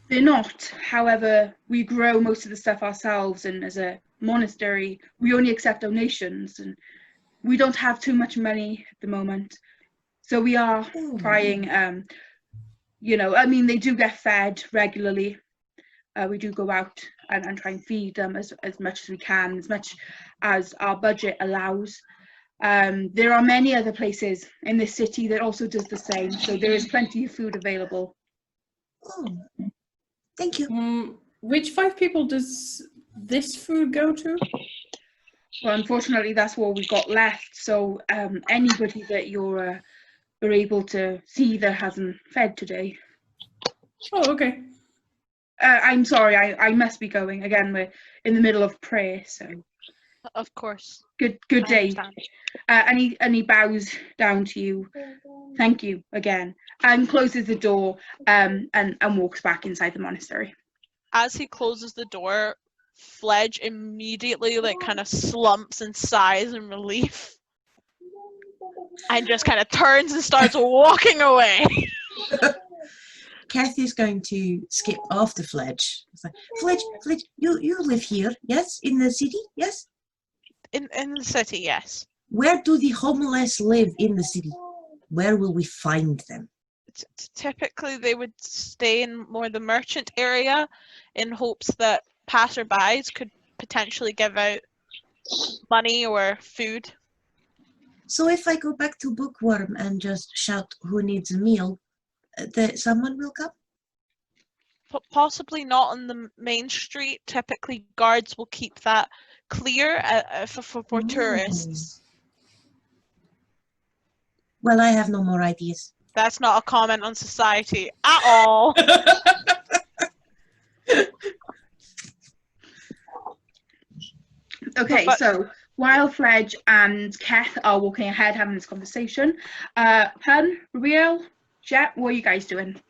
[SPEAKER 1] They're not. However, we grow most of the stuff ourselves, and as a monastery, we only accept donations, and we don't have too much money at the moment. So we are trying, you know, I mean, they do get fed regularly. We do go out and try and feed them as much as we can, as much as our budget allows. There are many other places in this city that also does the same, so there is plenty of food available.
[SPEAKER 2] Oh, thank you.
[SPEAKER 4] Which 5 people does this food go to?
[SPEAKER 1] Well, unfortunately, that's all we've got left. So anybody that you're able to see that hasn't fed today.
[SPEAKER 4] Oh, okay.
[SPEAKER 1] I'm sorry, I must be going. Again, we're in the middle of prayer, so.
[SPEAKER 3] Of course.
[SPEAKER 1] Good
[SPEAKER 3] I
[SPEAKER 1] day.
[SPEAKER 3] understand.
[SPEAKER 1] And he bows down to you. Thank you again, and closes the door and walks back inside the monastery.
[SPEAKER 3] As he closes the door, Fledge immediately like kind of slumps and sighs in relief, and just kind of turns and starts walking away.
[SPEAKER 2] KHETH is going to skip after Fledge. It's like, Fledge, you live here, yes? In the city, yes?
[SPEAKER 3] In the city, yes.
[SPEAKER 2] Where do the homeless live in the city? Where will we find them?
[SPEAKER 3] Typically, they would stay in more the merchant area in hopes that passerbys could potentially give out money or food.
[SPEAKER 2] So if I go back to Bookworm and just shout, who needs a meal, that someone will come?
[SPEAKER 3] Possibly not on the main street. Typically, guards will keep that clear for tourists.
[SPEAKER 2] Well, I have no more ideas.
[SPEAKER 3] That's not a comment on society at all.
[SPEAKER 1] Okay, so while Fledge and KHETH are walking ahead having this conversation, Hun, Riel, Jet, what are you guys doing?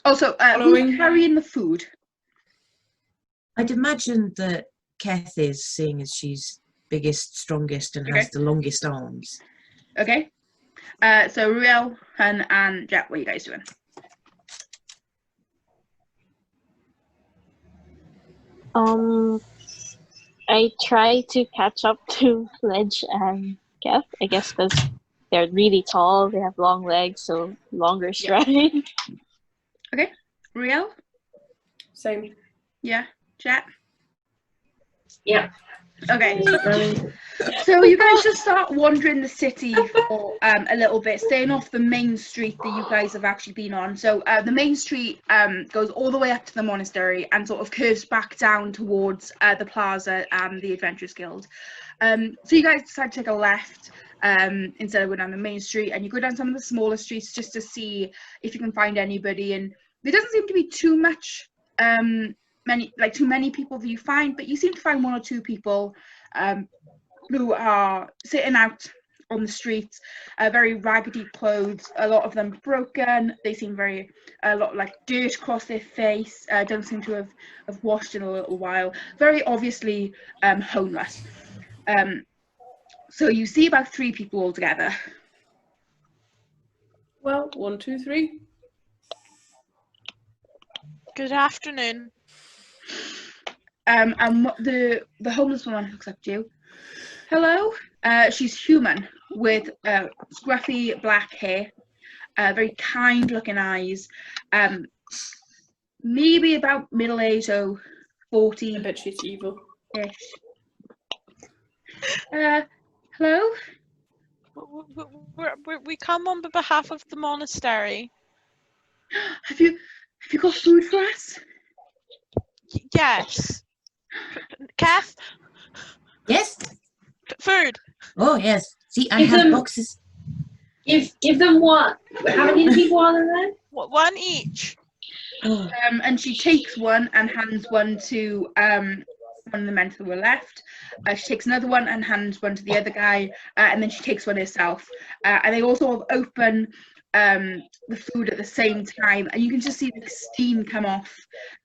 [SPEAKER 1] Also, who's carrying the food?
[SPEAKER 2] I'd imagine that KHETH is, seeing as she's biggest, strongest, and has the longest arms.
[SPEAKER 1] Okay. So Riel, Hun, and Jet, what are you guys doing?
[SPEAKER 5] I try to catch up to Fledge and KHETH, I guess, because they're really tall, they have long legs, so longer stride.
[SPEAKER 1] Okay. Riel?
[SPEAKER 4] Same.
[SPEAKER 1] Yeah. Jet?
[SPEAKER 6] Yeah.
[SPEAKER 1] Okay. So you guys just start wandering the city for a little bit, staying off the main street that you guys have actually been on. So the main street goes all the way up to the monastery and sort of curves back down towards the plaza and the Adventurers Guild. So you guys decide to take a left instead of going down the main street, and you go down some of the smaller streets just to see if you can find anybody. And there doesn't seem to be too much too many people that you find, but you seem to find 1 or 2 people who are sitting out on the streets, very raggedy clothes, a lot of them broken. They seem a lot like dirt across their face, don't seem to have washed in a little while, very obviously homeless. So you see about 3 people altogether.
[SPEAKER 4] Well, 1, 2, 3.
[SPEAKER 3] Good afternoon.
[SPEAKER 1] And what the homeless woman looks up to you. Hello. She's human with scruffy black hair, very kind looking eyes, maybe about middle age, so 40.
[SPEAKER 4] I bet she's evil.
[SPEAKER 1] Ish. Hello.
[SPEAKER 3] We come on behalf of the monastery.
[SPEAKER 1] Have you got food for us?
[SPEAKER 3] Yes. KHETH?
[SPEAKER 2] Yes?
[SPEAKER 3] Food.
[SPEAKER 2] Oh, yes. See, I
[SPEAKER 6] Give
[SPEAKER 2] have
[SPEAKER 6] them-
[SPEAKER 2] boxes.
[SPEAKER 6] Give them what? How many people are there?
[SPEAKER 3] 1 each.
[SPEAKER 2] Oh,
[SPEAKER 1] And she takes one and hands one to one of the men who were left. She takes another one and hands one to the other guy, and then she takes one herself. And they all sort of open the food at the same time, and you can just see the steam come off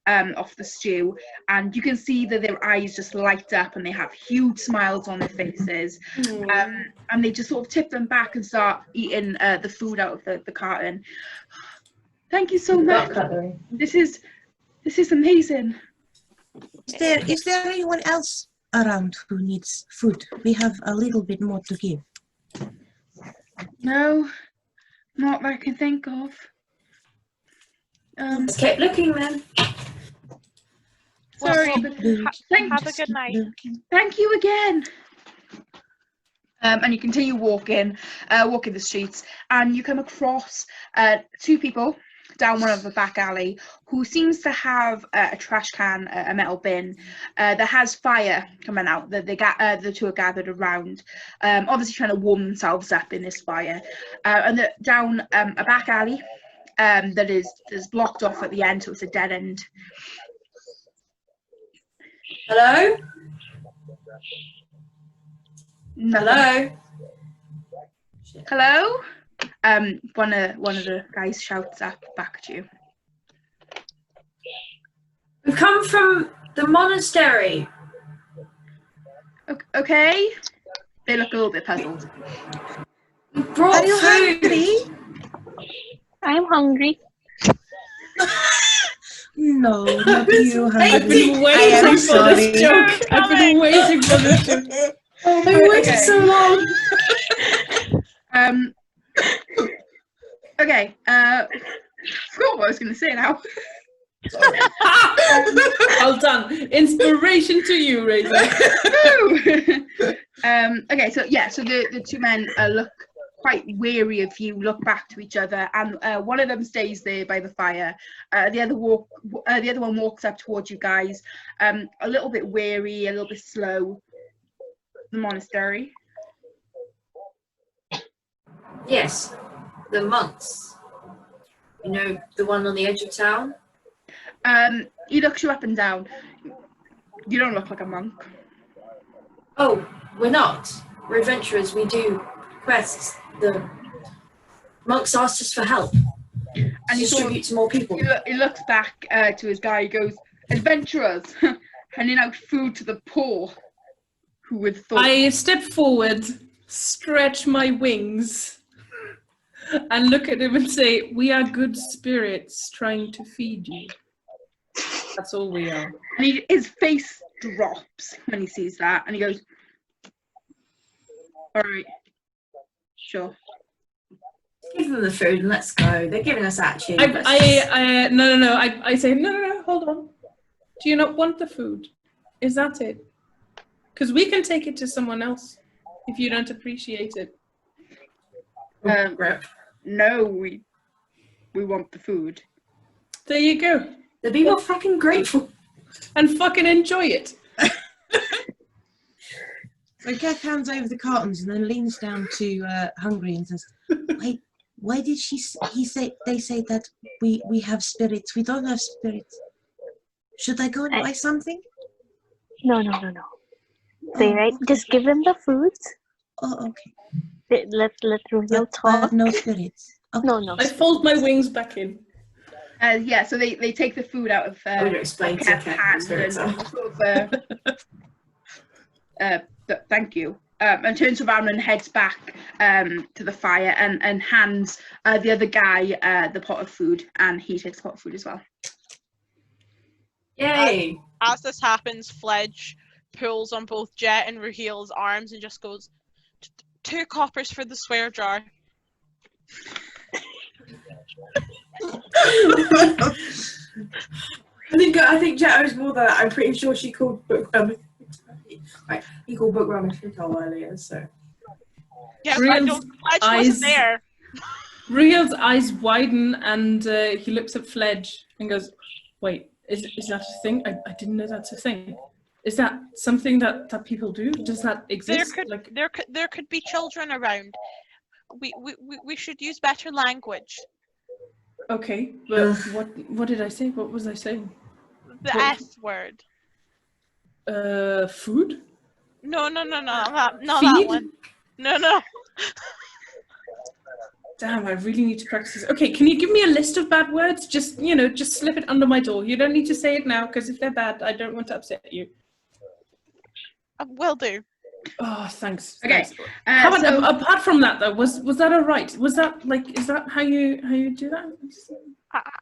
[SPEAKER 1] the stew, and you can see that their eyes just light up and they have huge smiles on their faces, and they just sort of tip them back and start eating the food out of the carton. Thank you so much. This is amazing.
[SPEAKER 2] Is there anyone else around who needs food? We have a little bit more to give.
[SPEAKER 1] No, not that I can think of.
[SPEAKER 6] Let's keep looking then.
[SPEAKER 1] Sorry,
[SPEAKER 3] Well,
[SPEAKER 1] but
[SPEAKER 3] have a good night.
[SPEAKER 1] thank you again. And you continue walking the streets, and you come across 2 people down one of the back alley who seems to have a trash can, a metal bin that has fire coming out. That the 2 are gathered around, obviously trying to warm themselves up in this fire. And they're down a back alley that is blocked off at the end, so it's a dead end.
[SPEAKER 6] Hello?
[SPEAKER 1] Nothing.
[SPEAKER 6] Hello?
[SPEAKER 1] Hello? One of the guys shouts up back at you.
[SPEAKER 6] We've come from the monastery.
[SPEAKER 1] Okay. They look a little bit puzzled.
[SPEAKER 6] We brought
[SPEAKER 2] Are you
[SPEAKER 6] food.
[SPEAKER 2] hungry?
[SPEAKER 5] I'm hungry.
[SPEAKER 2] No, not you,
[SPEAKER 4] I've
[SPEAKER 2] hungry.
[SPEAKER 4] been
[SPEAKER 2] I
[SPEAKER 4] waiting
[SPEAKER 2] am
[SPEAKER 4] for
[SPEAKER 2] sorry.
[SPEAKER 4] this joke. I've been waiting for this joke.
[SPEAKER 6] I waited so long.
[SPEAKER 1] Okay. Forgot what I was going to say now.
[SPEAKER 4] Well done. Inspiration to you, Razor.
[SPEAKER 1] Okay, so the 2 men look quite weary of you, look back to each other, and one of them stays there by the fire. The other one walks up towards you guys, a little bit weary, a little bit slow. The monastery.
[SPEAKER 6] Yes, the monks. You know, the one on the edge of town?
[SPEAKER 1] He looks you up and down. You don't look like a monk.
[SPEAKER 6] Oh, we're not. We're adventurers. We do quests. The monks asked us for help.
[SPEAKER 1] And he
[SPEAKER 6] Distribute to more people.
[SPEAKER 1] He looks back to his guy. He goes, "Adventurers, handing out food to the poor." Who would have thought?
[SPEAKER 4] I step forward, stretch my wings, and look at him and say, "We are good spirits trying to feed you." That's all we are.
[SPEAKER 1] And his face drops when he sees that, and he goes, "All right, sure."
[SPEAKER 6] Give them the food and let's go. They're giving us attitude.
[SPEAKER 4] No. I say, no, hold on. Do you not want the food? Is that it? Because we can take it to someone else if you don't appreciate it.
[SPEAKER 1] No, we want the food.
[SPEAKER 4] There you go.
[SPEAKER 6] They'll be more fucking grateful.
[SPEAKER 4] And fucking enjoy it.
[SPEAKER 2] So Keth hands over the cartons and then leans down to Hungry and says, "Wait, why did they say that we have spirits? We don't have spirits. Should I go and buy something?"
[SPEAKER 5] No. Say right. Just give them the food.
[SPEAKER 2] Oh, okay.
[SPEAKER 5] Let Runiel
[SPEAKER 2] But
[SPEAKER 5] talk.
[SPEAKER 2] no spirits. Okay.
[SPEAKER 5] No.
[SPEAKER 4] I fold my wings back in.
[SPEAKER 1] So they take the food out of
[SPEAKER 6] I would explain to
[SPEAKER 1] Keth's
[SPEAKER 6] Keth
[SPEAKER 1] hand
[SPEAKER 6] what spirits
[SPEAKER 1] and
[SPEAKER 6] are.
[SPEAKER 1] sort of, thank you. And turns around and heads back to the fire and hands the other guy the pot of food, and he takes the pot of food as well.
[SPEAKER 6] Yay!
[SPEAKER 3] As this happens, Fledge pulls on both Jet and Rahil's arms and just goes, "2 coppers for the swear jar."
[SPEAKER 6] I think Jet owes more than that. I'm pretty sure she called bookworm. Right, he called bookworm a shithole earlier, so.
[SPEAKER 3] Yes,
[SPEAKER 4] Rahil's
[SPEAKER 3] Fledge
[SPEAKER 4] eyes-
[SPEAKER 3] wasn't there.
[SPEAKER 4] Rahil's eyes widen and he looks at Fledge and goes, "Wait, is that a thing? I didn't know that's a thing. Is that something that people do? Does that exist?"
[SPEAKER 3] There could be children around. We should use better language.
[SPEAKER 4] Okay, but what did I say? What was I saying?
[SPEAKER 3] The F word.
[SPEAKER 4] Food?
[SPEAKER 3] No, not that
[SPEAKER 4] Feed?
[SPEAKER 3] one. No.
[SPEAKER 4] Damn, I really need to practice this. Okay, can you give me a list of bad words? Just, just slip it under my door. You don't need to say it now, because if they're bad, I don't want to upset you.
[SPEAKER 3] Will do.
[SPEAKER 4] Oh, thanks.
[SPEAKER 1] Okay.
[SPEAKER 4] Thanks. How about,
[SPEAKER 1] So
[SPEAKER 4] apart from that, though, was that all right? Was that, is that how you do that?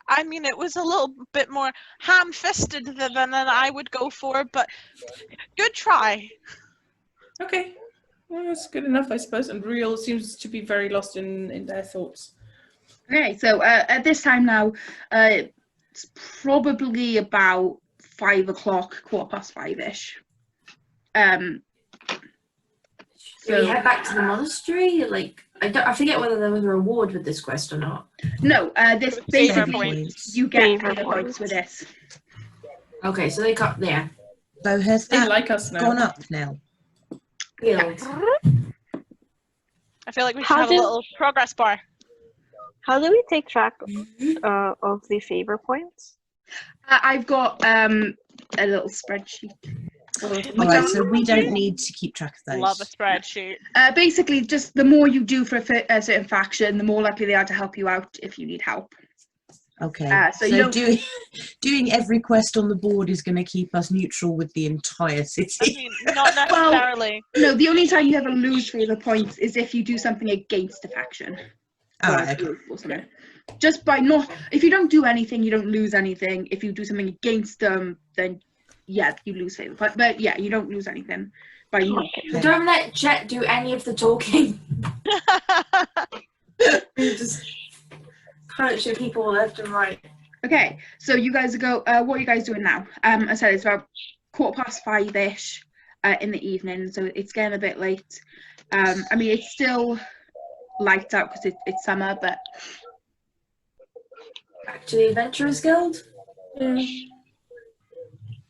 [SPEAKER 3] I mean, it was a little bit more ham-fisted than I would go for, but good try.
[SPEAKER 4] Okay. Well, that's good enough, I suppose. And Real seems to be very lost in their thoughts.
[SPEAKER 1] okay, so at this time now, it's probably about 5 o'clock, 5:15-ish.
[SPEAKER 6] Do we head back to the monastery? Like, I forget whether there was a reward with this quest or not.
[SPEAKER 1] No, this
[SPEAKER 3] Favor
[SPEAKER 1] basically
[SPEAKER 3] points.
[SPEAKER 1] you get
[SPEAKER 5] Favor
[SPEAKER 1] favor points
[SPEAKER 5] points.
[SPEAKER 1] with this.
[SPEAKER 6] Okay, so they got there.
[SPEAKER 2] So has
[SPEAKER 4] They
[SPEAKER 2] that
[SPEAKER 4] like us now.
[SPEAKER 2] gone up now?
[SPEAKER 6] Guild.
[SPEAKER 3] I feel like we should
[SPEAKER 5] How
[SPEAKER 3] have a
[SPEAKER 5] do-
[SPEAKER 3] little progress bar.
[SPEAKER 5] How do we take track of the favor points?
[SPEAKER 1] I've got a little spreadsheet.
[SPEAKER 2] All right, so we don't need to keep track of those.
[SPEAKER 3] Love a spreadsheet.
[SPEAKER 1] Basically, just the more you do for a certain faction, the more likely they are to help you out if you need help.
[SPEAKER 2] Okay.
[SPEAKER 1] So you don't-
[SPEAKER 2] doing every quest on the board is going to keep us neutral with the entire
[SPEAKER 3] I
[SPEAKER 2] city.
[SPEAKER 3] mean, not necessarily.
[SPEAKER 1] No, the only time you ever lose favor points is if you do something against a faction.
[SPEAKER 2] All
[SPEAKER 1] Or
[SPEAKER 2] right.
[SPEAKER 1] a
[SPEAKER 2] Okay.
[SPEAKER 1] group or something. Just by not, if you don't do anything, you don't lose anything. If you do something against them, then yeah, you lose favor. But yeah, you don't lose anything by not.
[SPEAKER 2] Okay.
[SPEAKER 6] Don't let Jet do any of the talking. Just punching people left and right.
[SPEAKER 1] Okay, so you guys go. What are you guys doing now? I said it's about 5:15-ish in the evening, so it's getting a bit late. I mean, it's still light out because it's summer, but
[SPEAKER 6] Back to the Adventurers Guild.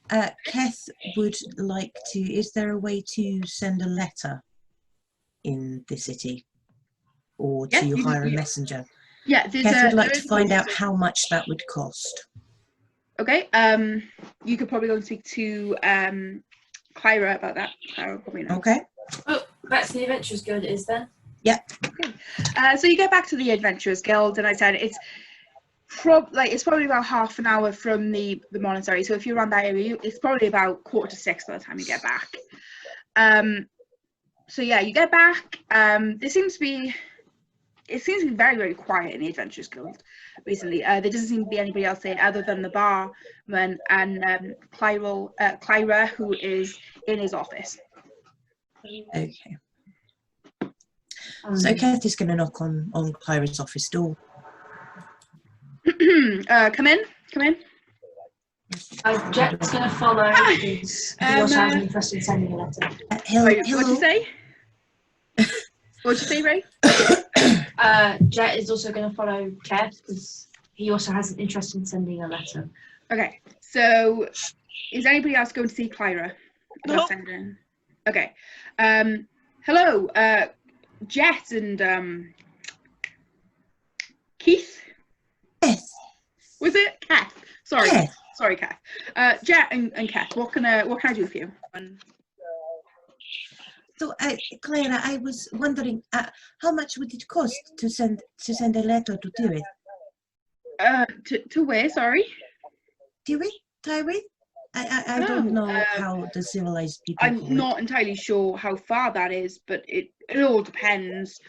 [SPEAKER 2] KHETH would like to. Is there a way to send a letter in the city, or
[SPEAKER 1] Yeah,
[SPEAKER 2] to
[SPEAKER 1] you can-
[SPEAKER 2] hire a
[SPEAKER 1] yeah.
[SPEAKER 2] messenger?
[SPEAKER 1] yeah, there's
[SPEAKER 2] KHETH would like
[SPEAKER 1] there
[SPEAKER 2] to
[SPEAKER 1] is a
[SPEAKER 2] find
[SPEAKER 1] way
[SPEAKER 2] out
[SPEAKER 1] to-
[SPEAKER 2] how much that would cost.
[SPEAKER 1] Okay, you could probably go and speak to Clyra about that. Clyra probably knows.
[SPEAKER 2] Okay.
[SPEAKER 6] Oh, back to the Adventurers Guild it is then.
[SPEAKER 1] So you get back to the Adventurers Guild, and I said it's probably about half an hour from the monastery. So if you're around that area, it's probably about 5:45 by the time you get back. So yeah, you get back. It seems to be very, very quiet in the Adventurers Guild recently. There doesn't seem to be anybody else there other than the barman and Clyra, who is in his office.
[SPEAKER 2] Okay. So KHETH is going to knock on Clyra's office door.
[SPEAKER 1] Come in.
[SPEAKER 6] Jet's going to follow because he also has an interest in sending a letter.
[SPEAKER 1] Wait,
[SPEAKER 2] Hello.
[SPEAKER 1] what'd you say? What'd you say, Ray?
[SPEAKER 6] Jet is also going to follow KHETH because he also has an interest in sending a letter.
[SPEAKER 1] Okay, so is anybody else going to see Clyra?
[SPEAKER 3] Nope.
[SPEAKER 1] Okay. Hello, Jet and Keith.
[SPEAKER 2] Yes.
[SPEAKER 1] Was it Kath? Sorry,
[SPEAKER 2] KHETH.
[SPEAKER 1] sorry, Kath. Jet and Kath. What can I do for you?
[SPEAKER 2] So, Clara, I was wondering, how much would it cost to send a letter to Tyree?
[SPEAKER 1] To where? Sorry.
[SPEAKER 2] Tyree? I don't know how the civilized people. call
[SPEAKER 1] I'm
[SPEAKER 2] it.
[SPEAKER 1] not entirely sure how far that is, but it all depends.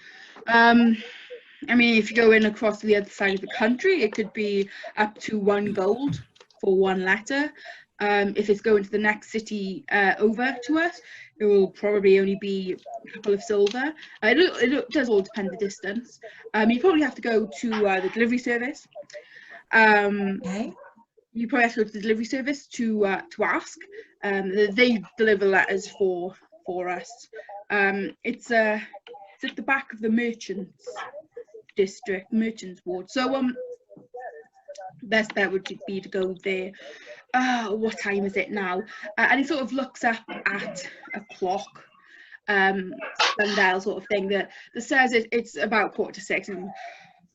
[SPEAKER 1] I mean, if you go in across to the other side of the country, it could be up to 1 gold for 1 letter. If it's going to the next city over to us, it will probably only be a couple of silver. It does all depend the distance. You probably have to go to the delivery service.
[SPEAKER 2] Okay.
[SPEAKER 1] You probably have to go to the delivery service to ask. They deliver letters for us. It's at the back of the merchants district, merchants ward. So best bet would be to go there. What time is it now? And he sort of looks up at a clock, sundial sort of thing that says it's about 5:45,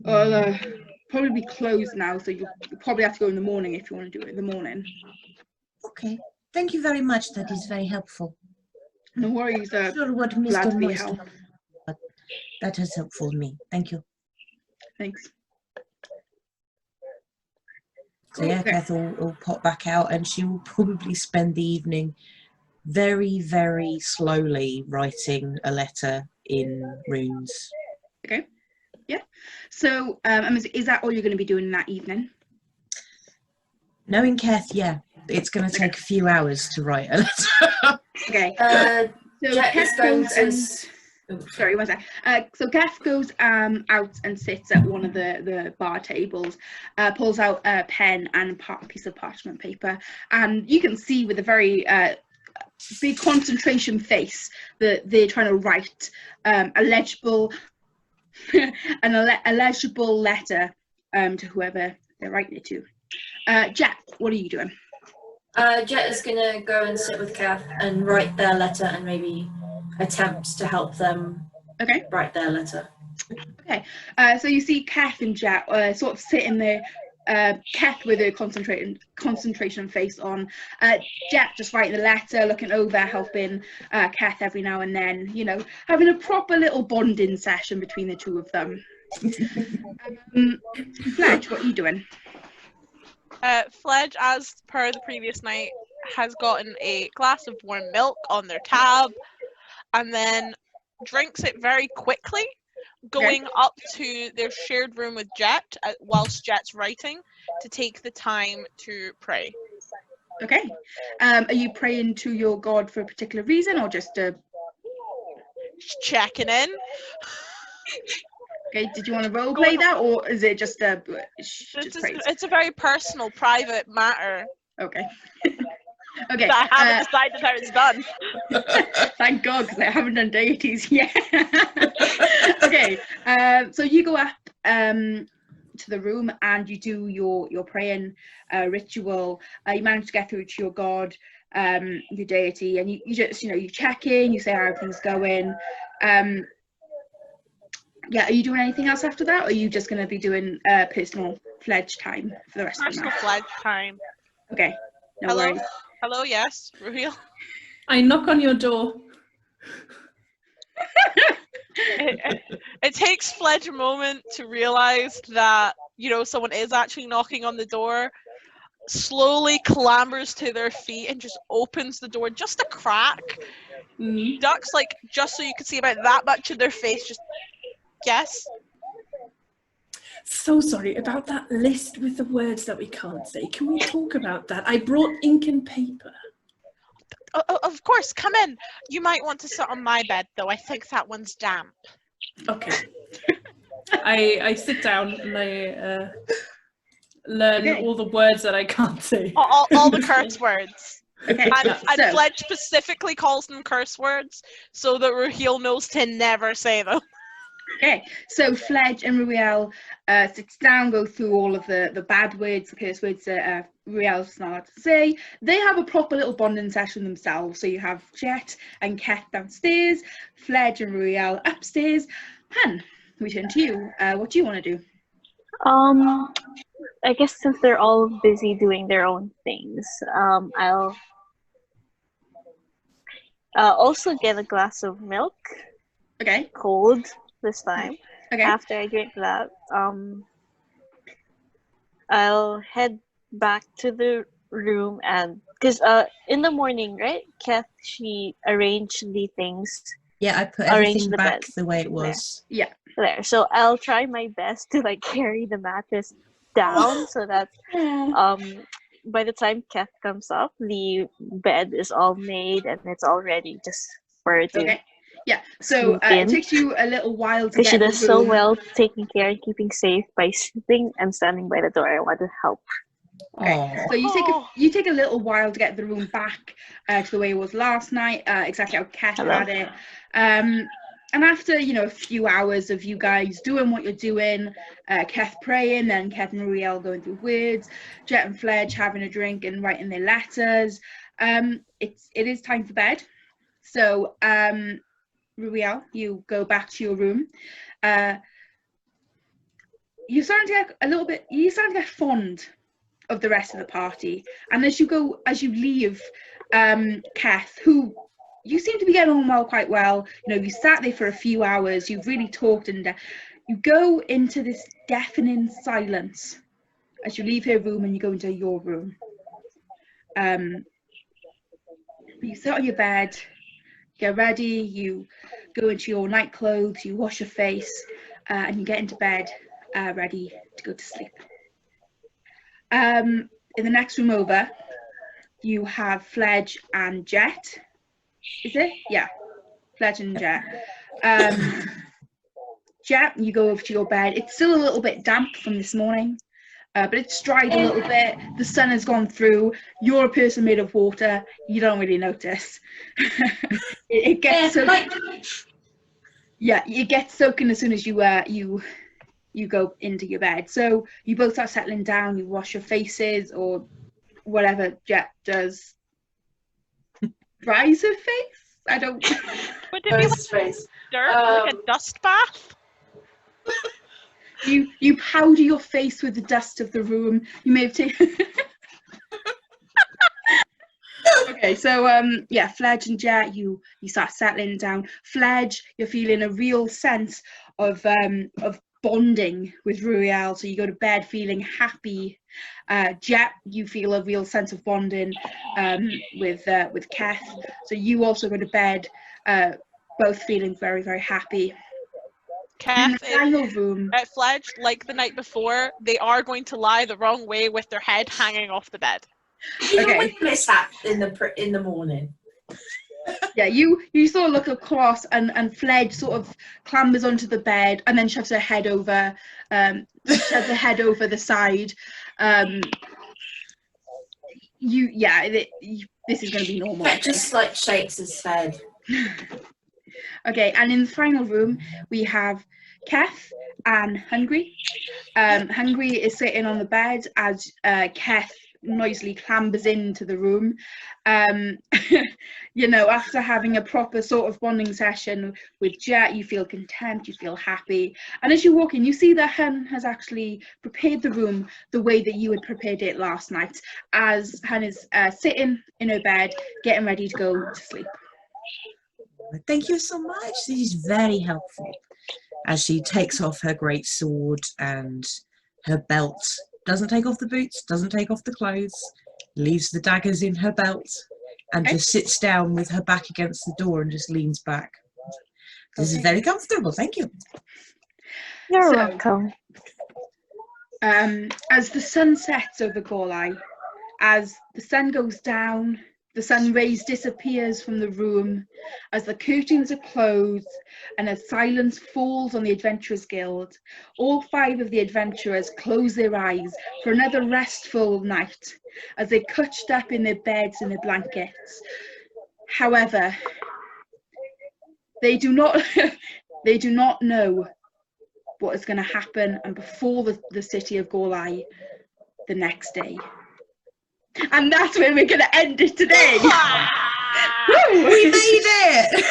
[SPEAKER 1] and probably be closed now, so you'll probably have to go in the morning if you want to do it in the morning.
[SPEAKER 2] Okay. Thank you very much. That is very helpful.
[SPEAKER 1] No worries.
[SPEAKER 2] Sure, what
[SPEAKER 1] Glad
[SPEAKER 2] Mr.
[SPEAKER 1] to be
[SPEAKER 2] Moist,
[SPEAKER 1] help.
[SPEAKER 2] but that has helpful me. Thank you.
[SPEAKER 1] Thanks.
[SPEAKER 2] So yeah,
[SPEAKER 1] Okay.
[SPEAKER 2] Keth will pop back out, and she will probably spend the evening very, very slowly writing a letter in runes.
[SPEAKER 1] Okay. Yeah. So, is that all you're going to be doing that evening?
[SPEAKER 2] Knowing Keth, yeah, it's going to
[SPEAKER 1] Okay.
[SPEAKER 2] take a few hours to write a letter.
[SPEAKER 1] Okay. So
[SPEAKER 6] Jet
[SPEAKER 1] Keth
[SPEAKER 6] is going
[SPEAKER 1] goes
[SPEAKER 6] to.
[SPEAKER 1] and sorry, one sec. So Keth goes out and sits at one of the bar tables, pulls out a pen and a piece of parchment paper, and you can see with a very big concentration face that they're trying to write a legible a legible letter to whoever they're writing it to. Jet, what are you doing?
[SPEAKER 6] Jet is going to go and sit with Kath and write their letter and maybe attempt to help them write their letter.
[SPEAKER 1] Okay. So you see Kath and Jet sort of sitting there, Kath with a concentration face on, Jet just writing the letter, looking over, helping Kath every now and then, you know, having a proper little bonding session between the two of them. Fledge, what are you doing?
[SPEAKER 3] Fledge, as per the previous night, has gotten a glass of warm milk on their tab and then drinks it very quickly, going up to their shared room with Jet whilst Jet's writing to take the time to pray.
[SPEAKER 1] Okay. Are you praying to your god for a particular reason or just
[SPEAKER 3] Just checking in.
[SPEAKER 1] Okay, did you want to role play that, or is it just praise?
[SPEAKER 3] It's a very personal, private matter.
[SPEAKER 1] Okay. Okay.
[SPEAKER 3] That I haven't decided how it's done.
[SPEAKER 1] Thank God, because I haven't done deities yet. Okay. So you go up to the room and you do your praying ritual. You manage to get through to your god, your deity, and you just, you know, you check in, you say how everything's going. Yeah, are you doing anything else after that, or are you just going to be doing personal Fledge time for the rest of the night?
[SPEAKER 3] Personal Fledge time.
[SPEAKER 1] Okay, no worries.
[SPEAKER 3] Hello, yes, Ruhiel.
[SPEAKER 4] I knock on your door.
[SPEAKER 3] It takes Fledge a moment to realise that, you know, someone is actually knocking on the door, slowly clambers to their feet and just opens the door just a crack. Ducks, like, just so you can see about that much of their face, just, yes?
[SPEAKER 4] So sorry about that list with the words that we can't say. Can we talk about that? I brought ink and paper.
[SPEAKER 3] Of course, come in. You might want to sit on my bed, though. I think that one's damp.
[SPEAKER 4] Okay. I sit down and I learn all the words that I can't say.
[SPEAKER 3] All the curse words.
[SPEAKER 1] Okay.
[SPEAKER 3] And Fledge specifically calls them curse words so that Ruhiel knows to never say them.
[SPEAKER 1] Okay, so Fledge and Ruhiel sits down, go through all of the bad words, the curse words that Ruhiel's not allowed to say. They have a proper little bonding session themselves. So you have Jet and Keth downstairs, Fledge and Ruhiel upstairs. Han, we turn to you. What do you want to do?
[SPEAKER 5] I guess since they're all busy doing their own things, I'll also get a glass of milk.
[SPEAKER 1] Okay.
[SPEAKER 5] Cold this time.
[SPEAKER 1] Okay.
[SPEAKER 5] After I drink that, I'll head back to the room, and because in the morning, right, Kath, she arranged the things.
[SPEAKER 2] Yeah, I put
[SPEAKER 5] Arrange
[SPEAKER 2] everything
[SPEAKER 5] the
[SPEAKER 2] back
[SPEAKER 5] bed.
[SPEAKER 2] the way it was.
[SPEAKER 1] Yeah.
[SPEAKER 5] There. So I'll try my best to like carry the mattress down so that by the time Kath comes up, the bed is all made and it's all ready just for her to.
[SPEAKER 1] Okay. Yeah, so it takes you a little while to get
[SPEAKER 5] she does so
[SPEAKER 1] room.
[SPEAKER 5] well taking care and keeping safe by sitting and standing by the door. I want to help.
[SPEAKER 1] Okay, so you take a little while to get the room back to the way it was last night, exactly how Kath had it. And after, you know, a few hours of you guys doing what you're doing, Kath praying, then Kath and Ruhiel going through words, Jet and Fledge having a drink and writing their letters, it is time for bed. So Ruhiel, you go back to your room. You're starting to get fond of the rest of the party, and as you leave, Kath, who you seem to be getting on quite well. You know, you sat there for a few hours, you've really talked, and You go into this deafening silence as you leave her room and you go into your room. You sit on your bed, get ready, you go into your night clothes, you wash your face, and you get into bed ready to go to sleep. In the next room over, you have Fledge and Jet. Is it? Yeah, Fledge and Jet. Jet, you go over to your bed. It's still a little bit damp from this morning, but it's dried a little bit. The sun has gone through. You're a person made of water. You don't really notice. it gets it gets soaking as soon as you go into your bed. So you both start settling down. You wash your faces or whatever Jet does. Dries her face? I don't.
[SPEAKER 3] Would it be like dirt, like a dust bath?
[SPEAKER 1] You powder your face with the dust of the room. You may have taken. Okay, so yeah, Fledge and Jet, you start settling down. Fledge, you're feeling a real sense of bonding with Ruriel, so you go to bed feeling happy. Jet, you feel a real sense of bonding with KHETH, so you also go to bed both feeling very, very happy. In the final room,
[SPEAKER 3] at Fledge, like the night before, they are going to lie the wrong way with their head hanging off the bed.
[SPEAKER 6] You can witness that in the morning.
[SPEAKER 1] Yeah, you sort of look across, and Fledge sort of clambers onto the bed and then shoves her head over, the side. This is going to be normal.
[SPEAKER 6] That just like shakes his head.
[SPEAKER 1] Okay, and in the final room we have KHETH and Hungry. Hungry is sitting on the bed as KHETH noisily clambers into the room. You know, after having a proper sort of bonding session with Jet, you feel content, you feel happy, and as you walk in, you see that Hun has actually prepared the room the way that you had prepared it last night, as Hun is sitting in her bed getting ready to go to sleep.
[SPEAKER 2] Thank you so much. This is very helpful. As she takes off her great sword and her belt, doesn't take off the boots, doesn't take off the clothes, leaves the daggers in her belt, and just sits down with her back against the door and just leans back. This is very comfortable. Thank you.
[SPEAKER 5] You're welcome.
[SPEAKER 1] As the sun sets over Goliath, as the sun goes down, the sun rays disappears from the room, as the curtains are closed and as silence falls on the Adventurers Guild, all 5 of the adventurers close their eyes for another restful night as they're couched up in their beds and their blankets. However, they do not know what is going to happen and befall the city of Goliath the next day. And that's where we're going to end it today.
[SPEAKER 2] We made it!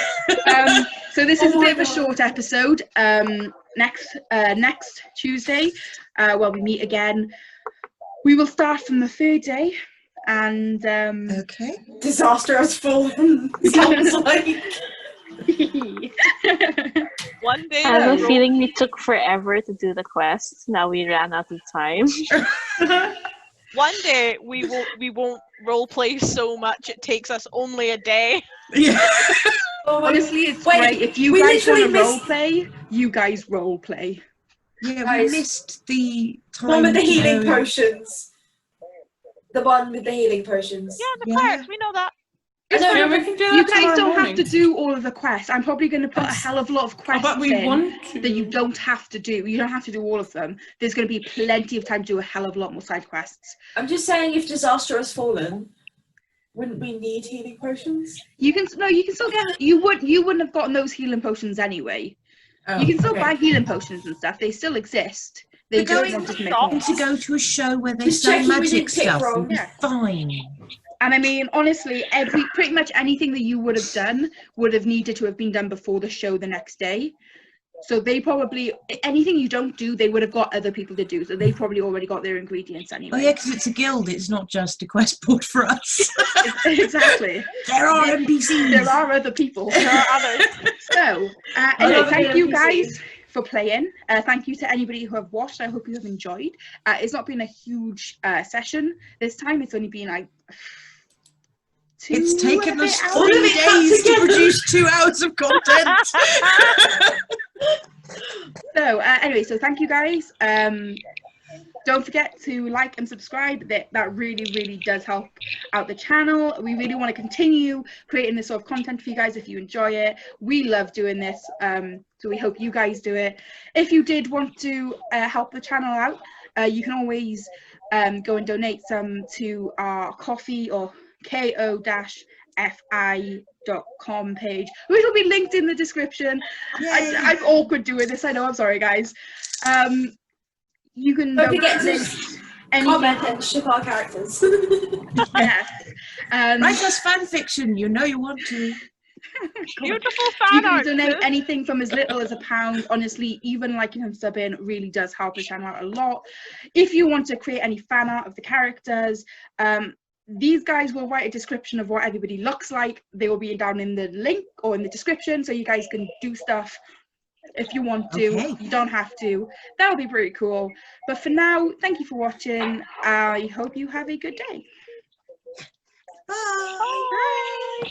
[SPEAKER 1] So this is a bit of a short episode. Next Tuesday, when we meet again, we will start from the 3rd day. And
[SPEAKER 2] okay.
[SPEAKER 6] Disaster has fallen. Sounds like.
[SPEAKER 3] One day.
[SPEAKER 5] I have a feeling we took forever to do the quest. Now we ran out of time.
[SPEAKER 3] One day we won't role play so much it takes us only a day.
[SPEAKER 2] Yeah.
[SPEAKER 1] Honestly, it's great. If you guys want to role play, you guys role play.
[SPEAKER 2] Yeah, we missed the time.
[SPEAKER 6] One with the healing potions. The one with the healing potions.
[SPEAKER 3] Yeah, the clerics, we know that.
[SPEAKER 4] Yeah, we can do that.
[SPEAKER 1] You guys don't
[SPEAKER 4] morning.
[SPEAKER 1] have to do all of the quests. I'm probably going to put a hell of a lot of quests
[SPEAKER 4] But we
[SPEAKER 1] in
[SPEAKER 4] want to.
[SPEAKER 1] that you don't have to do. You don't have to do all of them. There's going to be plenty of time to do a hell of a lot more side quests.
[SPEAKER 6] I'm just saying, if disaster has fallen, wouldn't we need healing potions?
[SPEAKER 1] You can still get. You wouldn't have gotten those healing potions anyway.
[SPEAKER 6] Oh,
[SPEAKER 1] you can still buy healing potions and stuff. They still exist. They
[SPEAKER 2] We're
[SPEAKER 1] don't
[SPEAKER 2] going
[SPEAKER 1] want to make more.
[SPEAKER 2] to go to a show where they
[SPEAKER 6] Just
[SPEAKER 2] sell
[SPEAKER 6] checking we
[SPEAKER 2] magic
[SPEAKER 6] didn't pick
[SPEAKER 2] stuff.
[SPEAKER 6] wrong.
[SPEAKER 2] We'll be fine.
[SPEAKER 1] And I mean, honestly, pretty much anything that you would have done would have needed to have been done before the show the next day. So they probably, anything you don't do, they would have got other people to do. So they probably already got their ingredients anyway.
[SPEAKER 2] Oh yeah, because it's a guild. It's not just a quest board for us.
[SPEAKER 1] Exactly.
[SPEAKER 2] There are NPCs.
[SPEAKER 1] There are other people.
[SPEAKER 3] There are others.
[SPEAKER 1] So, anyway, thank you guys for playing. Thank you to anybody who have watched. I hope you have enjoyed. It's not been a huge session this time. It's only been like
[SPEAKER 2] It's taken us
[SPEAKER 1] hours.
[SPEAKER 2] 3 days to produce 2 hours of content.
[SPEAKER 1] So anyway, so thank you guys. Don't forget to like and subscribe. That really does help out the channel. We really want to continue creating this sort of content for you guys if you enjoy it. We love doing this, so we hope you guys do it. If you did want to help the channel out, you can always go and donate some to our coffee or ko-fi.com page, which will be linked in the description. I'm awkward doing this, I know, I'm sorry guys. You can
[SPEAKER 6] Don't forget to comment and ship our characters.
[SPEAKER 1] Yes.
[SPEAKER 2] Write us fan fiction, you know you want to.
[SPEAKER 3] Beautiful
[SPEAKER 1] You
[SPEAKER 3] fan
[SPEAKER 1] can
[SPEAKER 3] art.
[SPEAKER 1] donate anything from as little as £1. Honestly, even liking and subbing really does help the channel out a lot. If you want to create any fan art of the characters, these guys will write a description of what everybody looks like. They will be down in the link or in the description, so you guys can do stuff if you want to.
[SPEAKER 2] Okay.
[SPEAKER 1] You don't have to. That would be pretty cool. But for now, thank you for watching. I hope you have a good day.
[SPEAKER 2] Bye.
[SPEAKER 3] Bye.